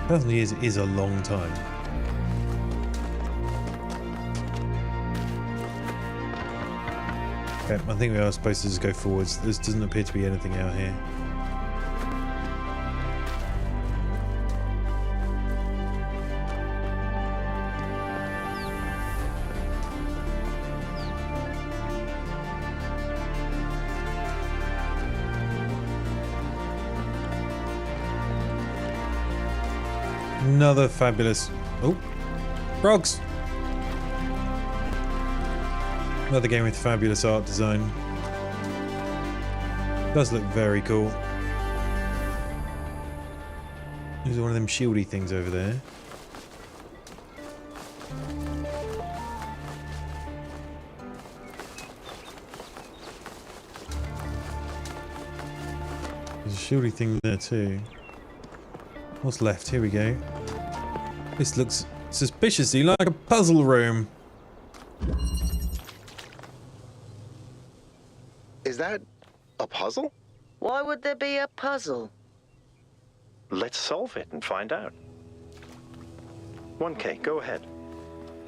1,000 years is a long time. Okay, I think we are supposed to just go forwards. There doesn't appear to be anything out here. Another fabulous... Oh! Frogs! Another game with fabulous art design. Does look very cool. There's one of them shieldy things over there. There's a shieldy thing there too. What's left? Here we go. This looks suspiciously like a puzzle room. Is that a puzzle? Why would there be a puzzle? Let's solve it and find out. 1K, go ahead.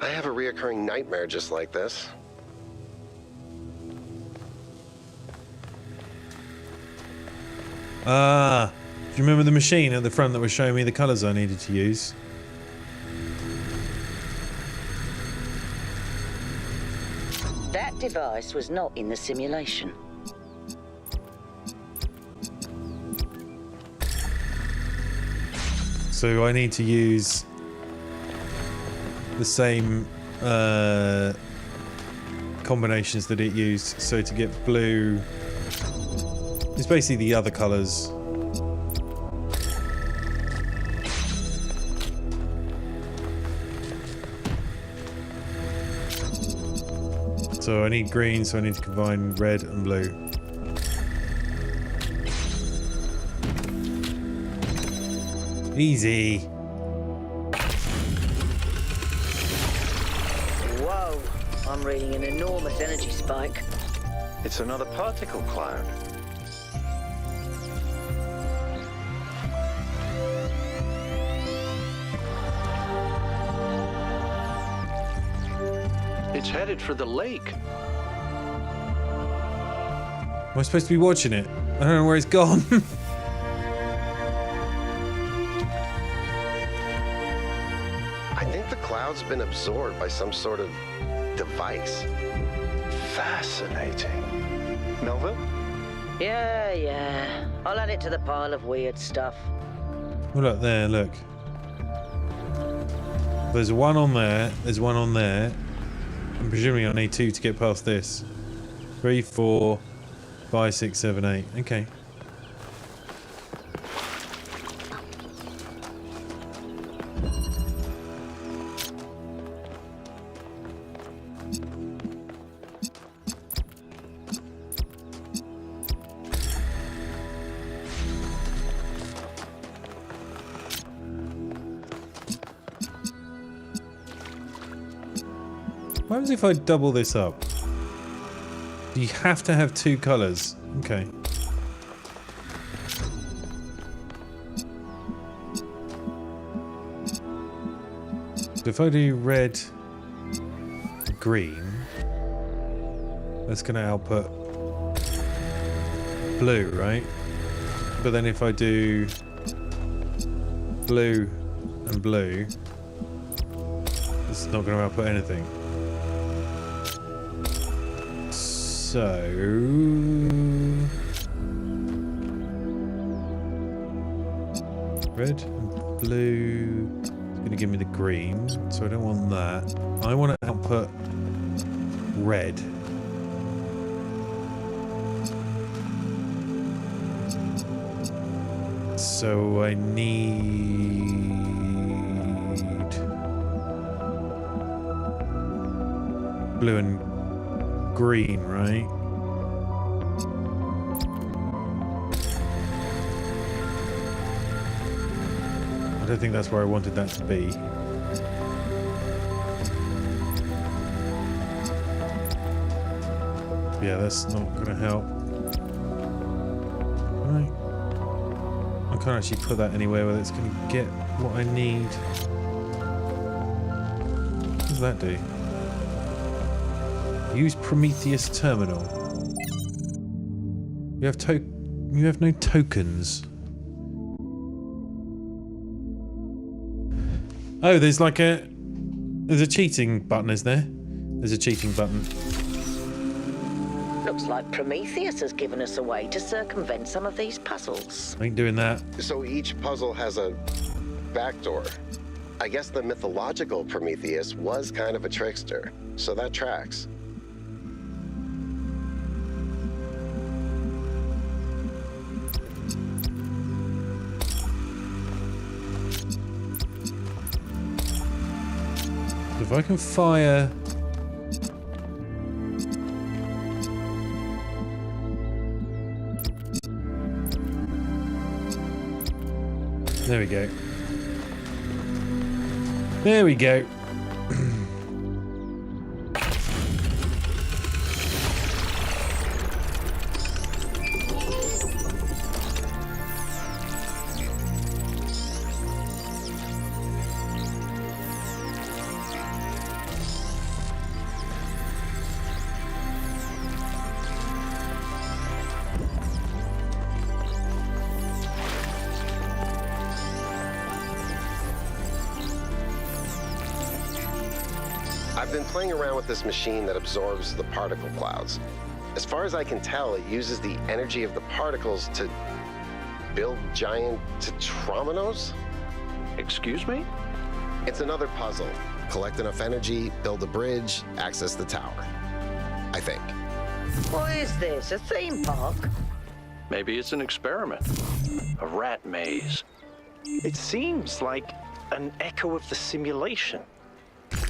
I have a reoccurring nightmare just like this. Ah, do you remember the machine at the front that was showing me the colours I needed to use? That device was not in the simulation. So I need to use the same combinations that it used. So to get blue, it's basically the other colours. So I need green, so I need to combine red and blue. Easy. Whoa, I'm reading an enormous energy spike. It's another particle cloud. It's headed for the lake. Am I supposed to be watching it? I don't know where it's gone. I think the cloud's been absorbed by some sort of device. Fascinating. Melville? Yeah. I'll add it to the pile of weird stuff. Oh, look there, look. There's one on there, there's one on there. I'm presuming I need two to get past this. 3, 4, 5, 6, 7, 8. Okay. What happens if I double this up? Do you have to have two colours? Okay. So if I do red, green, that's going to output blue, right? But then if I do blue and blue, this is not going to output anything. So red and blue is going to give me the green, so I don't want that. I want to output red. So I need blue and green, right? I don't think that's where I wanted that to be. Yeah, that's not going to help. Right. I can't actually put that anywhere where it's going to get what I need. What does that do? Use Prometheus terminal. You have no tokens. Oh, there's a cheating button, is there? There's a cheating button. Looks like Prometheus has given us a way to circumvent some of these puzzles. I ain't doing that. So each puzzle has a backdoor. I guess the mythological Prometheus was kind of a trickster, so that tracks. If I can fire... There we go. There we go. I've been playing around with this machine that absorbs the particle clouds. As far as I can tell, it uses the energy of the particles to build giant tetrominos? Excuse me? It's another puzzle. Collect enough energy, build a bridge, access the tower. I think. What is this, a theme park? Maybe it's an experiment. A rat maze. It seems like an echo of the simulation.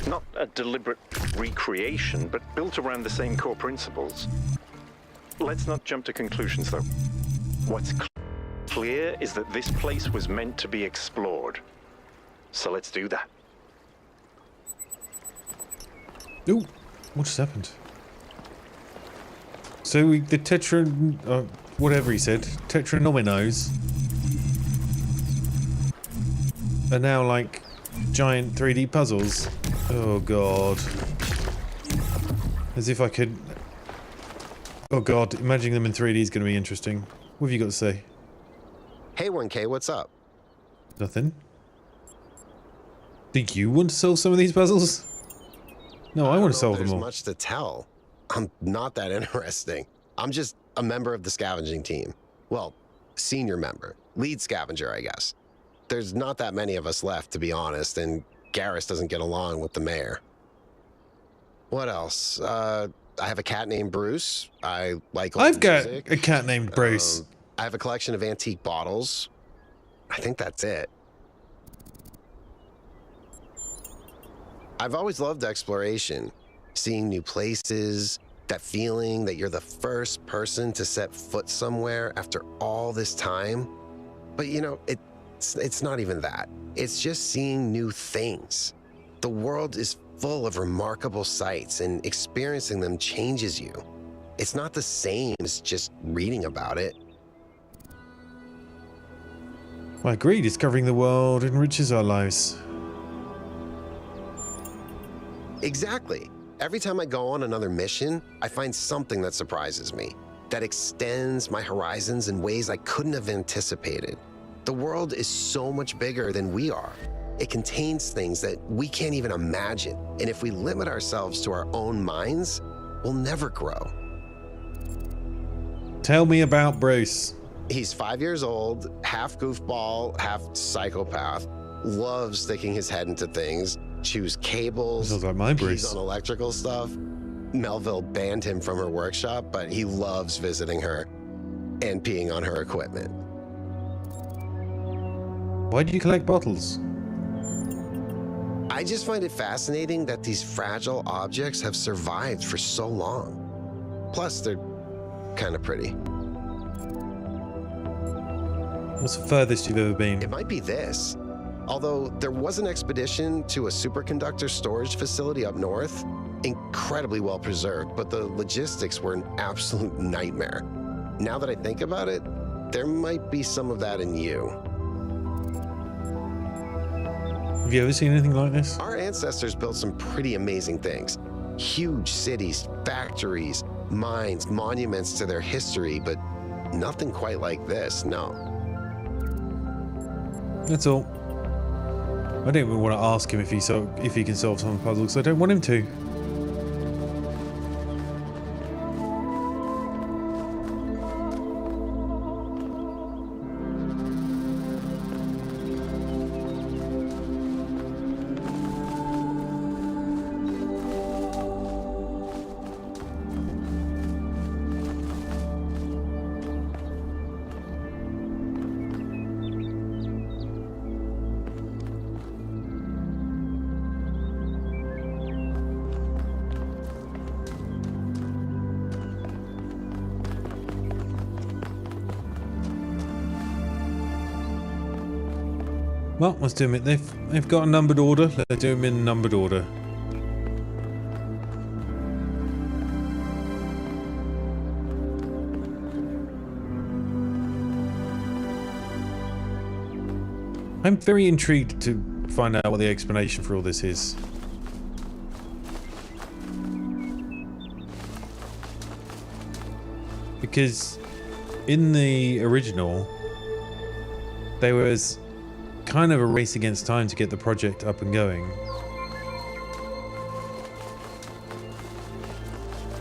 Not a deliberate recreation, but built around the same core principles. Let's not jump to conclusions, though. What's clear is that this place was meant to be explored. So let's do that. Ooh, what just happened? So the whatever he said, tetranominos are now like giant 3D puzzles. Oh god. As if I could... Oh god, imagining them in 3D is going to be interesting. What have you got to say? Hey 1K, what's up? Nothing. Do you want to solve some of these puzzles? No, I want to solve them all. There's much to tell. I'm not that interesting. I'm just a member of the scavenging team. Well, senior member. Lead scavenger, I guess. There's not that many of us left, to be honest, and Garrus doesn't get along with the mayor. What else? I have a cat named Bruce. I like old I've got music. a cat named Bruce. I have a collection of antique bottles. I think that's it. I've always loved exploration, seeing new places, that feeling that you're the first person to set foot somewhere after all this time. But you know, it's not even that. It's just seeing new things. The world is full of remarkable sights, and experiencing them changes you. It's not the same as just reading about it. I agree, discovering the world enriches our lives. Exactly. Every time I go on another mission, I find something that surprises me, that extends my horizons in ways I couldn't have anticipated. The world is so much bigger than we are. It contains things that we can't even imagine. And if we limit ourselves to our own minds, we'll never grow. Tell me about Bruce. He's 5 years old, half goofball, half psychopath, loves sticking his head into things, chews cables, sounds like my Bruce. pees on electrical stuff. Melville banned him from her workshop, but he loves visiting her and peeing on her equipment. Why do you collect bottles? I just find it fascinating that these fragile objects have survived for so long. Plus, they're kind of pretty. What's the furthest you've ever been? It might be this. Although there was an expedition to a superconductor storage facility up north, incredibly well preserved, but the logistics were an absolute nightmare. Now that I think about it, there might be some of that in you. Have you ever seen anything like this? Our ancestors built some pretty amazing things. Huge cities, factories, mines, monuments to their history, but nothing quite like this, no. That's all. I don't even want to ask him if he can solve some puzzles. I don't want him to. Well, let's do them. They've got a numbered order. Let's do them in numbered order. I'm very intrigued to find out what the explanation for all this is. Because in the original, there was kind of a race against time to get the project up and going.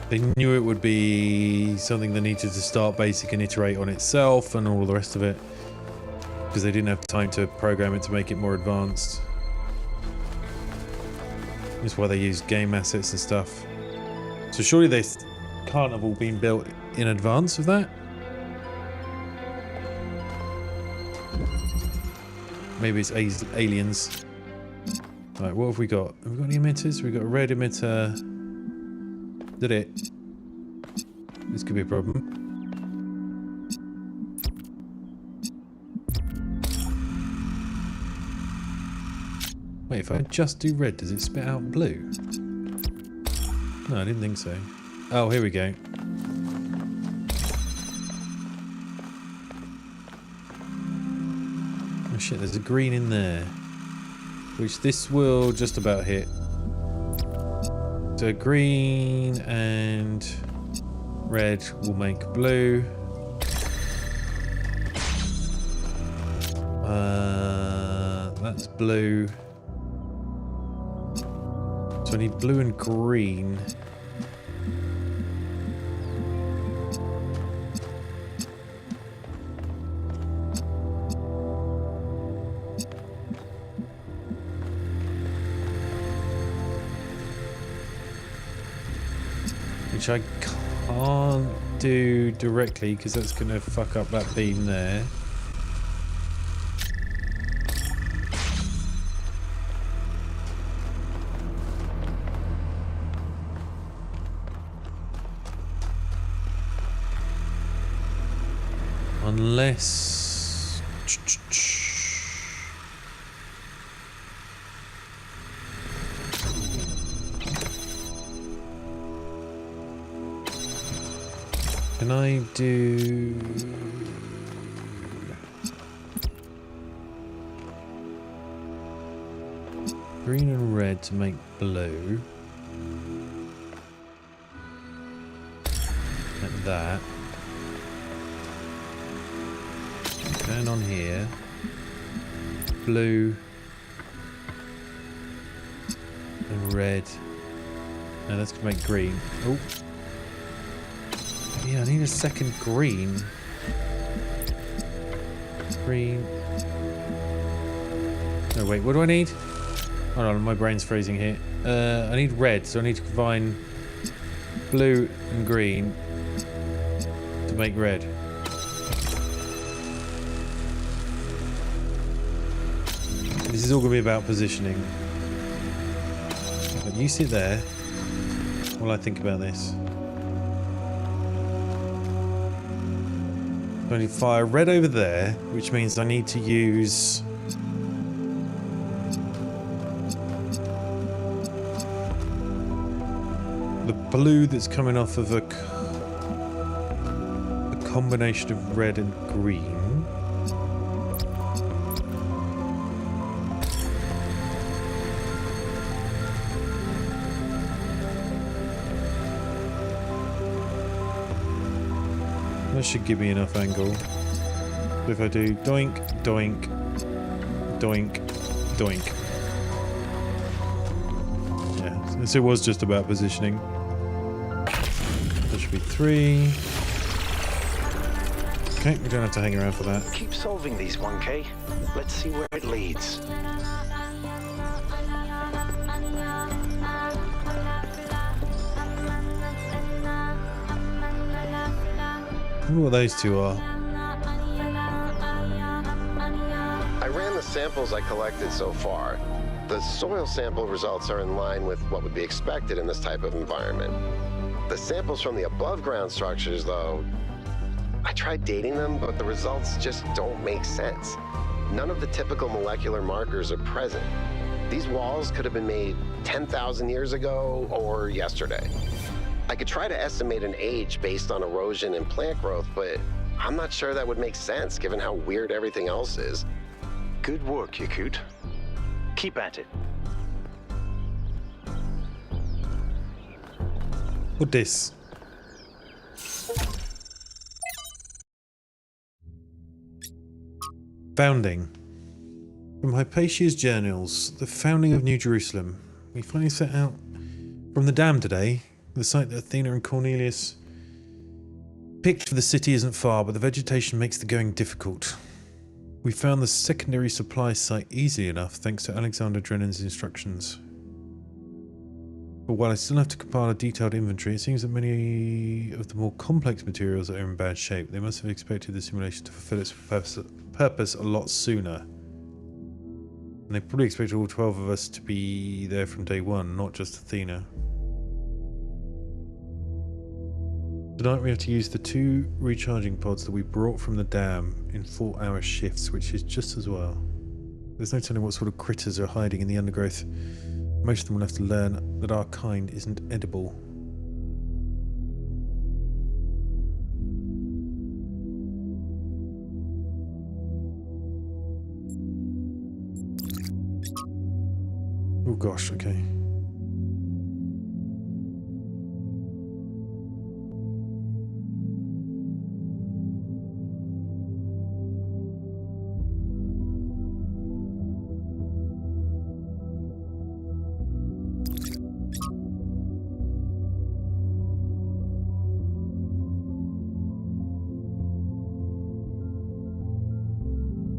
They knew it would be something that needed to start basic and iterate on itself and all the rest of it, because they didn't have time to program it to make it more advanced. That's why they used game assets and stuff. So surely they can't have all been built in advance of that? Maybe it's aliens. Right, what have we got? Have we got any emitters? We've got a red emitter. Is that it? This could be a problem. Wait, if I just do red, does it spit out blue? No, I didn't think so. Oh, here we go. Oh shit, there's a green in there, which this will just about hit. So green and red will make blue. That's blue. So I need blue and green. Which I can't do directly because that's going to fuck up that beam there. Unless... Can I do... green and red to make blue? Like that. Turn on here. Blue. And red. Now that's gonna make green. Oh. Yeah, I need a second green. Green. No, wait, what do I need? Hold on, my brain's freezing here. I need red, so I need to combine blue and green to make red. This is all going to be about positioning. But you sit there while I think about this. I need to fire red over there, which means I need to use the blue that's coming off of a combination of red and green. That should give me enough angle. If I do doink, doink, doink, doink. Yeah, so it was just about positioning. There should be 3. Okay, we don't have to hang around for that. Keep solving these, 1K. Let's see where it leads. I wonder what those two are. I ran the samples I collected so far. The soil sample results are in line with what would be expected in this type of environment. The samples from the above ground structures, though, I tried dating them, but the results just don't make sense. None of the typical molecular markers are present. These walls could have been made 10,000 years ago or yesterday. I could try to estimate an age based on erosion and plant growth, but I'm not sure that would make sense given how weird everything else is. Good work, Yakut. Keep at it. What this? Founding. From Hypatia's journals, the founding of New Jerusalem. We finally set out from the dam today. The site that Athena and Cornelius picked for the city isn't far, but the vegetation makes the going difficult. We found the secondary supply site easily enough thanks to Alexander Drennan's instructions. But while I still have to compile a detailed inventory, it seems that many of the more complex materials are in bad shape. They must have expected the simulation to fulfill its purpose a lot sooner. And they probably expected all 12 of us to be there from day one, not just Athena. Tonight we have to use the 2 recharging pods that we brought from the dam in 4-hour shifts, which is just as well. There's no telling what sort of critters are hiding in the undergrowth. Most of them will have to learn that our kind isn't edible. Oh gosh, okay.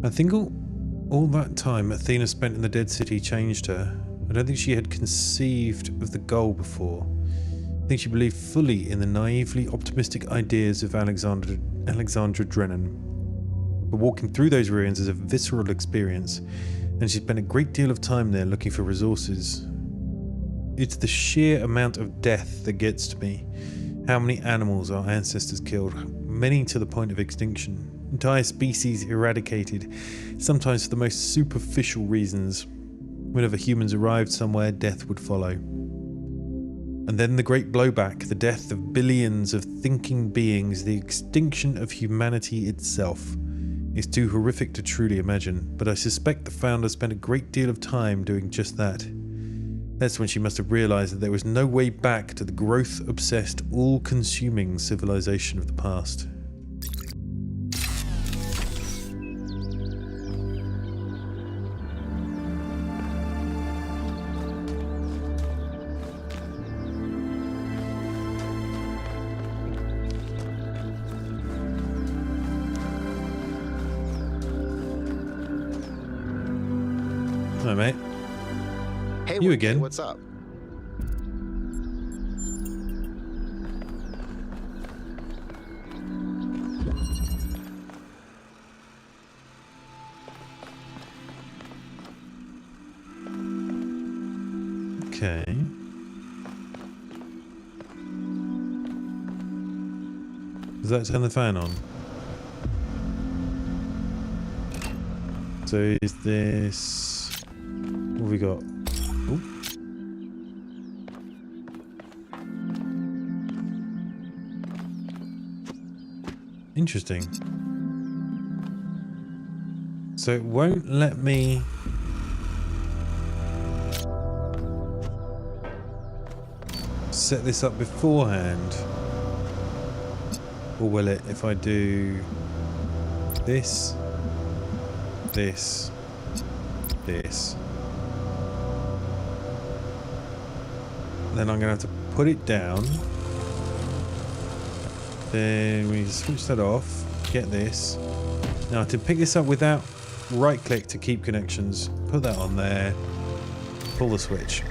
I think all that time Athena spent in the Dead City changed her. I don't think she had conceived of the goal before. I think she believed fully in the naively optimistic ideas of Alexandra Drennan. But walking through those ruins is a visceral experience, and she spent a great deal of time there looking for resources. It's the sheer amount of death that gets to me. How many animals our ancestors killed, many to the point of extinction. Entire species eradicated, sometimes for the most superficial reasons. Whenever humans arrived somewhere, death would follow. And then the great blowback, the death of billions of thinking beings, the extinction of humanity itself. It's too horrific to truly imagine, but I suspect the founder spent a great deal of time doing just that. That's when she must have realized that there was no way back to the growth-obsessed, all-consuming civilization of the past. Hi, mate. Hey, you again? What's up? Okay. Does that turn the fan on? So is this... What have we got? Ooh. Interesting. So it won't let me... set this up beforehand. Or will it if I do this, this, this? Then I'm going to have to put it down. Then we switch that off. Get this. Now to pick this up without right click to keep connections, put that on there. Pull the switch.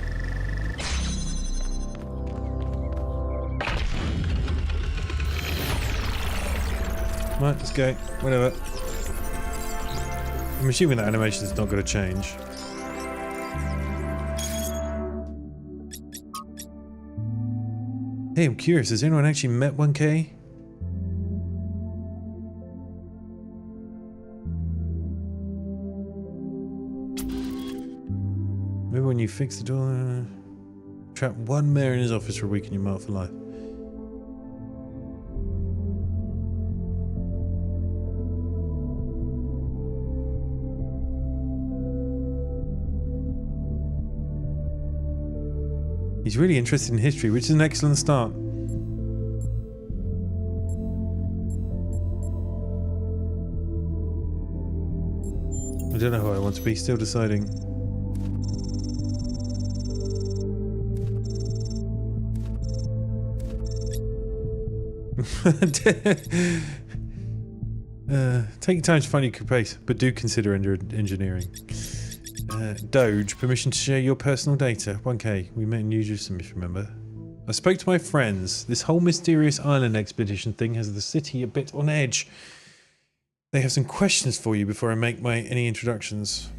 Right, let's go. Whatever. I'm assuming that animation is not going to change. Hey, I'm curious. Has anyone actually met 1K? Maybe when you fix the door... trap one mayor in his office for a week and you're marked for life. He's really interested in history, which is an excellent start. I don't know who I want to be, still deciding. Take your time to find your pace, but do consider engineering. Doge, permission to share your personal data. 1K, we met in New Jerusalem if you remember. I spoke to my friends. This whole mysterious island expedition thing has the city a bit on edge. They have some questions for you before I make any introductions.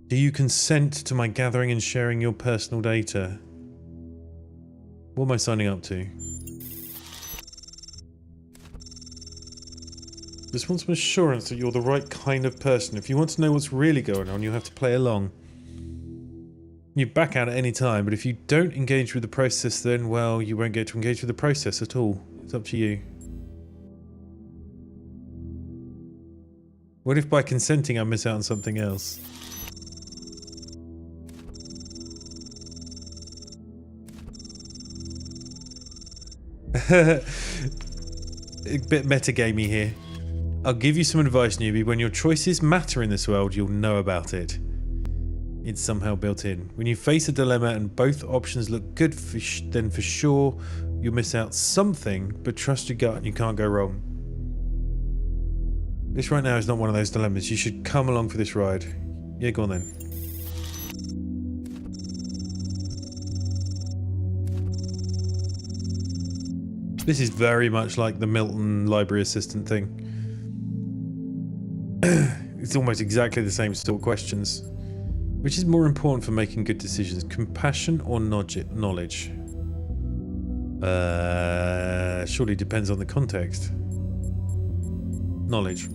Do you consent to my gathering and sharing your personal data? What am I signing up to? Just want some assurance that you're the right kind of person. If you want to know what's really going on, you'll have to play along. You back out at any time, but if you don't engage with the process, then, well, you won't get to engage with the process at all. It's up to you. What if by consenting I miss out on something else? A bit metagamey here. I'll give you some advice, newbie. When your choices matter in this world, you'll know about it. It's somehow built in. When you face a dilemma and both options look good, then for sure you'll miss out something, but trust your gut and you can't go wrong. This right now is not one of those dilemmas. You should come along for this ride. Yeah, go on then. This is very much like the Milton library assistant thing. It's almost exactly the same sort of questions. Which is more important for making good decisions, compassion or knowledge? Surely depends on the context. Knowledge.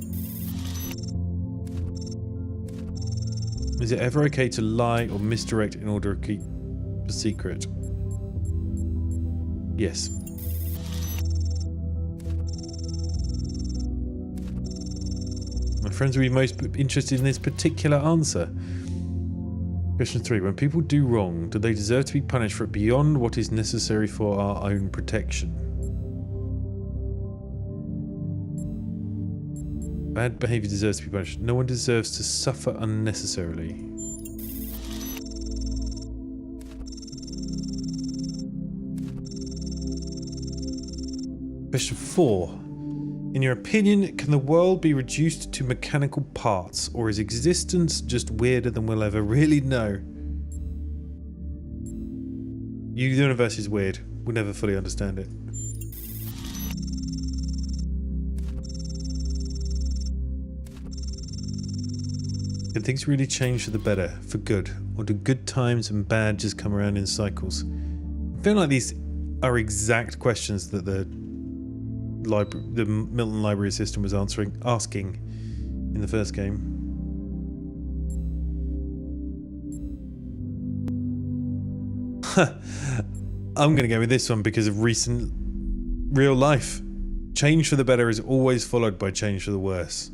Is it ever okay to lie or misdirect in order to keep a secret? Yes. My friends will be most interested in this particular answer. Question 3. When people do wrong, do they deserve to be punished for it beyond what is necessary for our own protection? Bad behavior deserves to be punished. No one deserves to suffer unnecessarily. Question 4. In your opinion, can the world be reduced to mechanical parts, or is existence just weirder than we'll ever really know? The universe is weird. We'll never fully understand it. Can things really change for the better, for good? Or do good times and bad just come around in cycles? I feel like these are exact questions that the Milton library system was asking in the first game. I'm going to go with this one because of recent real life Change for the better is always followed by change for the worse.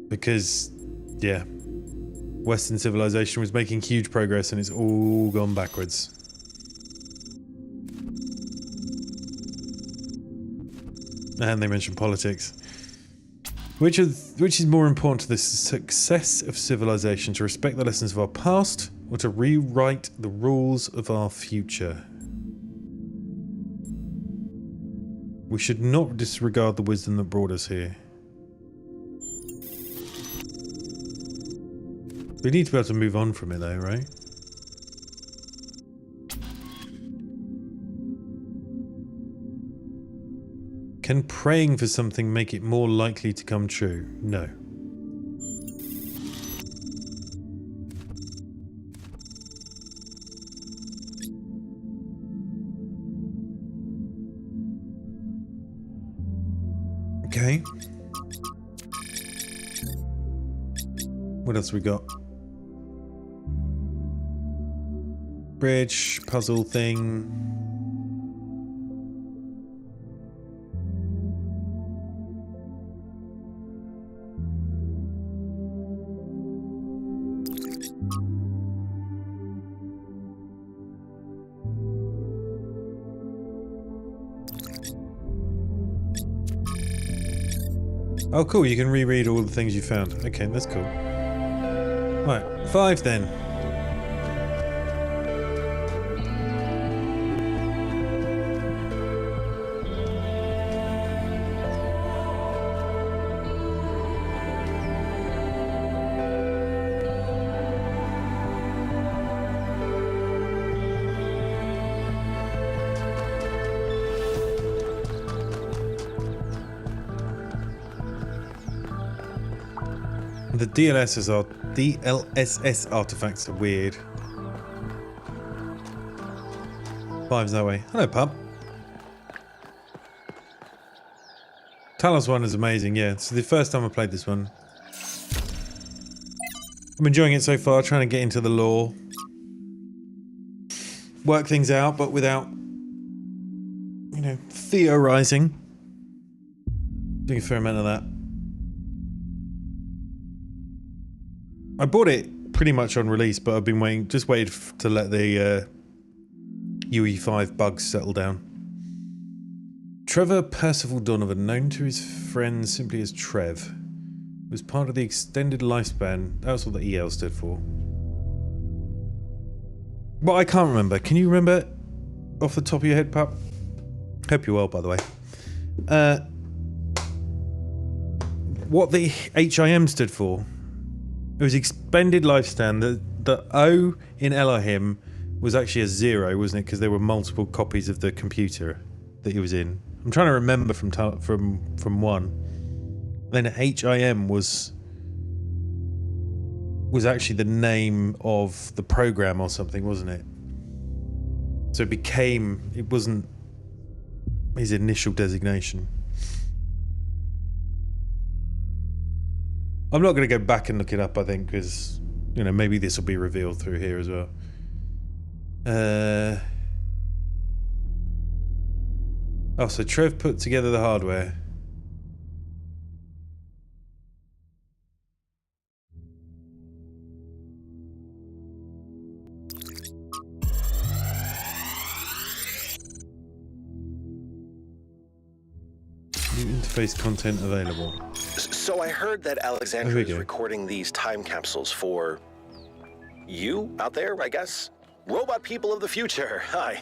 Because, yeah, Western civilization was making huge progress and it's all gone backwards. And they mention politics. Which is more important to the success of civilization, to respect the lessons of our past or to rewrite the rules of our future? We should not disregard the wisdom that brought us here. We need to be able to move on from it though, right? Can praying for something make it more likely to come true? No. Okay. What else we got? Bridge, puzzle thing. Oh cool, you can reread all the things you found. Okay, that's cool. Right, 5 then. The DLSS artifacts are weird. 5's that way. Hello, pup. Talos 1 is amazing, yeah. It's the first time I played this one. I'm enjoying it so far, trying to get into the lore. Work things out, but without, you know, theorizing. Doing a fair amount of that. I bought it pretty much on release, but I've been waiting, just waited to let the UE5 bugs settle down. Trevor Percival Donovan, known to his friends simply as Trev, was part of the extended lifespan. That was what the EL stood for. Well, I can't remember. Can you remember off the top of your head, pup? Hope you're well, by the way. What the HIM stood for? It was expended lifespan. The O in Elohim was actually a 0, wasn't it? Because there were multiple copies of the computer that he was in. I'm trying to remember from 1. Then HIM was actually the name of the program or something, wasn't it? So it wasn't his initial designation. I'm not going to go back and look it up, I think, because, you know, maybe this will be revealed through here as well. Oh, so Trev put together the hardware. New interface content available. So I heard that Alexandra is recording these time capsules for you out there, I guess? Robot people of the future, hi.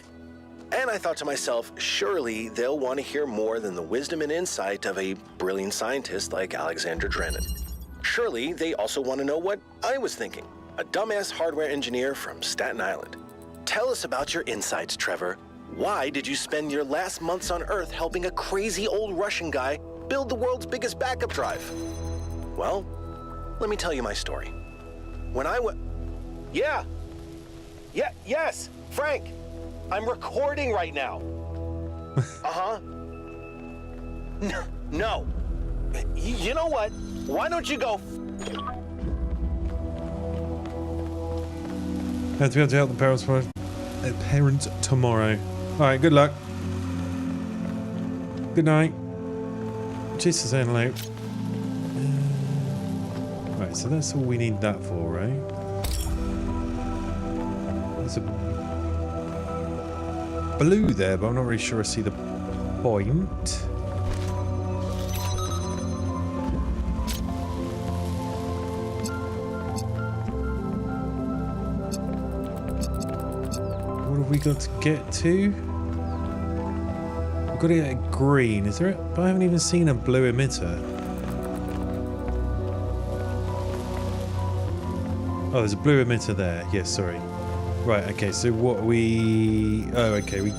And I thought to myself, surely they'll want to hear more than the wisdom and insight of a brilliant scientist like Alexandra Drennan. Surely they also want to know what I was thinking, a dumbass hardware engineer from Staten Island. Tell us about your insights, Trevor. Why did you spend your last months on Earth helping a crazy old Russian guy build the world's biggest backup drive? Well, let me tell you my story. When I was... Yes, Frank. I'm recording right now. Uh-huh. No. You know what? Why don't you go... Have to be able to help the parents for it. parent tomorrow. Alright, good luck. Good night. Cheers for saying hello. Right, so that's all we need that for, right? There's a blue there, but I'm not really sure I see the point. What have we got to get to? We've got to get green. Is there a, but I haven't even seen a blue emitter. Oh, there's a blue emitter there. Yes, sorry. Right, okay, so what we... Oh, okay, we...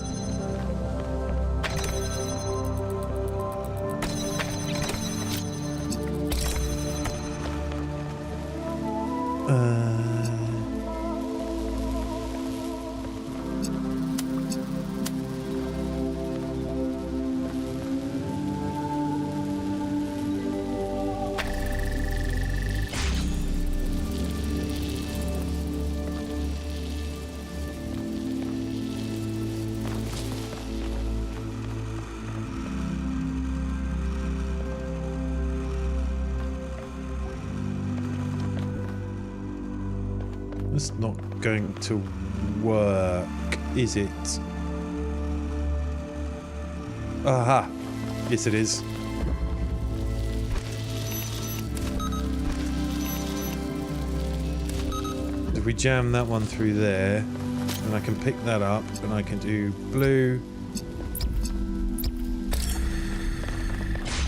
That's not going to work, is it? Aha! Yes, it is. If we jam that one through there, and I can pick that up, and I can do blue.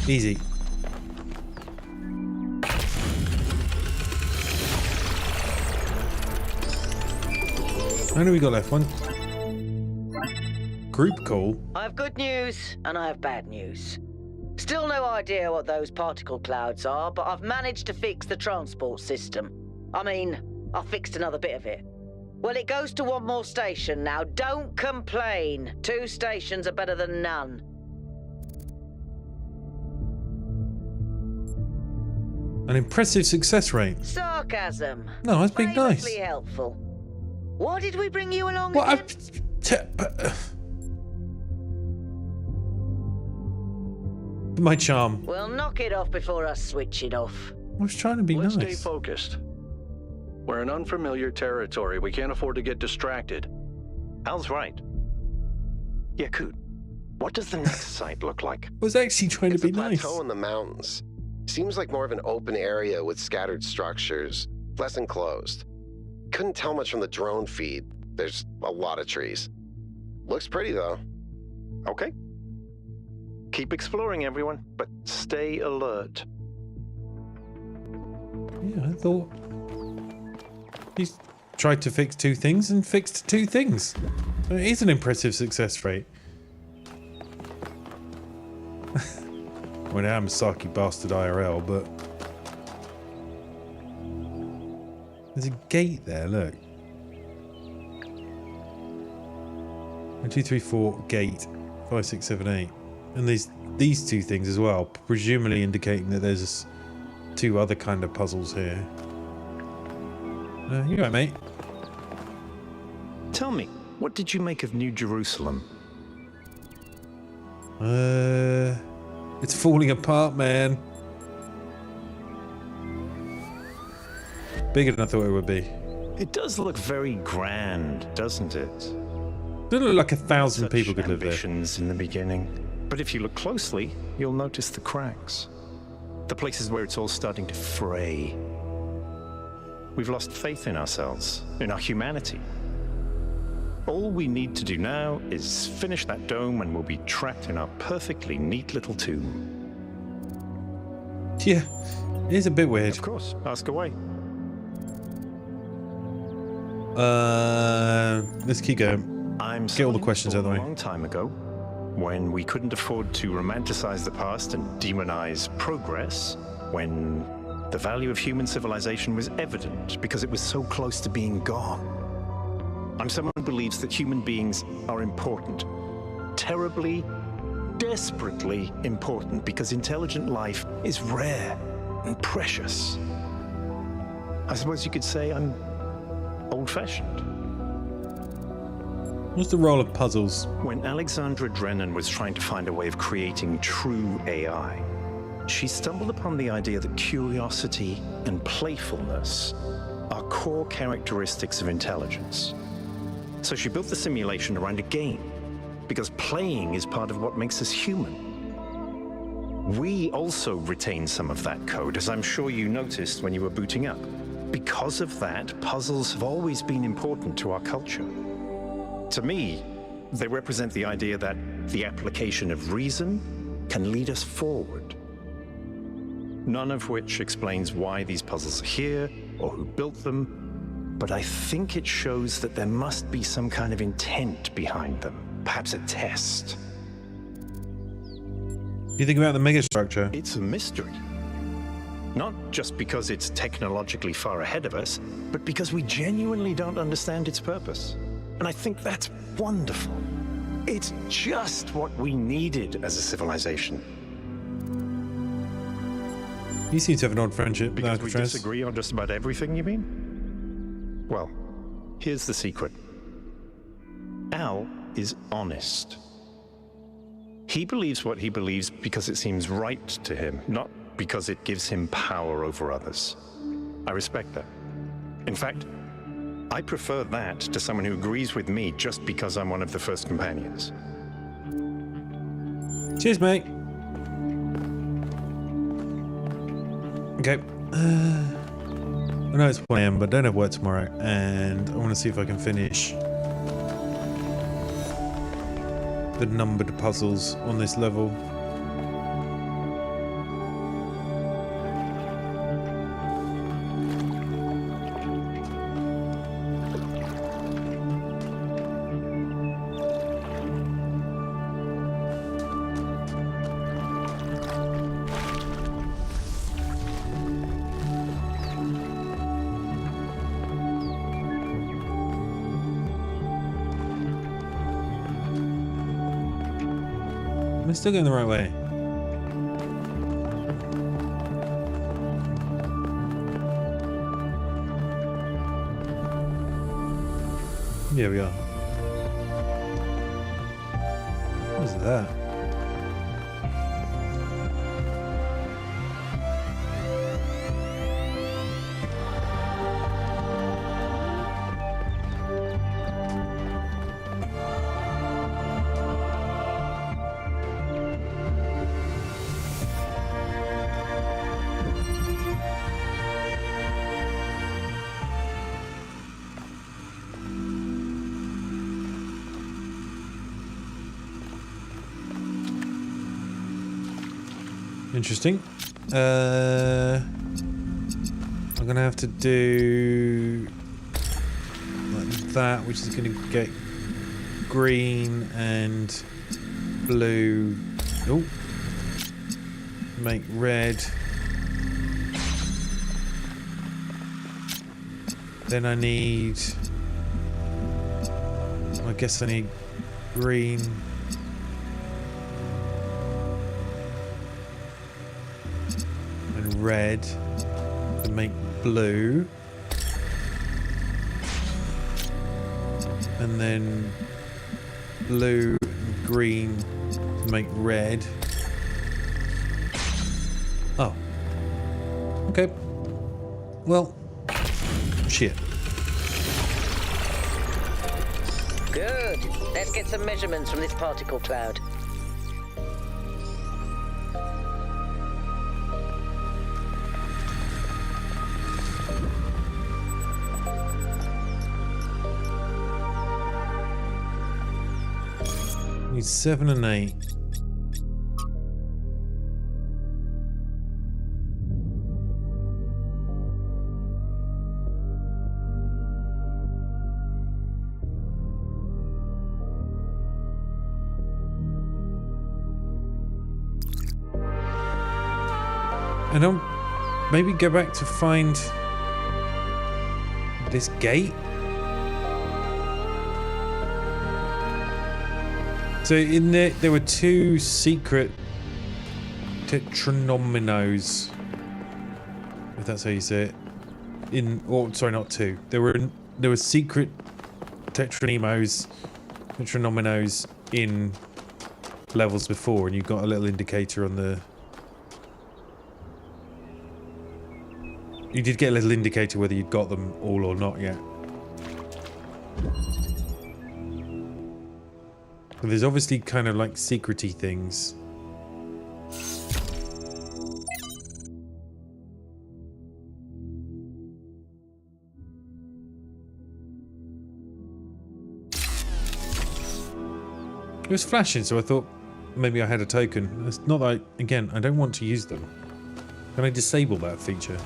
Easy. How many we got left? One. Group call. I have good news and I have bad news. Still no idea what those particle clouds are, but I've managed to fix the transport system. I mean, I fixed another bit of it. Well, it goes to one more station now. Don't complain. 2 stations are better than none. An impressive success rate. Sarcasm. No, that's being nice. Famously helpful. Why did we bring you along What? again? My charm. Well, knock it off before I switch it off. I was trying to be Let's nice. stay focused. We're in unfamiliar territory. We can't afford to get distracted. Al's right. Yakut, what does the next site look like? I was actually trying to be nice. It's a plateau in the mountains. Seems like more of an open area with scattered structures, less enclosed. Couldn't tell much from the drone feed. There's a lot of trees. Looks pretty, though. Okay. Keep exploring, everyone, but stay alert. Yeah, I thought he's tried to fix 2 things and fixed 2 things. It is an impressive success rate. Well, now I'm a Saki bastard IRL, but there's a gate there, look. 1, 2, 3, 4, gate. 5, 6, 7, 8. And these 2 things as well, presumably indicating that there's 2 other kind of puzzles here. You right, mate? Tell me, what did you make of New Jerusalem? It's falling apart, man. Bigger than I thought it would be. It does look very grand, doesn't it? Doesn't look like 1,000 people could live there. Ambitions in the beginning. But if you look closely, you'll notice the cracks. The places where it's all starting to fray. We've lost faith in ourselves, in our humanity. All we need to do now is finish that dome and we'll be trapped in our perfectly neat little tomb. Yeah, it is a bit weird. Of course, ask away. Let's keep going. Get all the questions out of the way. A long time ago, when we couldn't afford to romanticize the past and demonize progress, when the value of human civilization was evident because it was so close to being gone. I'm someone who believes that human beings are important. Terribly, desperately important, because intelligent life is rare and precious. I suppose you could say I'm old-fashioned. What's the role of puzzles? When Alexandra Drennan was trying to find a way of creating true AI, she stumbled upon the idea that curiosity and playfulness are core characteristics of intelligence. So she built the simulation around a game, because playing is part of what makes us human. We also retain some of that code, as I'm sure you noticed when you were booting up. Because of that, puzzles have always been important to our culture. To me, they represent the idea that the application of reason can lead us forward. None of which explains why these puzzles are here or who built them, but I think it shows that there must be some kind of intent behind them, perhaps a test. You think about the megastructure? It's a mystery. Not just because it's technologically far ahead of us, but because we genuinely don't understand its purpose. And I think that's wonderful. It's just what we needed as a civilization. You seem to have an odd friendship with Because we Alcatraz. disagree on just about everything, you mean? Well, here's the secret. Al is honest. He believes what he believes because it seems right to him, not because it gives him power over others. I respect that. In fact, I prefer that to someone who agrees with me just because I'm one of the first companions. Cheers, mate. Okay. I know it's 1 AM, but I don't have work tomorrow, and I want to see if I can finish the numbered puzzles on this level. Am I still going the right way? Yeah, we are. What is that? Interesting. I'm gonna have to do like that, which is gonna get green and blue. Oh, make red. Then I need. I guess I need green. Red to make blue, and then blue and green to make red. Oh, okay. Well, shit. Good. Let's get some measurements from this particle cloud. Need 7 and 8. And I'll maybe go back to find this gate. So in there were 2 secret tetranominos, if that's how you say it. Sorry, not 2. There were secret tetranemos metronominos in levels before, and you've got a little indicator on the... You did get a little indicator whether you'd got them all or not yet. But there's obviously kind of like secrety things. It was flashing, so I thought maybe I had a token. It's not that again, I don't want to use them. Can I disable that feature?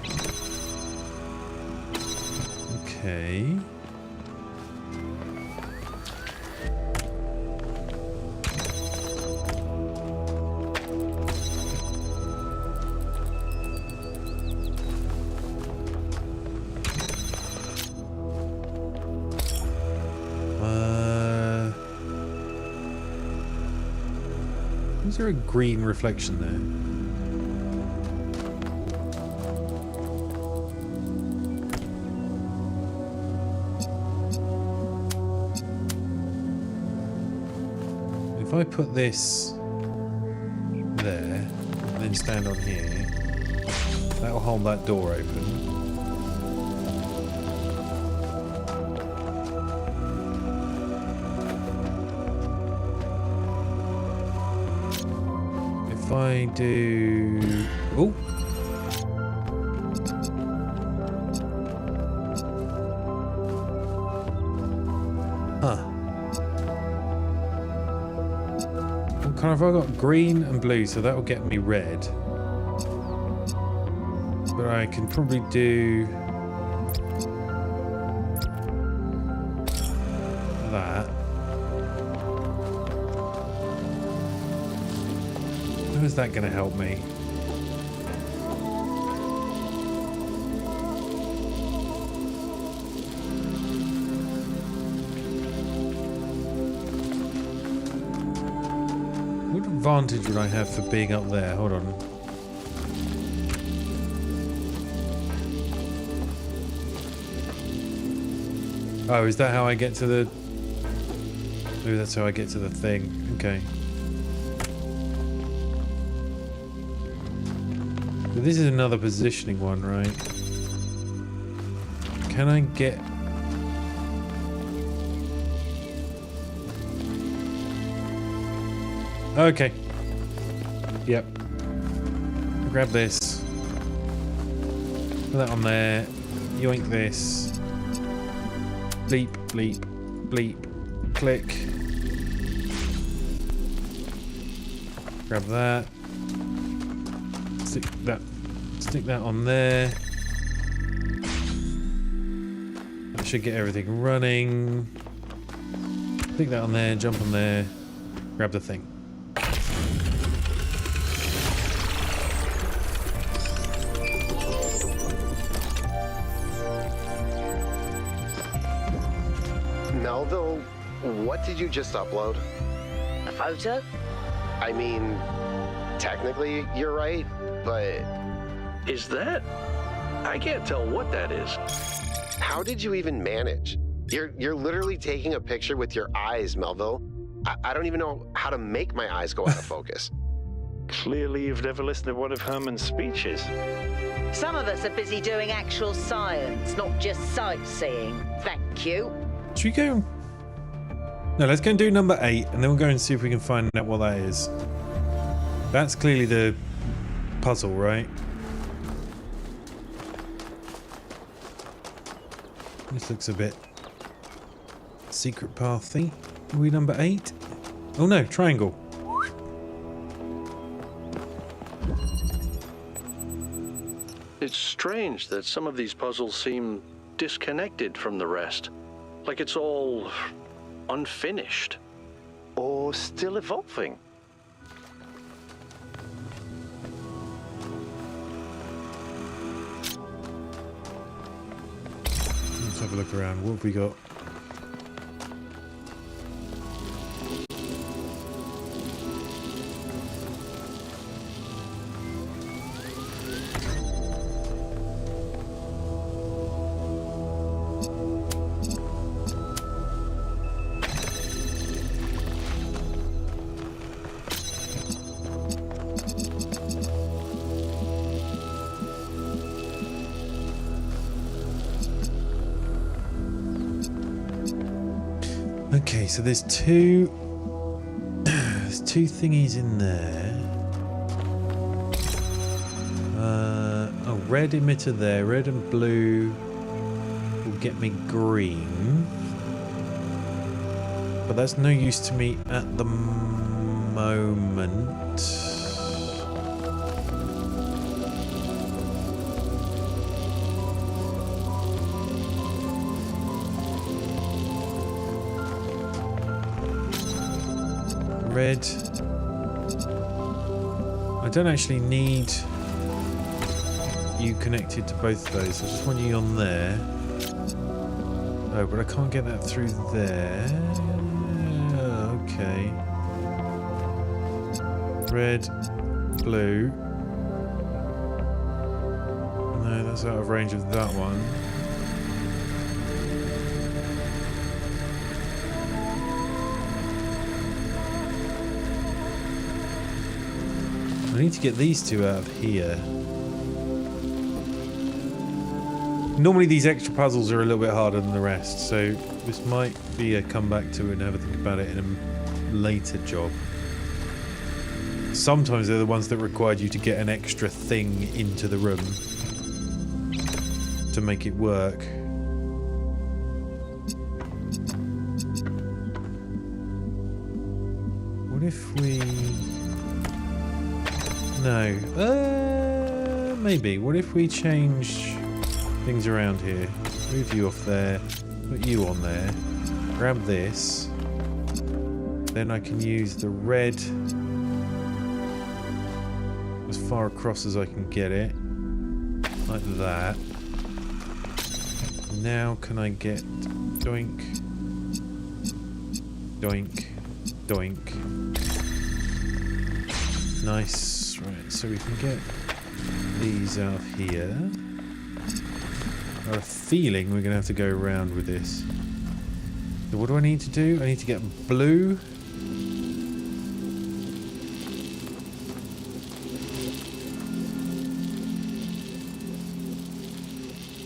Okay. Is there a green reflection there? If I put this there, and then stand on here, that'll hold that door open. If I do... Oh! Huh. What kind of... I've got green and blue, so that will get me red. But I can probably do... that. How is that going to help me? What advantage would I have for being up there? Hold on. Oh, is that how I get to the... Oh, that's how I get to the thing. Okay. So this is another positioning one, right? Can I get... Okay. Yep. Grab this. Put that on there. Yoink this. Bleep, bleep, bleep. Click. Grab that. Stick that on there. That should get everything running. Stick that on there, jump on there, grab the thing. Melville, what did you just upload? A photo? I mean, technically you're right, but... Is that? I can't tell what that is. How did you even manage? You're literally taking a picture with your eyes, Melville. I don't even know how to make my eyes go out of focus. Clearly you've never listened to one of Herman's speeches. Some of us are busy doing actual science, not just sightseeing. Thank you. Should we go... No, let's go and do number 8, and then we'll go and see if we can find out what that is. That's clearly the puzzle, right? This looks a bit secret pathy. Are we number 8? Oh no, triangle. It's strange that some of these puzzles seem disconnected from the rest. Like it's all unfinished. Or still evolving. Let's have a look around. What have we got? Okay, so there's two thingies in there. A red emitter there. Red and blue will get me green. But that's no use to me at the moment. Red. I don't actually need you connected to both of those. I just want you on there. Oh, but I can't get that through there. Okay. Red, blue. No, that's out of range of that one. I need to get these two out of here. Normally these extra puzzles are a little bit harder than the rest, so this might be a comeback to and have a think about it in a later job. Sometimes they're the ones that required you to get an extra thing into the room to make it work. What if we... No. Maybe. What if we change things around here? Move you off there. Put you on there. Grab this. Then I can use the red as far across as I can get it. Like that. Now can I get doink, doink, doink. Nice. Right, so we can get these out of here. I have a feeling we're going to have to go around with this. So what do I need to do? I need to get blue.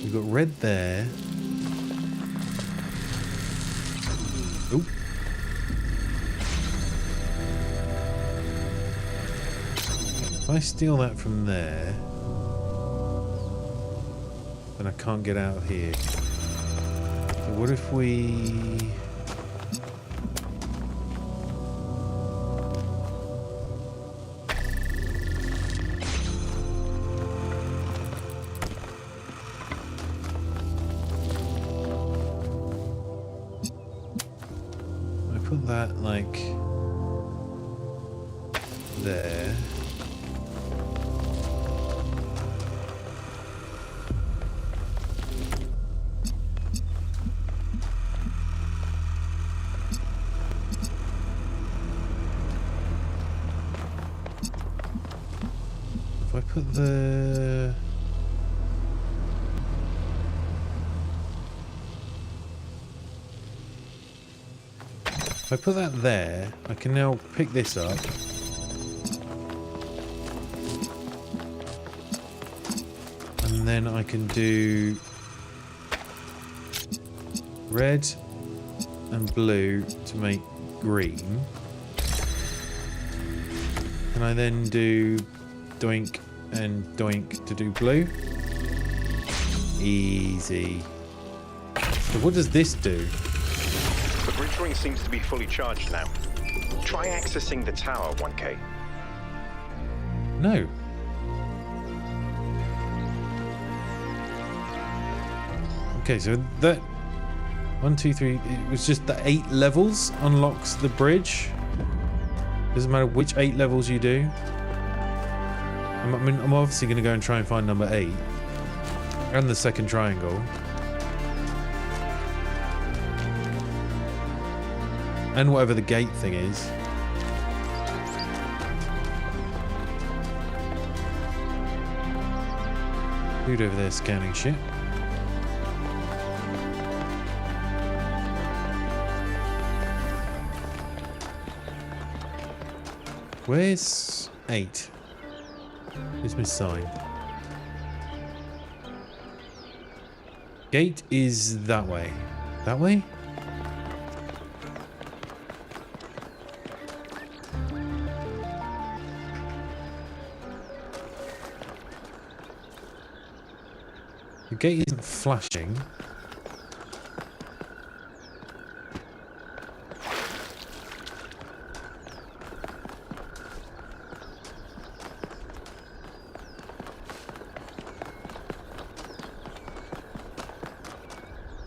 We've got red there. Oop. If I steal that from there, then I can't get out of here. So what if we... I put that like there. If I put the... If I put that there, I can now pick this up. And then I can do red and blue to make green. Can I then do doink and doink to do blue? Easy. So what does this do? The bridge ring seems to be fully charged now. Try accessing the tower, 1K. No. Okay, so that 1, 2, 3. It was just the 8 levels unlocks the bridge. Doesn't matter which 8 levels you do. I mean, I'm obviously going to go and try and find number 8 and the second triangle. And whatever the gate thing is. Dude over there scanning shit. Where's 8? Here's my sign. Gate is that way. That way? The gate isn't flashing.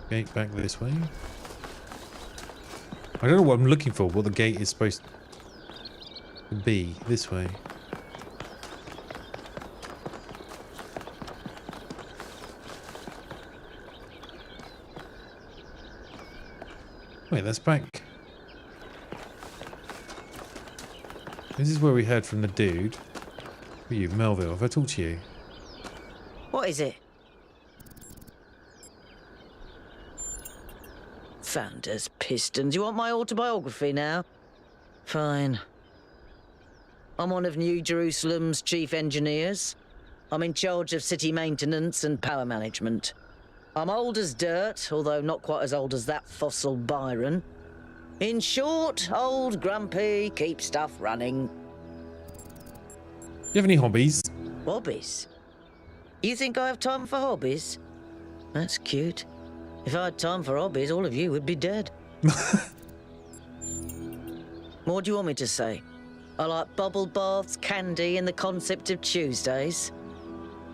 Gate back this way. I don't know what I'm looking for, what the gate is supposed to be. This way. Wait, that's back. This is where we heard from the dude. Who are you, Melville? Have I talked to you? What is it? Founders, pistons. You want my autobiography now? Fine. I'm one of New Jerusalem's chief engineers. I'm in charge of city maintenance and power management. I'm old as dirt, although not quite as old as that fossil Byron. In short, old, grumpy, keep stuff running. Do you have any hobbies? Hobbies? You think I have time for hobbies? That's cute. If I had time for hobbies, all of you would be dead. What do you want me to say? I like bubble baths, candy, and the concept of Tuesdays.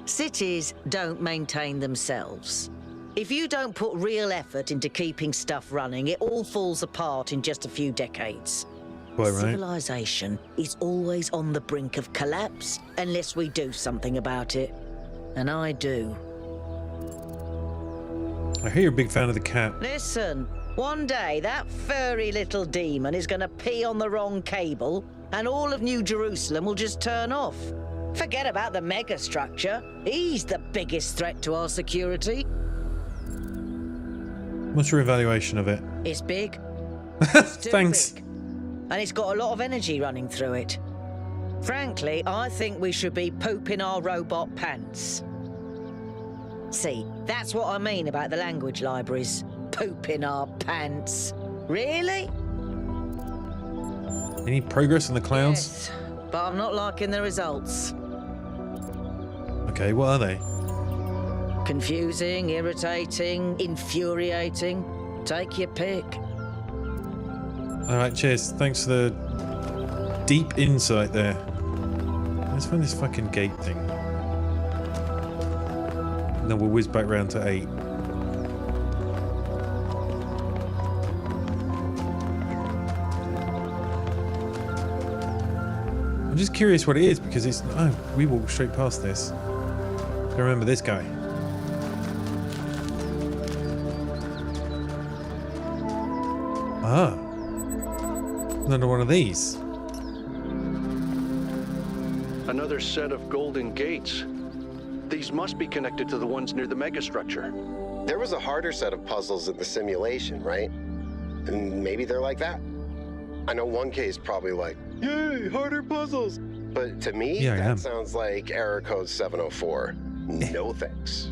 Cities don't maintain themselves. If you don't put real effort into keeping stuff running, it all falls apart in just a few decades. Quite right. Civilization is always on the brink of collapse unless we do something about it. And I do. I hear you're a big fan of the cat. Listen, one day that furry little demon is going to pee on the wrong cable and all of New Jerusalem will just turn off. Forget about the megastructure. He's the biggest threat to our security. What's your evaluation of it? It's big. It's too Thanks. big. And it's got a lot of energy running through it. Frankly, I think we should be pooping our robot pants. See, that's what I mean about the language libraries. Pooping our pants. Really? Any progress on the clouds? Yes, but I'm not liking the results. Okay, what are they? Confusing, irritating, infuriating. Take your pick. Alright, cheers. Thanks for the deep insight there. Let's find this fucking gate thing. And then we'll whiz back round to 8. I'm just curious what it is because it's... Oh, we walked straight past this. I remember this guy. Ah. Another one of these. Another set of golden gates. These must be connected to the ones near the megastructure. There was a harder set of puzzles in the simulation, right? And maybe they're like that. I know 1K is probably like, yay, harder puzzles. But to me, that sounds like error code 704. No thanks.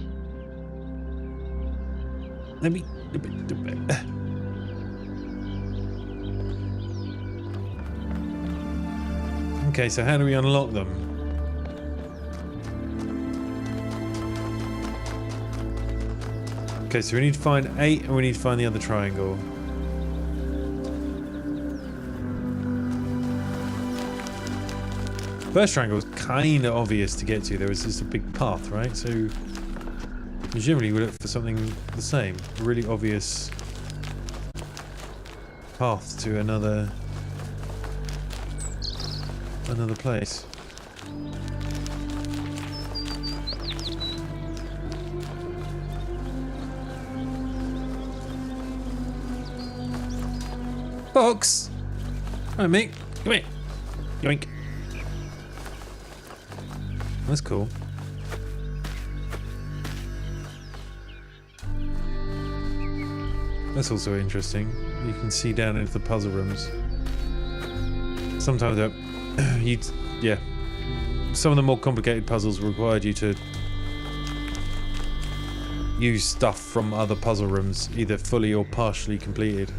Let me... Okay, so how do we unlock them? Okay, so we need to find 8 and we need to find the other triangle. First triangle is kind of obvious to get to. There was just a big path, right? So presumably we look for something the same. A really obvious path to another place. Box! Hi, mate. Come here. Yoink. That's cool. That's also interesting. You can see down into the puzzle rooms. Sometimes yeah. Some of the more complicated puzzles required you to use stuff from other puzzle rooms, either fully or partially completed.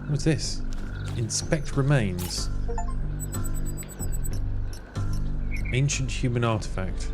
What's this? Inspect remains. Ancient human artifact.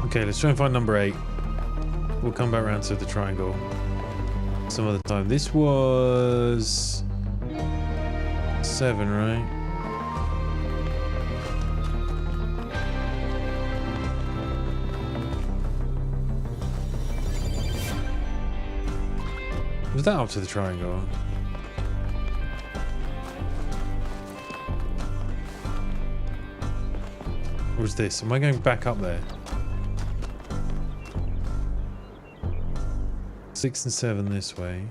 Okay, let's try and find number 8. We'll come back around to the triangle some other time. This was 7, right? Was that up to the triangle? Or was this? Am I going back up there? 6 and 7 this way.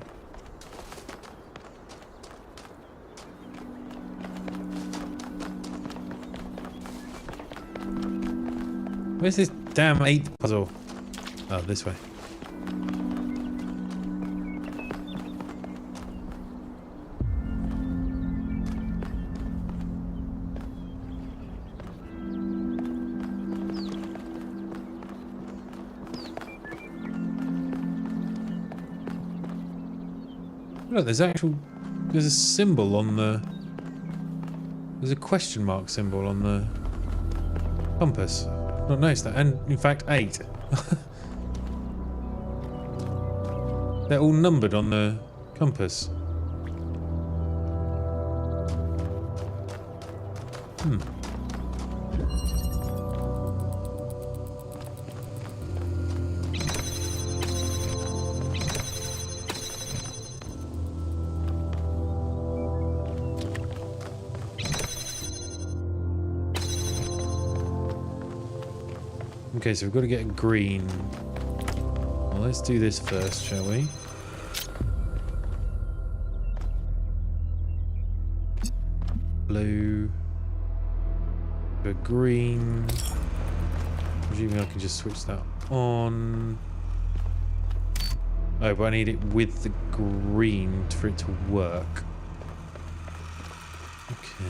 Where's this damn 8th puzzle? Oh, this way. Look, there's a symbol on the, there's a question mark symbol on the compass. I've not noticed that, and in fact 8. They're all numbered on the compass. Okay, so we've got to get a green. Well, let's do this first, shall we? Blue. A green. Presuming I can just switch that on. Oh, but I need it with the green for it to work. Okay.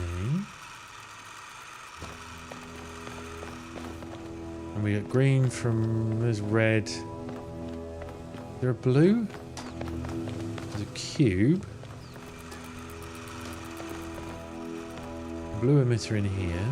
And we got green from, there's red. Is there a blue? There's a cube. Blue emitter in here.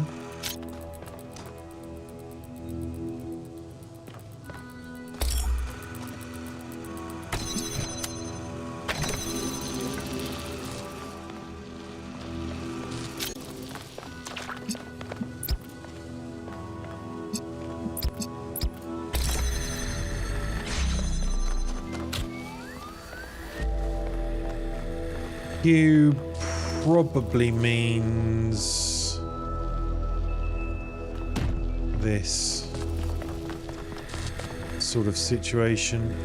Cube probably means this sort of situation.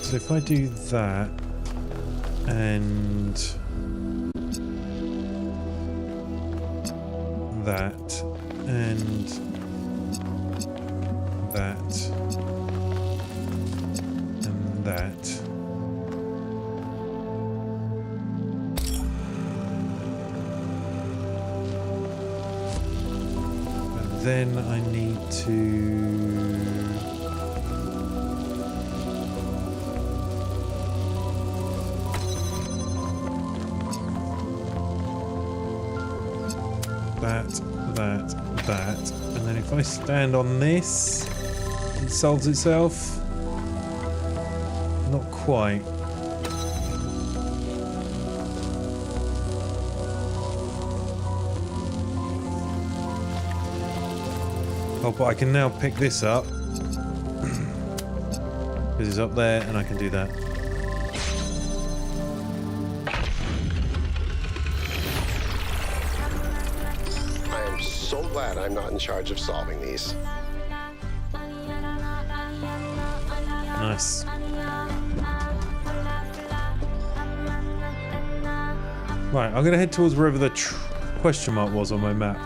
So if I do that and that and that and that. Then I need to that, and then if I stand on this, it solves itself. Not quite. Oh, but I can now pick this up because it's up there and I can do that. I am so glad I'm not in charge of solving these. Nice. Right, I'm going to head towards wherever the question mark was on my map.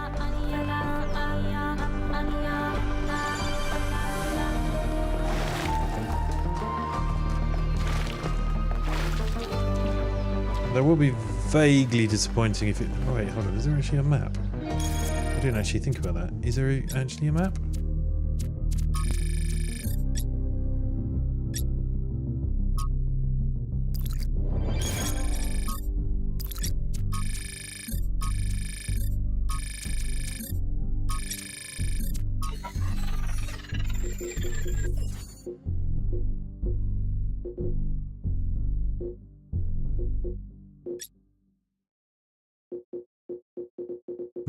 That will be vaguely disappointing if it... Oh wait, hold on. Is there actually a map? I didn't actually think about that. Is there actually a map?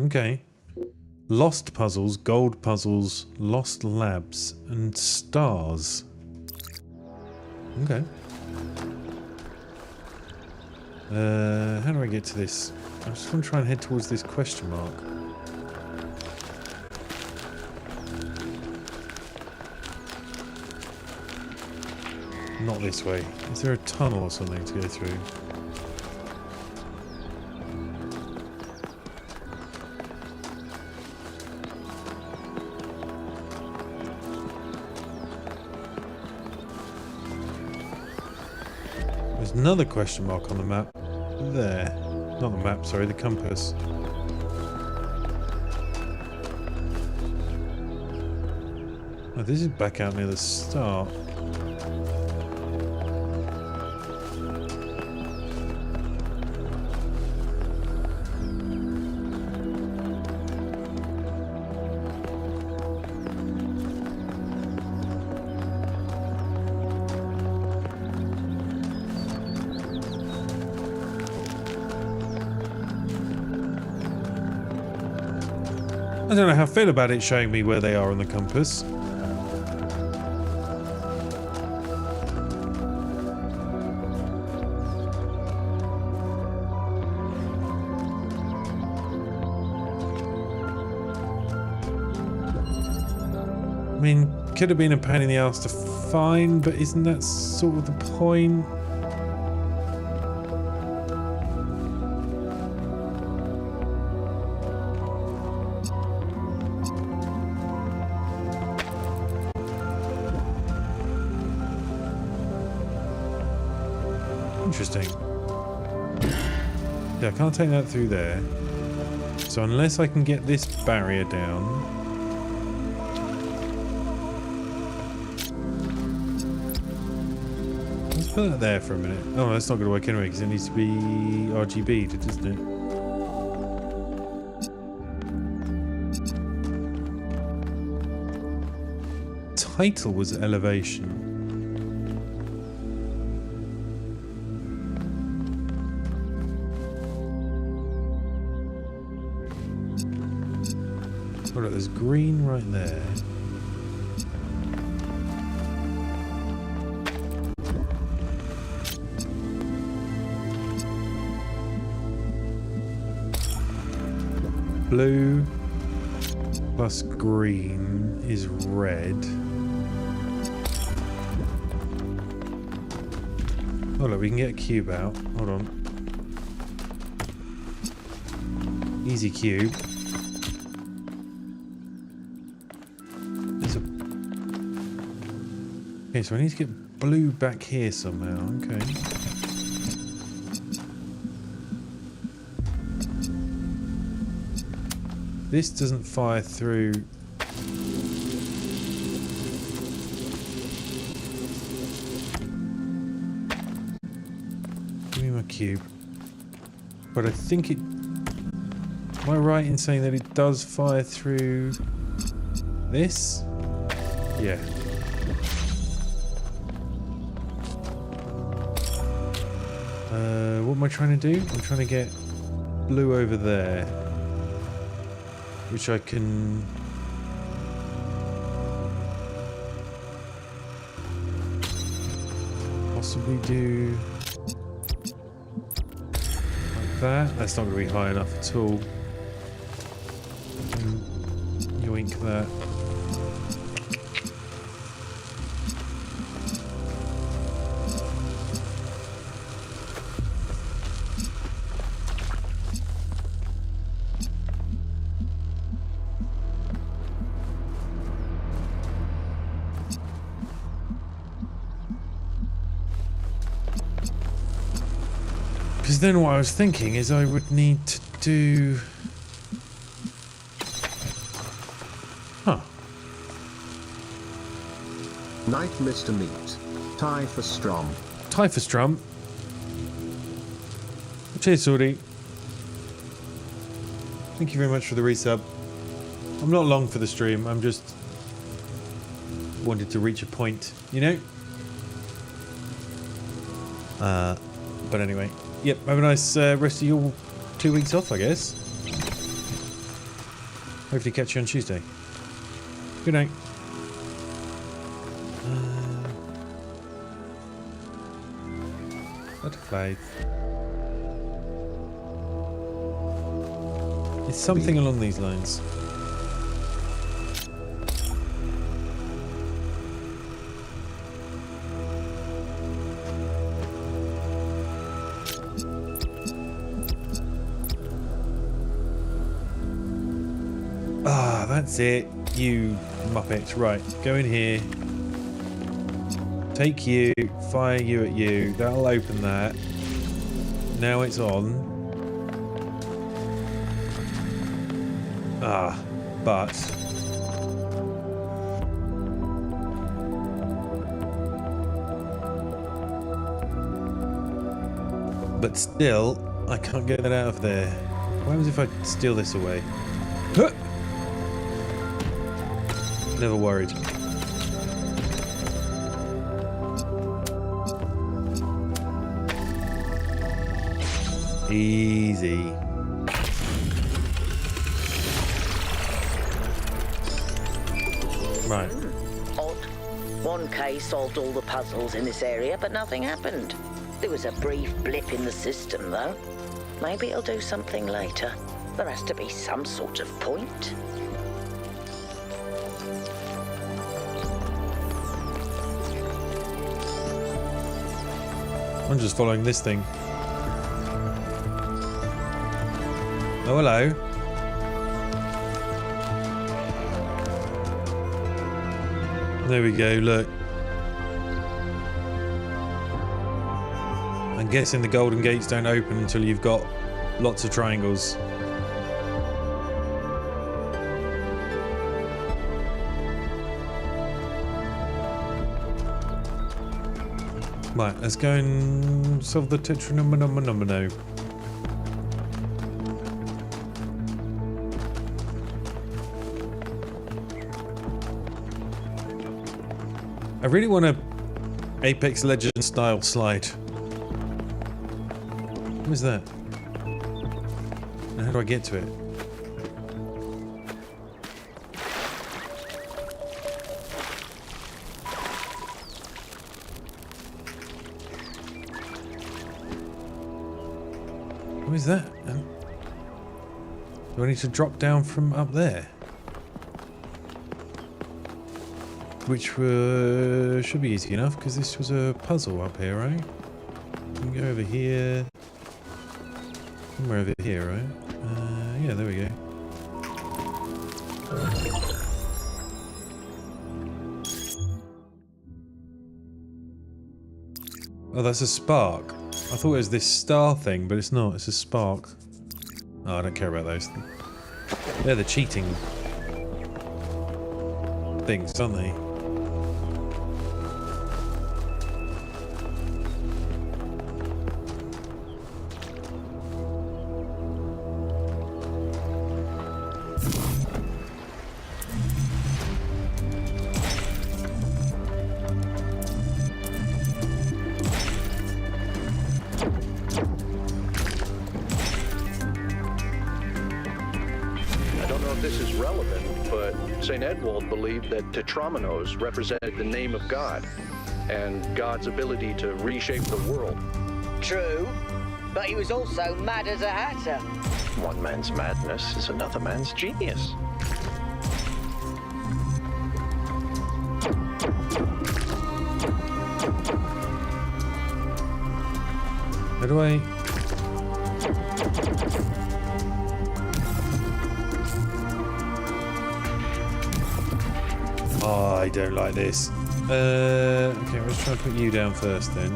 Okay. Lost puzzles, gold puzzles, lost labs, and stars. Okay. How do I get to this? I just want to try and head towards this question mark. Not this way. Is there a tunnel or something to go through? There's another question mark on the map. There. Not the map, sorry, the compass. Oh, this is back out near the start. I don't know how I feel about it showing me where they are on the compass. I mean, could have been a pain in the ass to find, but isn't that sort of the point? Interesting. Yeah, I can't take that through there. So unless I can get this barrier down... Let's put that there for a minute. Oh, that's not going to work anyway because it needs to be RGB'd, doesn't it? Title was elevation. Oh, look, there's green right there. Blue plus green is red. Oh look, we can get a cube out. Hold on. Easy cube. Okay, so I need to get blue back here somehow. Okay. This doesn't fire through. Give me my cube. But I think it... Am I right in saying that it does fire through this? Yeah. What am I trying to do? I'm trying to get blue over there, which I can... possibly do like that. That's not going to be high enough at all. Yoink that. Because then what I was thinking is I would need to do... Huh. Night Mr. Meat. Typhostrom. Typhostrom. Cheers, Sordy. Thank you very much for the resub. I'm not long for the stream, I'm just wanted to reach a point, you know? But anyway. Yep, have a nice rest of your 2 weeks off, I guess. Hopefully catch you on Tuesday. Good night. Butterflies. It's something along these lines. Ah, that's it. You muppets. Right, go in here. Take you, fire you at you. That'll open that. Now it's on. Ah, but... But still, I can't get that out of there. What happens if I steal this away? Huh! Never worried. Easy. Right. Odd. 1K solved all the puzzles in this area, but nothing happened. There was a brief blip in the system, though. Maybe it'll do something later. There has to be some sort of point. I'm just following this thing. Oh, hello. There we go, look. I'm guessing the golden gates don't open until you've got lots of triangles. Right, let's go and solve the tetranomenomino. I really want a Apex Legends style slide. What is that? And how do I get to it? What is that? Do I need to drop down from up there? Which should be easy enough because this was a puzzle up here, right? We can go over here. Somewhere over here, right? Yeah, there we go. Oh, that's a spark. I thought it was this star thing, but it's not. It's a spark. Oh, I don't care about those. They're the cheating things, aren't they? That Tetramenos represented the name of God and God's ability to reshape the world. True, but he was also mad as a hatter. One man's madness is another man's genius. How do I... Oh, I don't like this. Okay, let's try to put you down first then.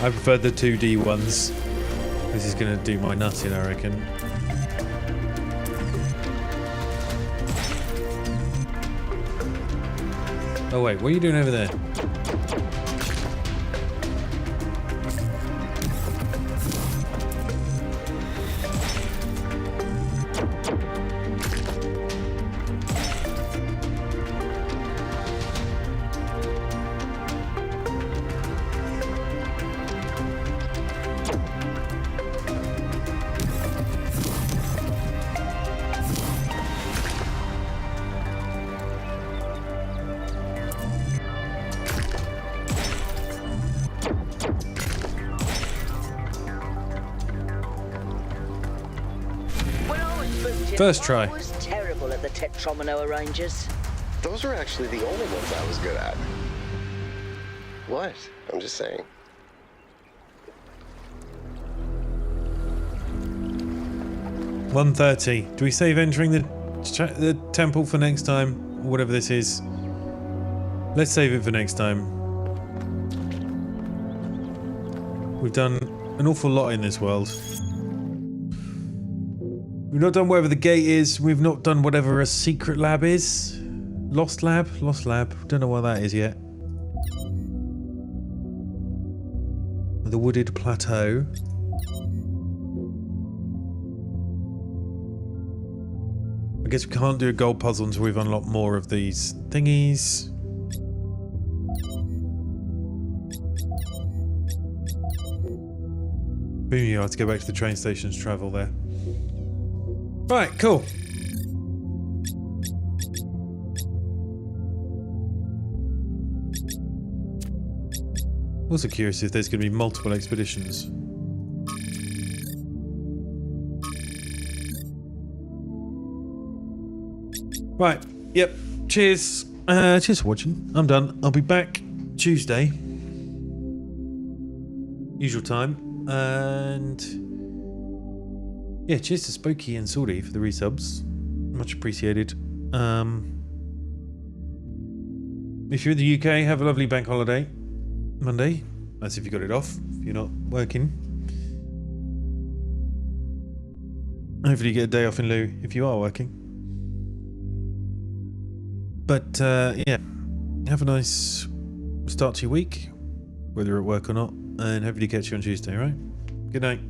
I prefer the 2D ones. This is going to do my nuts in, I reckon. Oh wait, what are you doing over there? First try. I was terrible at the Tetromino arrangers. Those were actually the only ones I was good at. What? I'm just saying. $130. Do we save entering the temple for next time? Or whatever this is. Let's save it for next time. We've done an awful lot in this world. We've not done whatever the gate is. We've not done whatever a secret lab is. Lost lab? Lost lab. Don't know what that is yet. The wooded plateau. I guess we can't do a gold puzzle until we've unlocked more of these thingies. Boom, you have to go back to the train station's travel there. Right, cool. Also curious if there's going to be multiple expeditions. Right, yep. Cheers. Cheers for watching. I'm done. I'll be back Tuesday. Usual time. And yeah, cheers to Spooky and Sordy for the resubs. Much appreciated. If you're in the UK, have a lovely bank holiday. Monday. That's if you got it off. If you're not working. Hopefully you get a day off in lieu if you are working. But yeah, have a nice start to your week, whether at work or not, and hopefully catch you on Tuesday, right? Good night.